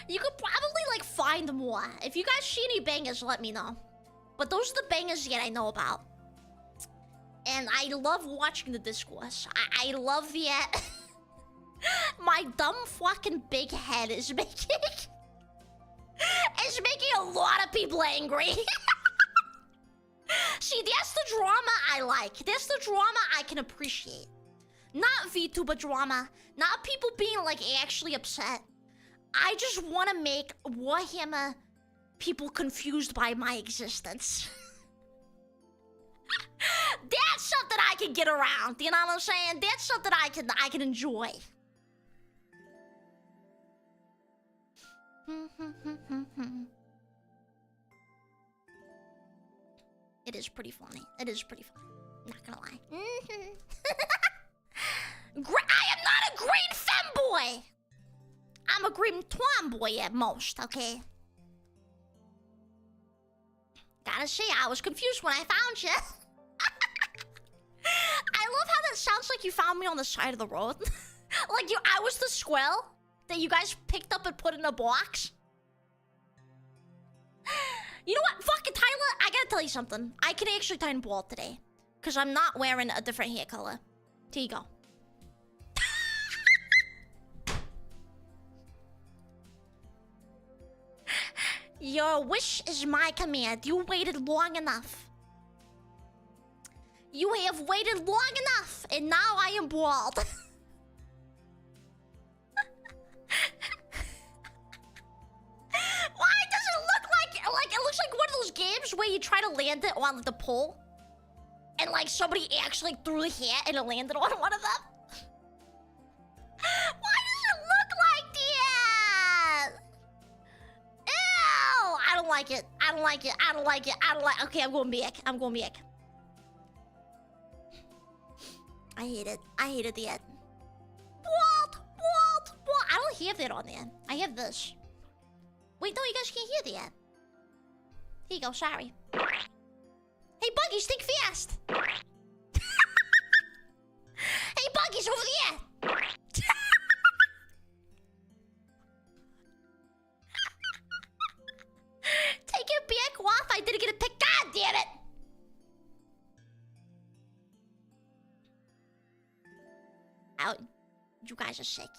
You could probably, like, find more. If you guys see any bangers, let me know. But those are the bangers that I know about. And I love watching the discourse. I love the... my dumb fucking big head is making... is making a lot of people angry. See, that's the drama I like. That's the drama I can appreciate. Not VTuber drama. Not people being, like, actually upset. I just want to make Warhammer people confused by my existence. That's something I can get around. You know what I'm saying? That's something I can enjoy. It is pretty funny. It is pretty funny. Not gonna lie. I am not a green femboy. I'm a green tomboy at most, okay? Gotta say, I was confused when I found you. I love how that sounds like you found me on the side of the road. Like I was the squirrel that you guys picked up and put in a box. You know what? Fuck it, Tyler. I gotta tell you something. I can actually turn bald today. Because I'm not wearing a different hair color. Here you go. Your wish is my command. You waited long enough. You have waited long enough, and now I am bald. Why does it look like it looks like one of those games where you try to land it on the pole, and like somebody actually threw the hat and it landed on one of them? Why does it look like that? Ew! I don't like it. I don't like it. I don't like it. I don't like. Okay, I'm going back. I'm going back. I hate it. I hated the end. What? I don't have that on there. I have this. Wait, no, you guys can't hear that. Here you go, sorry. Hey, Buggies, think fast. Hey, Buggies, over there. Take it back off. I didn't get a pick. God damn it. Out. You guys are sick.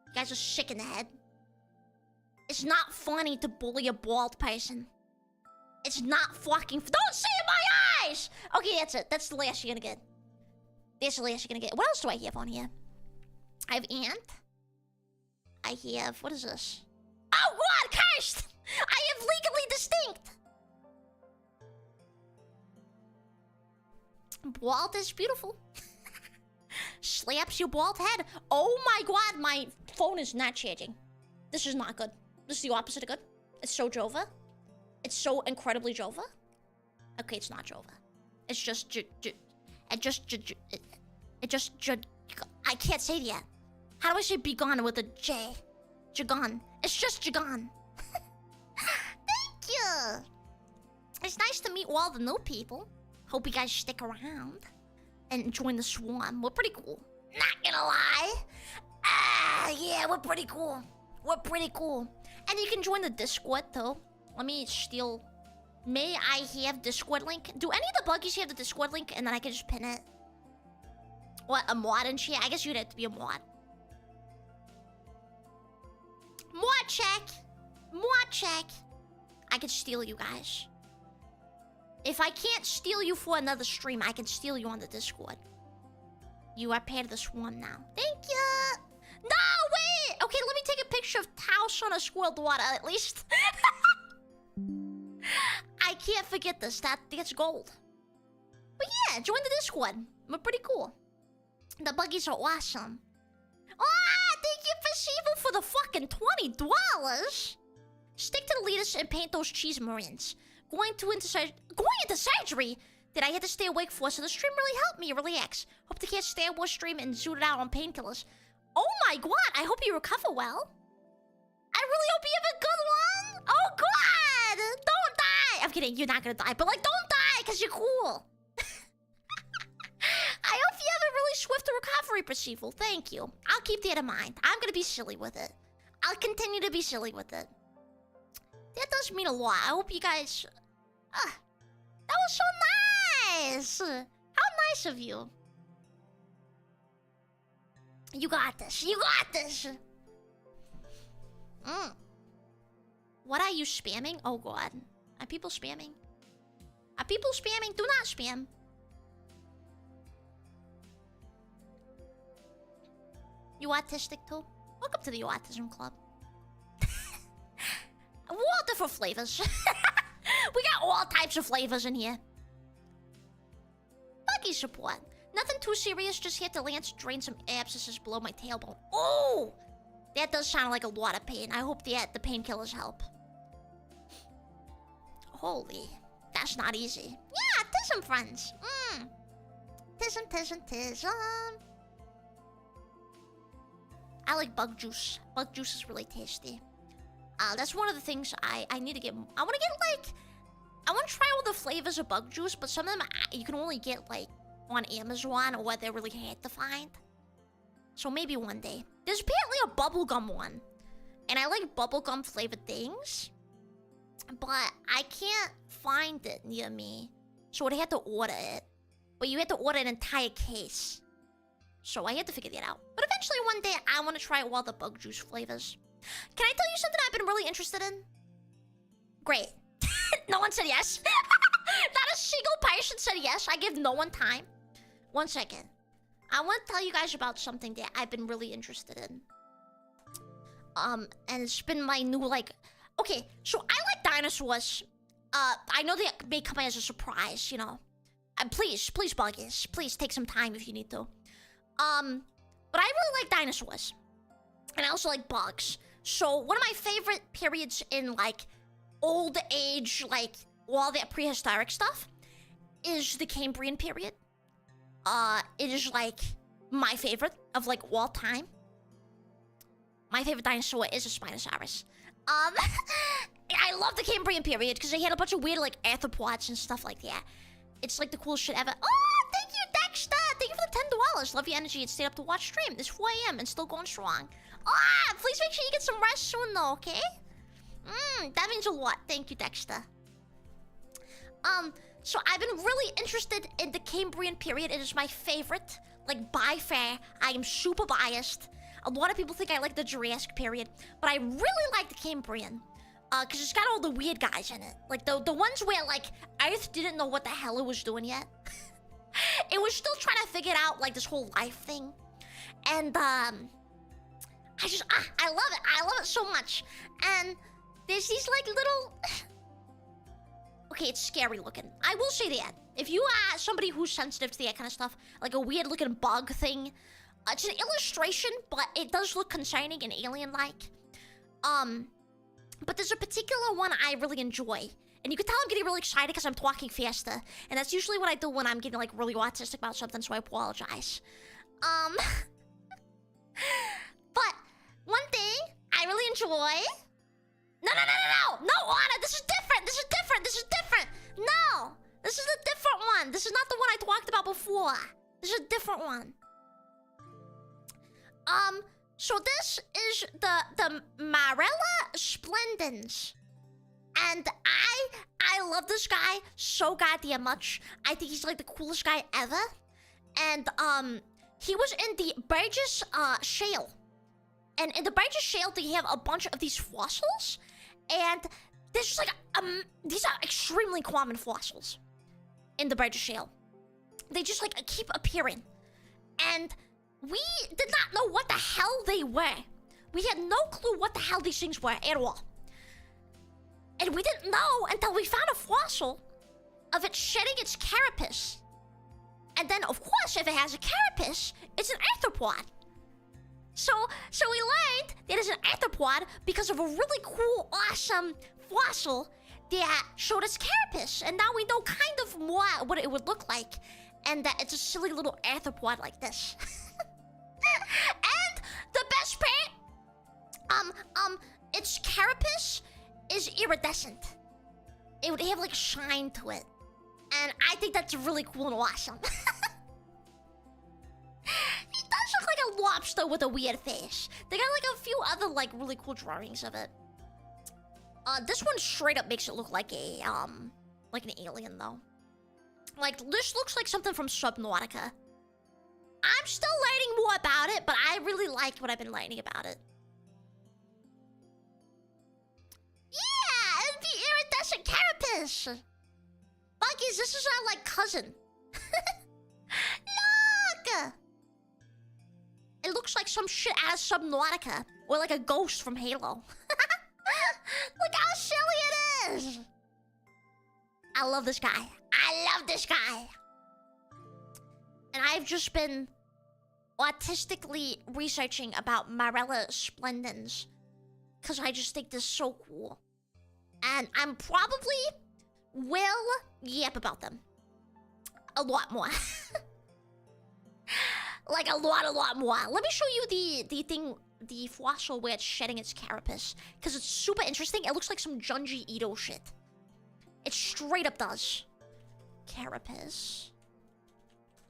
You guys are sick in the head. It's not funny to bully a bald person. It's not fucking... Don't say it in my eyes! Okay, that's it. That's the last you're gonna get. That's the last you're gonna get. What else do I have on here? I have ant. I have... What is this? Oh, God, cursed! I have legally distinct! Bald is beautiful. Slaps your bald head. Oh my God, my phone is not charging. This is not good. This is the opposite of good. It's so Jova. It's so incredibly Jova. Okay, it's not Jova. It's just I can't say it yet. How do I say begone with a J? Jagon. It's just Jagon. Thank you. It's nice to meet all the new people. Hope you guys stick around and join the swarm. We're pretty cool. Not gonna lie. Yeah, we're pretty cool. We're pretty cool. And you can join the Discord too. Let me steal. May I have Discord link? Do any of the buggies have the Discord link and then I can just pin it? What, a mod and shit? I guess you'd have to be a mod. Mod check. Mod check. I can steal you guys. If I can't steal you for another stream, I can steal you on the Discord. You are part of the swarm now. Thank you. No, wait. Okay, let me take a picture of Taos on a squirrel water at least. I can't forget this. That's gold. But yeah, join the Discord. We're pretty cool. The buggies are awesome. Ah, thank you, Fasivo, for the fucking $20. Stick to the leaders and paint those cheese marines. Going into surgery? Did I have to stay awake for? So the stream really helped me relax. Hope to catch Star Wars stream and zoot it out on painkillers. Oh my God, I hope you recover well. I really hope you have a good one. Oh God, don't die. I'm kidding, you're not gonna die, but like, don't die, because you're cool. I hope you have a really swift recovery, Percival. Thank you. I'll keep that in mind. I'm gonna be silly with it. I'll continue to be silly with it. That does mean a lot. I hope you guys... that was so nice! How nice of you. You got this. You got this! What are you spamming? Oh God. Are people spamming? Are people spamming? Do not spam. You autistic too? Welcome to the Autism Club. We're all different flavors. We got all types of flavors in here. Buggy support. Nothing too serious, just hit the lance, drain some abscesses below my tailbone. Oh! That does sound like a lot of pain. I hope the painkillers help. Holy. That's not easy. Yeah, tism, friends. Tism. I like bug juice. Bug juice is really tasty. That's one of the things I need to get. I want to get like... I want to try all the flavors of bug juice, but some of them you can only get like on Amazon or what they're really hard to find. So maybe one day. There's apparently a bubblegum one. And I like bubblegum flavored things. But I can't find it near me. So I had to order it. But you had to order an entire case. So I had to figure that out. But eventually one day I want to try all the bug juice flavors. Can I tell you something I've been really interested in? Great. No one said yes. Not a single person said yes. I give no one time. 1 second. I want to tell you guys about something that I've been really interested in. And it's been my new, like... Okay, so I like dinosaurs. I know they may come as a surprise, you know. Please, buggies. Please take some time if you need to. But I really like dinosaurs. And I also like bugs. So one of my favorite periods in, like, old age, like, all that prehistoric stuff is the Cambrian period. It is, like, my favorite of, like, all time. My favorite dinosaur is a Spinosaurus. I love the Cambrian period because they had a bunch of weird, like, arthropods and stuff like that. It's, like, the coolest shit ever. Oh, thank you, Dexter! Thank you for the $10. Love your energy and stayed up to watch stream. It's 4 AM and still going strong. Please make sure you get some rest soon, though, okay? That means a lot. Thank you, Dexter. So I've been really interested in the Cambrian period. It is my favorite. Like, by far. I am super biased. A lot of people think I like the Jurassic period, but I really like the Cambrian. Because it's got all the weird guys in it. Like, the ones where, like, Earth didn't know what the hell it was doing yet. It was still trying to figure out, like, this whole life thing. And, I love it. I love it so much. And there's these like little... Okay, it's scary looking. I will say that. If you are somebody who's sensitive to that kind of stuff, like a weird looking bug thing, it's an illustration, but it does look concerning and alien-like. But there's a particular one I really enjoy. And you can tell I'm getting really excited because I'm talking faster. And that's usually what I do when I'm getting like really autistic about something, so I apologize. But one thing I really enjoy... No, Anna, this is different. This is different. No, this is a different one. This is not the one I talked about before. This is a different one. So this is the Marella Splendens. And I love this guy so goddamn much. I think he's like the coolest guy ever. And he was in the Burgess Shale. And in the Burgess Shale, they have a bunch of these fossils. And there's just like these are extremely common fossils in the Burgess Shale. They just like keep appearing. And we did not know what the hell they were. We had no clue what the hell these things were at all. And we didn't know until we found a fossil of it shedding its carapace. And then, of course, if it has a carapace, it's an arthropod. So we learned that it's an arthropod because of a really cool, awesome fossil that showed its carapace. And now we know kind of more what it would look like. And that it's a silly little arthropod like this. And the best part, its carapace is iridescent. It would have like shine to it. And I think that's really cool and awesome. He does look like a lobster with a weird face. They got like a few other like really cool drawings of it. This one straight up makes it look like a like an alien though. Like this looks like something from Subnautica. I'm still learning more about it, but I really like what I've been learning about it. Yeah, and the iridescent carapace. Buggies, this is our like cousin. Look! It looks like some shit out of Subnautica. Or like a ghost from Halo. Look how silly it is! I love this guy. I love this guy! And I've just been autistically researching about Marella Splendens. Because I just think this is so cool. And I'm probably will yap about them. A lot more. Like a lot more. Let me show you the fossil where it's shedding its carapace. Because it's super interesting. It looks like some Junji Ito shit. It straight up does. Carapace.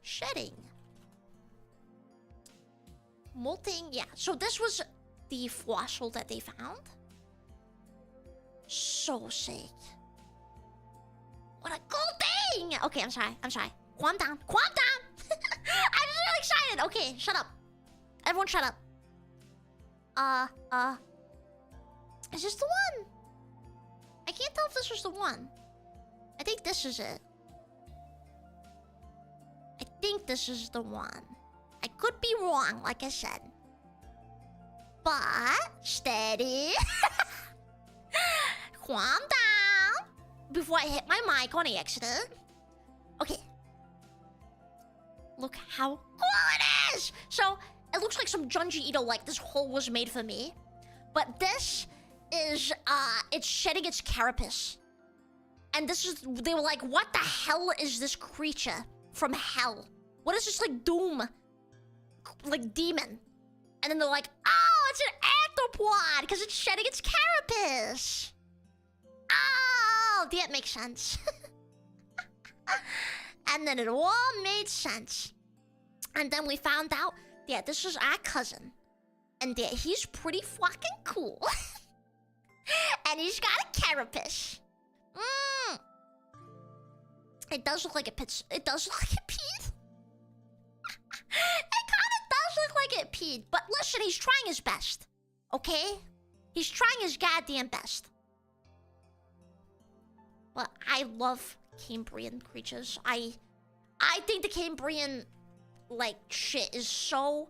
Shedding. Molting, yeah. So this was the fossil that they found. So sick. What a cool thing! Okay, I'm sorry. Calm down. I'm just really excited. Okay, shut up. Everyone shut up. Is this the one? I can't tell if this was the one. I think this is it. I think this is the one. I could be wrong, like I said. But, steady. Calm down. Before I hit my mic on accident. Okay. Look how cool it is! So, it looks like some Junji Ito, like this hole was made for me. But this is, it's shedding its carapace. And this is, they were like, what the hell is this creature from hell? What is this, like, doom? Like, demon? And then they're like, oh, it's an arthropod, because it's shedding its carapace. Oh, that makes sense. And then it all made sense. And then we found out that this is our cousin. And that he's pretty fucking cool. And he's got a carapace. It does look like it pits. It does look like it peed. It kind of does look like it peed. But listen, he's trying his best. Okay? He's trying his goddamn best. But I love Cambrian creatures. I think the Cambrian, like, shit is so...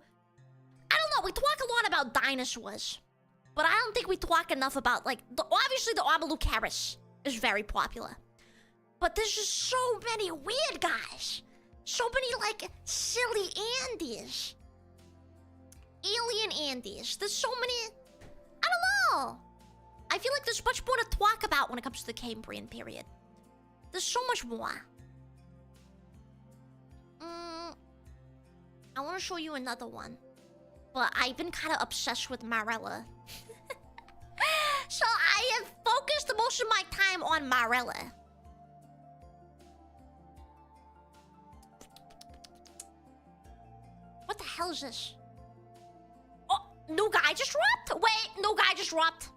I don't lot. We talk a lot about dinosaurs. But I don't think we talk enough about, like, obviously the Armalucaris is very popular. But there's just so many weird guys. So many, like, silly Andes. Alien Andes. There's so many... I don't know. I feel like there's much more to talk about when it comes to the Cambrian period. There's so much more. I want to show you another one. But I've been kind of obsessed with Marella. So I have focused most of my time on Marella. What the hell is this? Oh, new guy just dropped? Wait, new guy just dropped.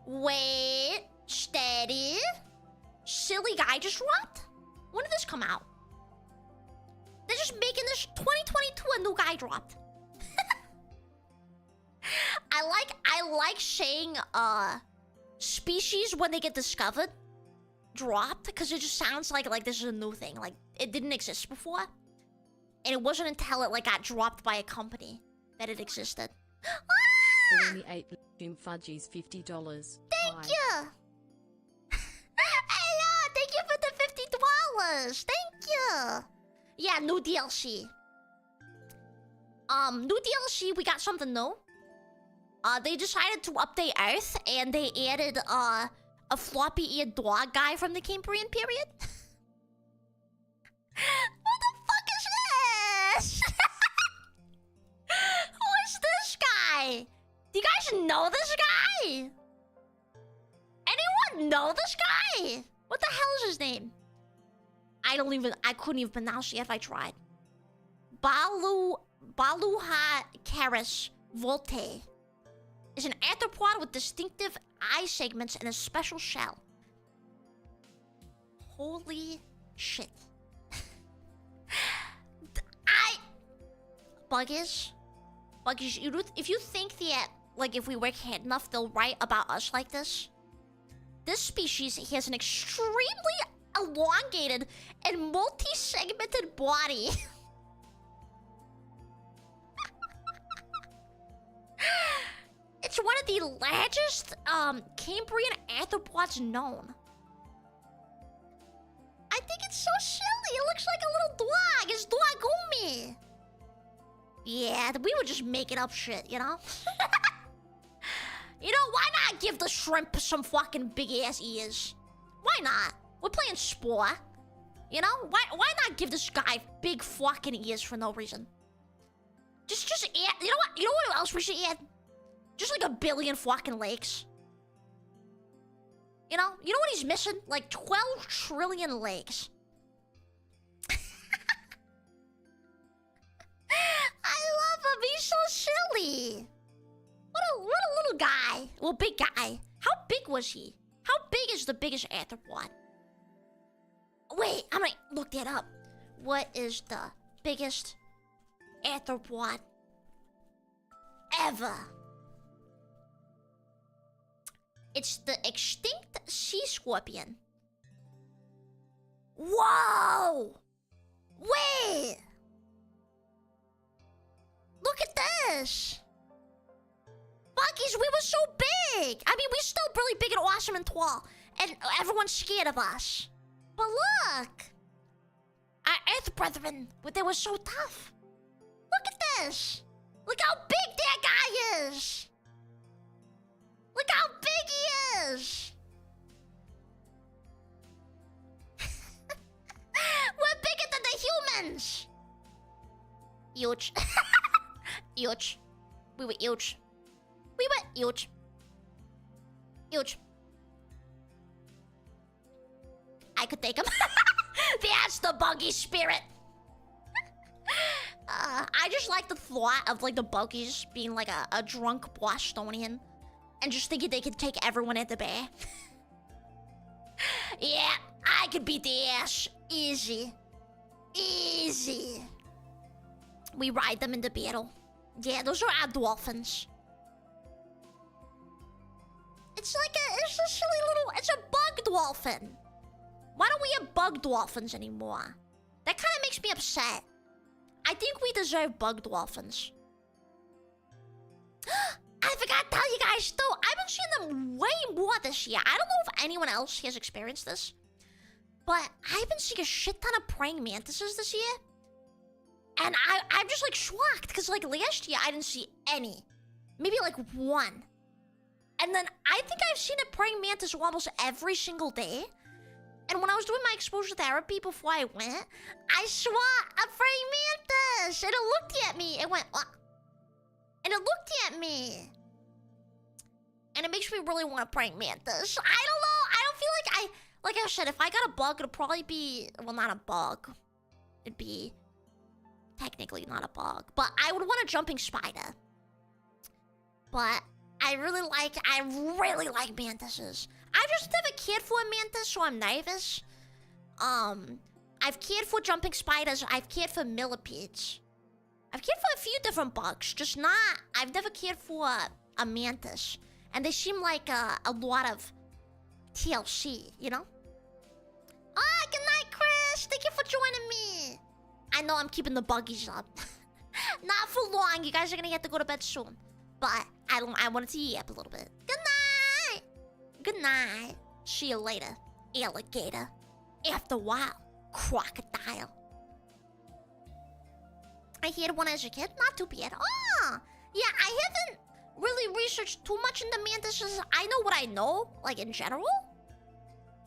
Wait, steady. Silly guy just dropped? When did this come out? They're just making this 2022 a new guy dropped. I like saying species when they get discovered dropped, because it just sounds like this is a new thing. Like it didn't exist before. And it wasn't until it got dropped by a company that it existed. Ferumi ate Jim Fudgies $50. Thank you! Hello! Thank you for the $50! Thank you! Yeah, new DLC. New DLC, we got something new. They decided to update Earth, and they added, a floppy-eared dog guy from the Cambrian period. What the fuck is this? Who is this guy? Do you guys know this guy? Anyone know this guy? What the hell is his name? I couldn't even pronounce it if I tried. Baluha Karis Volte is an arthropod with distinctive eye segments and a special shell. Holy shit. Buggies, if you think that, if we work hard enough, they'll write about us like this. This species has an extremely elongated and multi-segmented body. It's one of the largest Cambrian arthropods known. I think it's so silly. It looks like a little dog. It's Dogumi. Yeah, we were just making up shit, you know? You know, why not give the shrimp some fucking big-ass ears? Why not? We're playing Spore. You know? Why not give this guy big fucking ears for no reason? Just add... You know what? You know what else we should add? Just like 1 billion fucking legs. You know? You know what he's missing? Like 12 trillion legs. I love him. He's so silly. What a little guy. Well, big guy. How big was he? How big is the biggest arthropod? Wait, I'm gonna look that up. What is the biggest arthropod ever? It's the extinct sea scorpion. Whoa! Wait! Look at this! Buggies, we were so big! I mean, we're still really big and awesome and tall. And everyone's scared of us. But look! Our Earth brethren, they were so tough. Look at this! Look how big that guy is! Look how big he is! We're bigger than the humans! Huge. Huge. We were huge. We were huge. Huge. I could take him. That's the buggy spirit. I just like the thought of the buggies being like a drunk Bostonian and just thinking they could take everyone at the bay. Yeah, I could beat the ass. Easy. Easy. We ride them into battle. Yeah, those are our dolphins. It's a silly little... It's a bug dolphin. Why don't we have bug dolphins anymore? That kind of makes me upset. I think we deserve bug dolphins. I forgot to tell you guys, though, I've been seeing them way more this year. I don't know if anyone else has experienced this, but I've been seeing a shit ton of praying mantises this year. And I'm just, like, shocked, because, like, last year I didn't see any. Maybe, like, one. And then I think I've seen a praying mantis almost every single day. And when I was doing my exposure therapy before I went, I saw a praying mantis, and it looked at me. It went, and it looked at me. And it makes me really want a praying mantis. I don't know. I don't feel like I said, if I got a bug, it'd probably be, well, not a bug. It'd be technically not a bug. But I would want a jumping spider. But I really like mantises. I just never cared for a mantis, so I'm nervous. I've cared for jumping spiders. I've cared for millipedes. I've cared for a few different bugs, just not... I've never cared for a mantis. And they seem like a lot of TLC, you know? Ah, good night, Chris! Thank you for joining me! I know I'm keeping the buggies up. Not for long, you guys are gonna have to go to bed soon. But I wanted to yap a little bit. Good night! Good night. See you later, alligator. After a while, crocodile. I had one as a kid, not too bad. Oh! Yeah, I haven't really researched too much into mantises. I know what I know, like in general.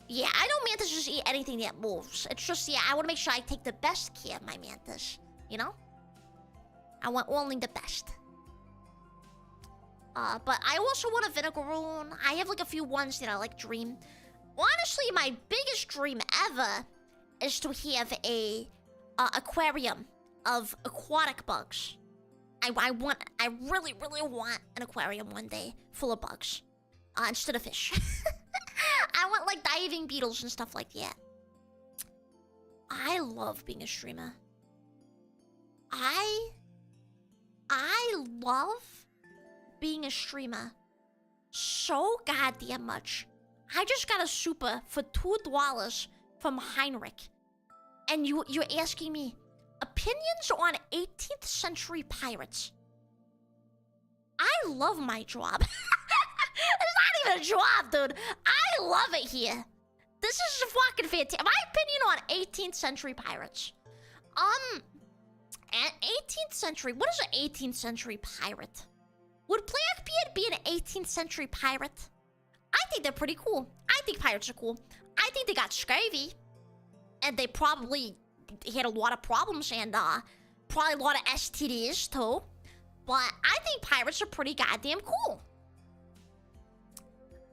Yeah, I know mantises eat anything that moves. It's just, yeah, I want to make sure I take the best care of my mantis. You know? I want only the best. But I also want a vinegaroon. I have like a few ones that I like dream. Honestly, my biggest dream ever is to have a aquarium of aquatic bugs. I really want an aquarium one day full of bugs. Instead of fish. I want like diving beetles and stuff like that. I love being a streamer. I love being a streamer so goddamn much. I just got a super for $2 from Heinrich. And you're asking me opinions on 18th century pirates. I love my job. It's not even a job, dude. I love it here. This is fucking fantastic. My opinion on 18th century pirates. At 18th century, what is an 18th century pirate? Would Blackbeard be an 18th century pirate? I think they're pretty cool. I think pirates are cool. I think they got scurvy. And they probably had a lot of problems and probably a lot of STDs too. But I think pirates are pretty goddamn cool.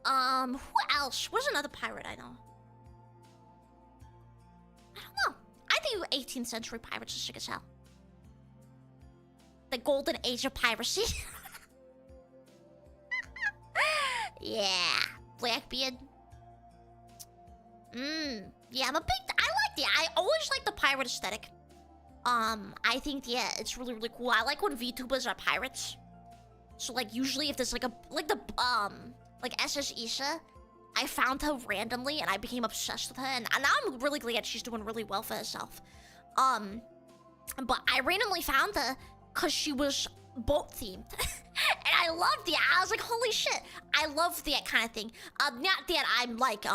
Who else? What's another pirate I know? I don't know. I think 18th century pirates are sick as hell. The golden age of piracy. Yeah. Blackbeard. Yeah, I like that. I always like the pirate aesthetic. I think, yeah, it's really, really cool. I like when VTubers are pirates. So, like, usually if there's, like, like SS Issa, I found her randomly and I became obsessed with her. And now I'm really glad she's doing really well for herself. But I randomly found her because she was boat-themed. And I loved it. I was like, holy shit. I love that kind of thing. Not that I'm, like,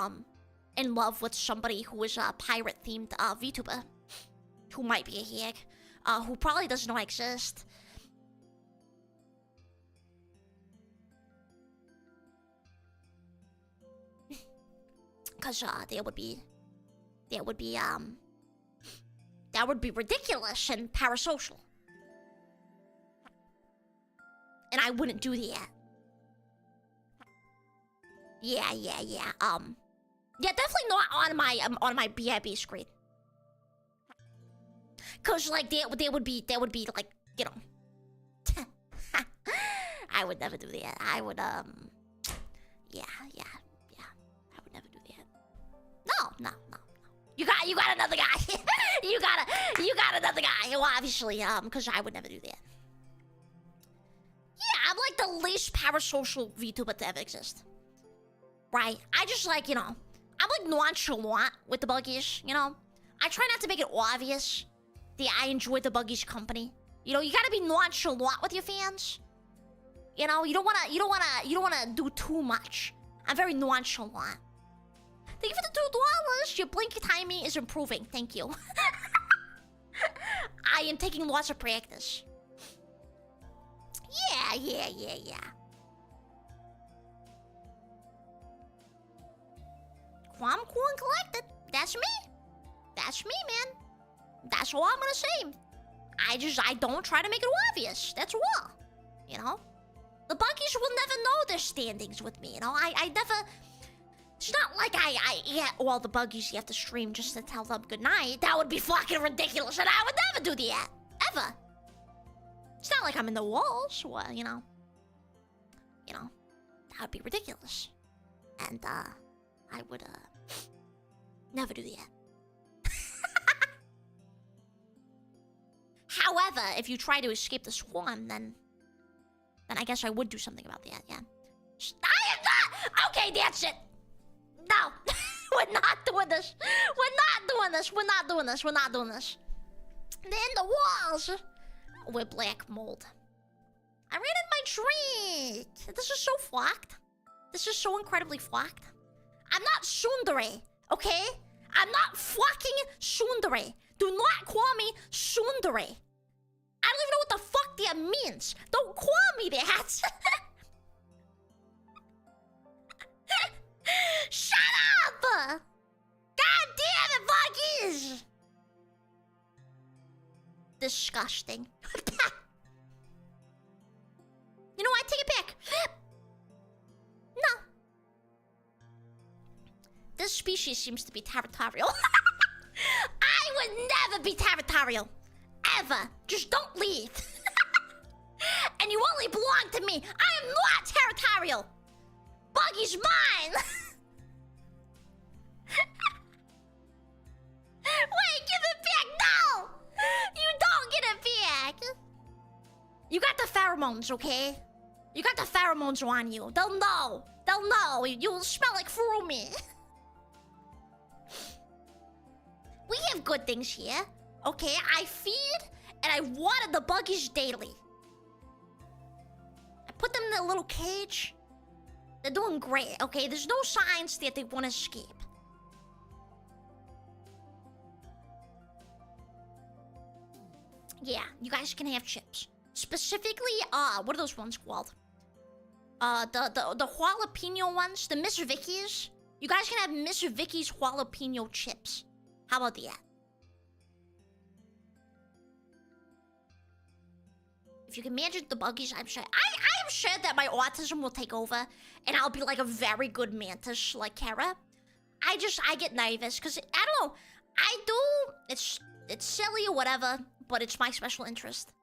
in love with somebody who is a pirate-themed VTuber. Who might be a hack. Who probably doesn't know I exist. Cause that would be ridiculous and parasocial. And I wouldn't do that. Yeah. Yeah, definitely not on my BIB screen. Cause like that would be like, you know. I would never do that. I would yeah. I would never do that. No. You got another guy. you got another guy. Well, obviously, cause I would never do that. Yeah, I'm like the least parasocial VTuber to ever exist. Right? I just like, you know, I'm like nonchalant with the buggies, you know? I try not to make it obvious that I enjoy the buggies' company. You know, you gotta be nonchalant with your fans. You know, you don't wanna do too much. I'm very nonchalant. Thank you for the $2. Your blinky timing is improving. Thank you. I am taking lots of practice. Yeah. Calm, cool, and collected. That's me. That's me, man. That's all I'm gonna say. I don't try to make it obvious. That's all. You know? The buggies will never know their standings with me, you know? I never... It's not like yeah, all the buggies you have to stream just to tell them goodnight. That would be fucking ridiculous, and I would never do that. Ever. It's not like I'm in the walls, or, you know. You know, that would be ridiculous. And, I would, never do that. However, if you try to escape the swarm, then I guess I would do something about that, yeah. I am not! Okay, that's it. No. We're not doing this. We're not doing this. Then the walls with black mold. I ran in my drink. This is so fucked. This is so incredibly fucked. I'm not tsundere, okay? I'm not fucking tsundere. Do not call me tsundere. I don't even know what the fuck that means. Don't call me that. Shut up! God damn it, buggies! Disgusting. You know what? I take it back. No. This species seems to be territorial. I would never be territorial. Ever. Just don't leave. And you only belong to me. I am not territorial. Buggy's mine. Wait, give it back. No. You don't get it back. You got the pheromones, okay? You got the pheromones on you. They'll know. They'll know. You'll smell like Ferumi. We have good things here. Okay, I feed and I water the buggies daily. I put them in a little cage. They're doing great, okay? There's no signs that they want to escape. Yeah, you guys can have chips. Specifically, what are those ones called? The jalapeno ones, the Miss Vicky's. You guys can have Miss Vicky's jalapeno chips. How about that? If you can manage the buggies, I'm sure. I am sure that my autism will take over, and I'll be like a very good mantis, like Kara. I get nervous because I don't know. I do. It's silly or whatever, but it's my special interest.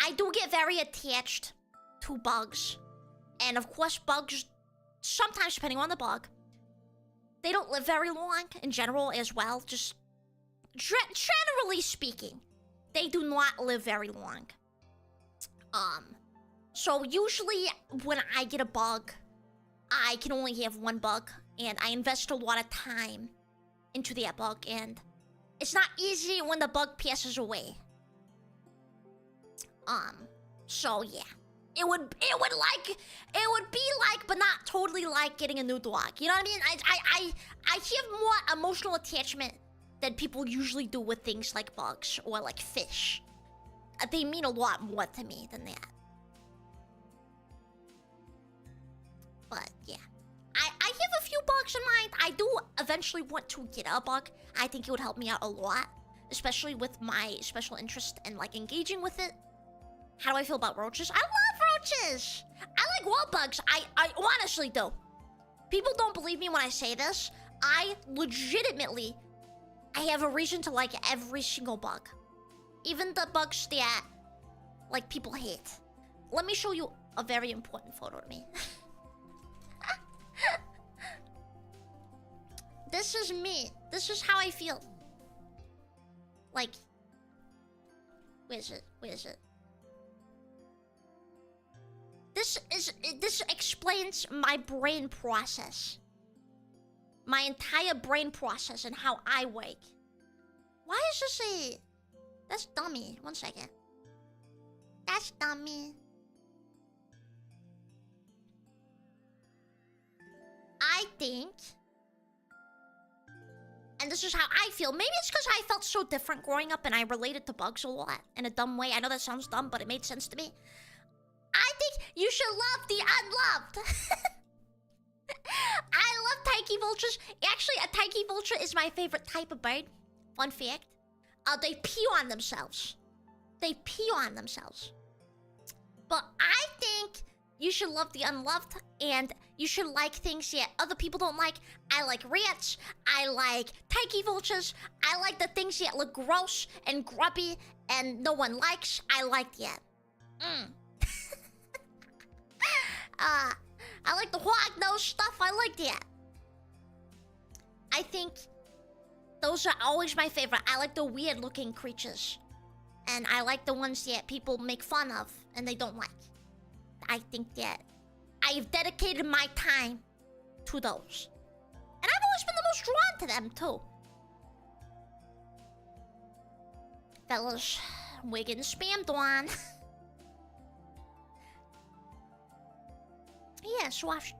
I do get very attached to bugs, and of course, bugs. Sometimes, depending on the bug, they don't live very long in general as well. Just generally speaking, they do not live very long. So usually when I get a bug, I can only have one bug, and I invest a lot of time into that bug, and it's not easy when the bug passes away. So yeah. It would be like, but not totally like getting a new dog. You know what I mean? I have more emotional attachment than people usually do with things like bugs or like fish. They mean a lot more to me than that. But yeah. I have a few bugs in mind. I do eventually want to get a bug. I think it would help me out a lot. Especially with my special interest in like engaging with it. How do I feel about roaches? I love roaches! I like wall bugs. I honestly do. People don't believe me when I say this. I legitimately... I have a reason to like every single bug. Even the bugs that, like, people hate. Let me show you a very important photo to me. This is me. This is how I feel. Like... Where is it? Where is it? This explains my brain process. My entire brain process and how I wake. Why is this a... That's dummy. 1 second. That's dummy. I think, and this is how I feel. Maybe it's because I felt so different growing up and I related to bugs a lot in a dumb way. I know that sounds dumb, but it made sense to me. I think you should love the unloved. I love tiki vultures. Actually, a tiki vulture is my favorite type of bird. Fun fact. They pee on themselves. They pee on themselves. But I think you should love the unloved, and you should like things that other people don't like. I like rats. I like tiki vultures. I like the things that look gross and grubby and no one likes. I like that. I like the hog-nosed stuff. I like that. I think those are always my favorite. I like the weird-looking creatures. And I like the ones that people make fun of and they don't like. I think that I've dedicated my time to those. And I've always been the most drawn to them, too. Fellas, we're getting spammed on. Yeah, Swash.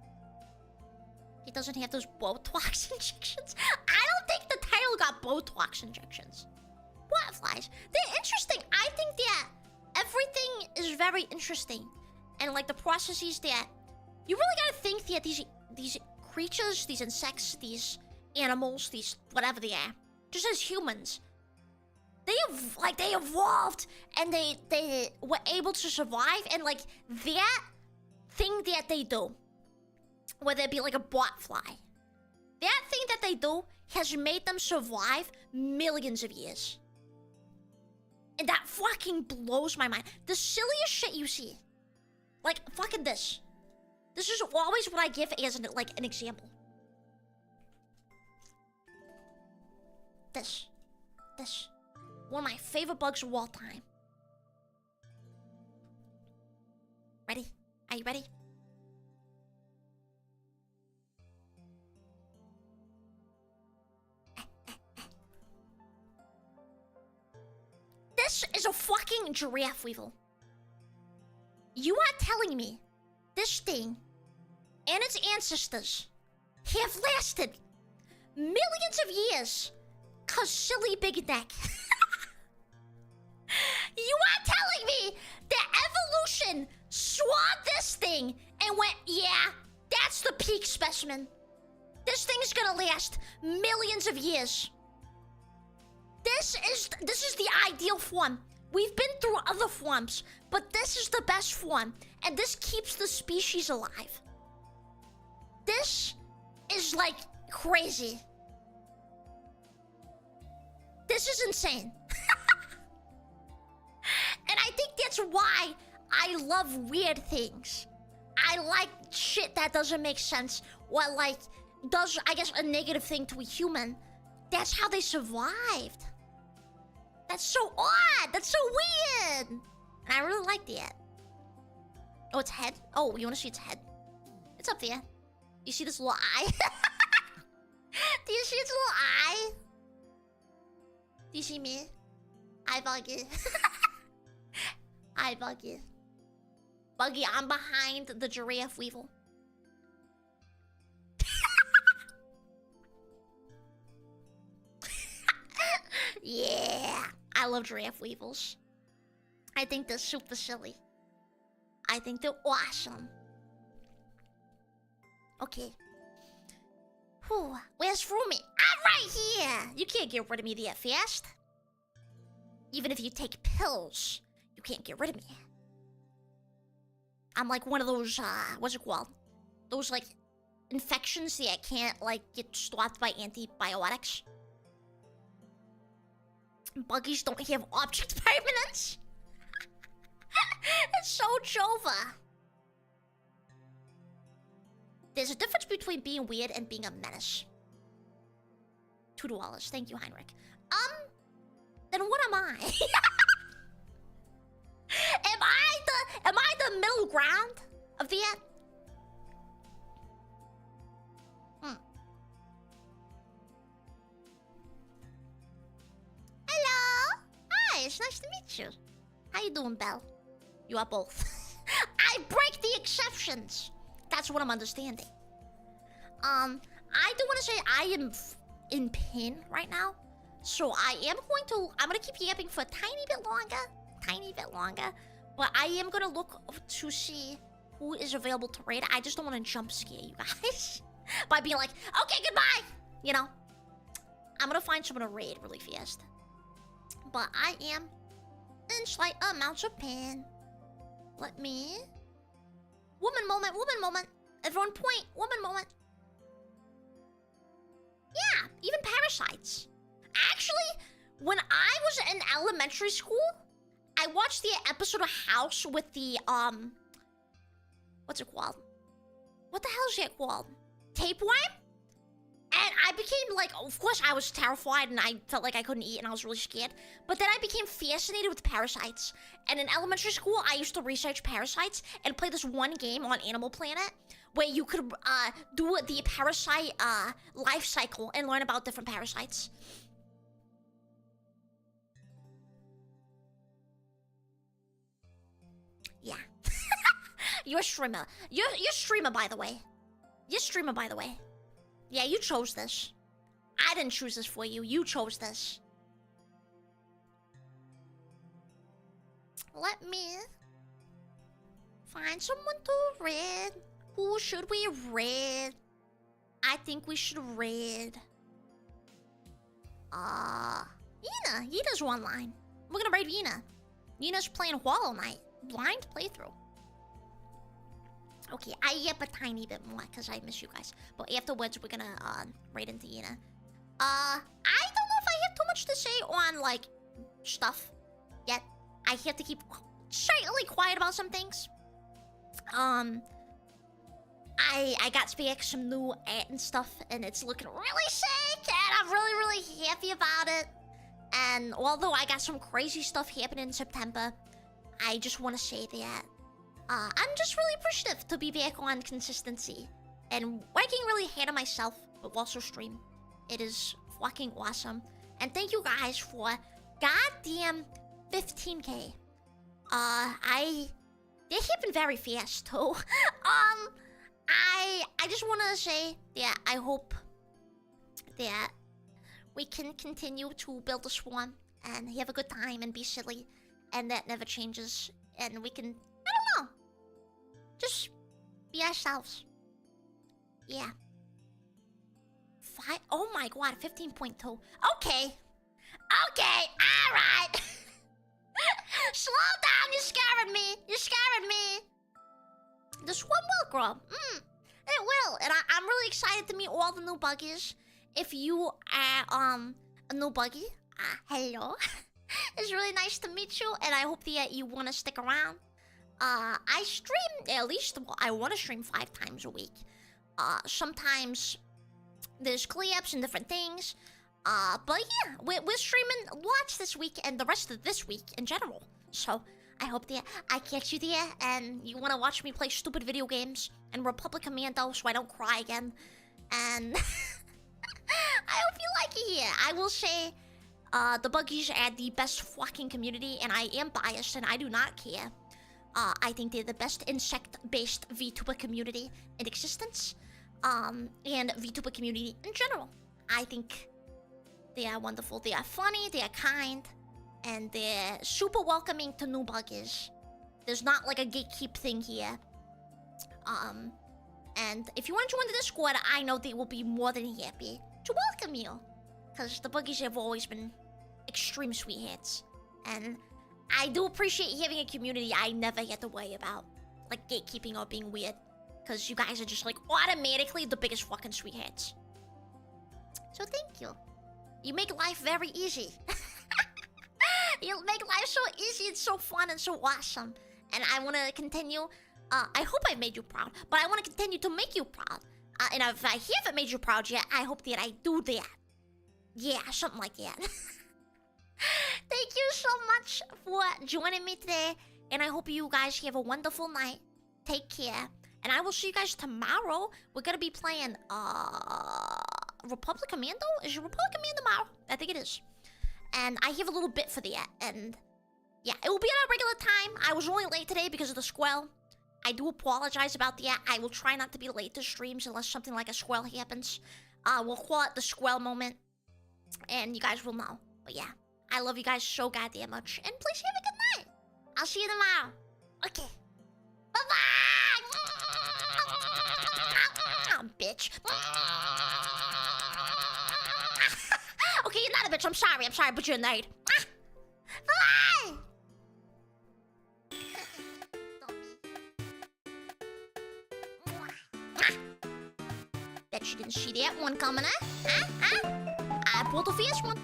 He doesn't have those Botox injections. I don't think the title got Botox injections. Butterflies. They're interesting. I think that everything is very interesting. And like the processes that... You really gotta think that these creatures, these insects, these animals, these whatever they are, just as humans, they evolved and they were able to survive, and like that thing that they do, whether it be like a botfly, that thing that they do has made them survive millions of years. And that fucking blows my mind. The silliest shit you see. Like, fucking this. This is always what I give as an example. This. One of my favorite bugs of all time. Ready? Are you ready? This is a fucking giraffe weevil. You are telling me this thing and its ancestors have lasted millions of years cause silly big neck. You are telling me that evolution saw this thing and went, yeah, that's the peak specimen. This thing's gonna last millions of years. This is the ideal form. We've been through other forms, but this is the best form, and this keeps the species alive. This is like crazy. This is insane. And I think that's why I love weird things. I like shit that doesn't make sense, or like does, I guess, a negative thing to a human. That's how they survived. That's so odd. That's so weird. And I really like that. Oh, its head? Oh, you want to see its head? It's up there. You see this little eye? Do you see its little eye? Do you see me? Hi, Buggy. Hi, Buggy. Buggy, I'm behind the giraffe weevil. Yeah, I love giraffe weevils. I think they're super silly. I think they're awesome. Okay. Whew, where's Ferumi? I'm right here! You can't get rid of me that fast. Even if you take pills, you can't get rid of me. I'm like one of those, what's it called? Those, like, infections that can't, like, get stopped by antibiotics. Buggies don't have object permanence. It's so Jova. There's a difference between being weird and being a menace. $2. Thank you, Heinrich. Then what am I? Am I the middle ground of the end? Hello. Hi, it's nice to meet you. How you doing, Belle? You are both. I break the exceptions. That's what I'm understanding. I do want to say I am in pain right now. So I'm gonna keep yapping for a tiny bit longer. But I am gonna look to see who is available to raid. I just don't want to jump scare you guys by being like, okay, goodbye. You know, I'm gonna find someone to raid really fast. But I am in slight amounts of pain. Let me... Woman moment. Everyone point, woman moment. Yeah, even parasites. Actually, when I was in elementary school, I watched the episode of House with the, what's it called? What the hell is it called? Tapeworm? And I became like, of course I was terrified and I felt like I couldn't eat and I was really scared. But then I became fascinated with parasites. And in elementary school, I used to research parasites and play this one game on Animal Planet where you could do the parasite life cycle and learn about different parasites. Yeah. You're a streamer. You're a streamer, by the way. You're a streamer, by the way. Yeah, you chose this. I didn't choose this for you. You chose this. Let me find someone to raid. Who should we raid? I think we should raid. Yina. Yina's online. We're gonna raid Yina. Yina's playing Hollow Knight. Blind playthrough. Okay, I yap a tiny bit more because I miss you guys. But afterwards, we're gonna raid into Yina. I don't know if I have too much to say on like stuff yet. I have to keep slightly quiet about some things. I got back some new art and stuff, and it's looking really sick, and I'm really happy about it. And although I got some crazy stuff happening in September, I just want to say that I'm just really appreciative to be back on consistency and working really hard on myself, but also stream. It is fucking awesome. And thank you guys for goddamn 15K. They happened very fast too. I just want to say that I hope that we can continue to build a swarm and have a good time and be silly, and that never changes. And we can, I don't know, just be ourselves. Yeah. Oh my god, 15.2. Okay. Okay, alright. Slow down, you're scaring me. You're scaring me. The swarm will grow. It will. And I'm really excited to meet all the new buggies. If you are a new buggy, hello. It's really nice to meet you, and I hope that you want to stick around. I stream at least, well, I want to stream 5 times a week. Sometimes there's clips and different things. But yeah, we're streaming lots this week and the rest of this week in general. So I hope that I catch you there and you want to watch me play stupid video games and Republic Commando so I don't cry again. And I hope you like it here. I will say the buggies are the best fucking community, and I am biased and I do not care. I think they're the best insect-based VTuber community in existence. And VTuber community in general. I think they are wonderful. They are funny, they are kind, and they're super welcoming to new buggies. There's not like a gatekeep thing here. And if you want to join the Discord, I know they will be more than happy to welcome you. Because the buggies have always been extreme sweethearts. And I do appreciate having a community I never had to worry about. Like gatekeeping or being weird. Because you guys are just like automatically the biggest fucking sweethearts. So thank you. You make life very easy. You make life so easy, it's so fun and so awesome. And I want to continue. I hope I made you proud, but I want to continue to make you proud. And if I haven't made you proud yet, I hope that I do that. Yeah, something like that. Thank you so much for joining me today. And I hope you guys have a wonderful night. Take care. And I will see you guys tomorrow. We're going to be playing, Republic Commando? Is it Republic Commando tomorrow? I think it is. And I have a little bit for that. And yeah, it will be at a regular time. I was only late today because of the Squirrel. I do apologize about that. I will try not to be late to streams unless something like a squirrel happens. We'll call it the squirrel moment. And you guys will know. But yeah, I love you guys so goddamn much. And please have a good night. I'll see you tomorrow. Okay. Bye-bye! Bitch. Okay, you're not a bitch. I'm sorry, but you're a nerd. Bye! Bet you didn't see that one coming, huh? I pulled a fierce one.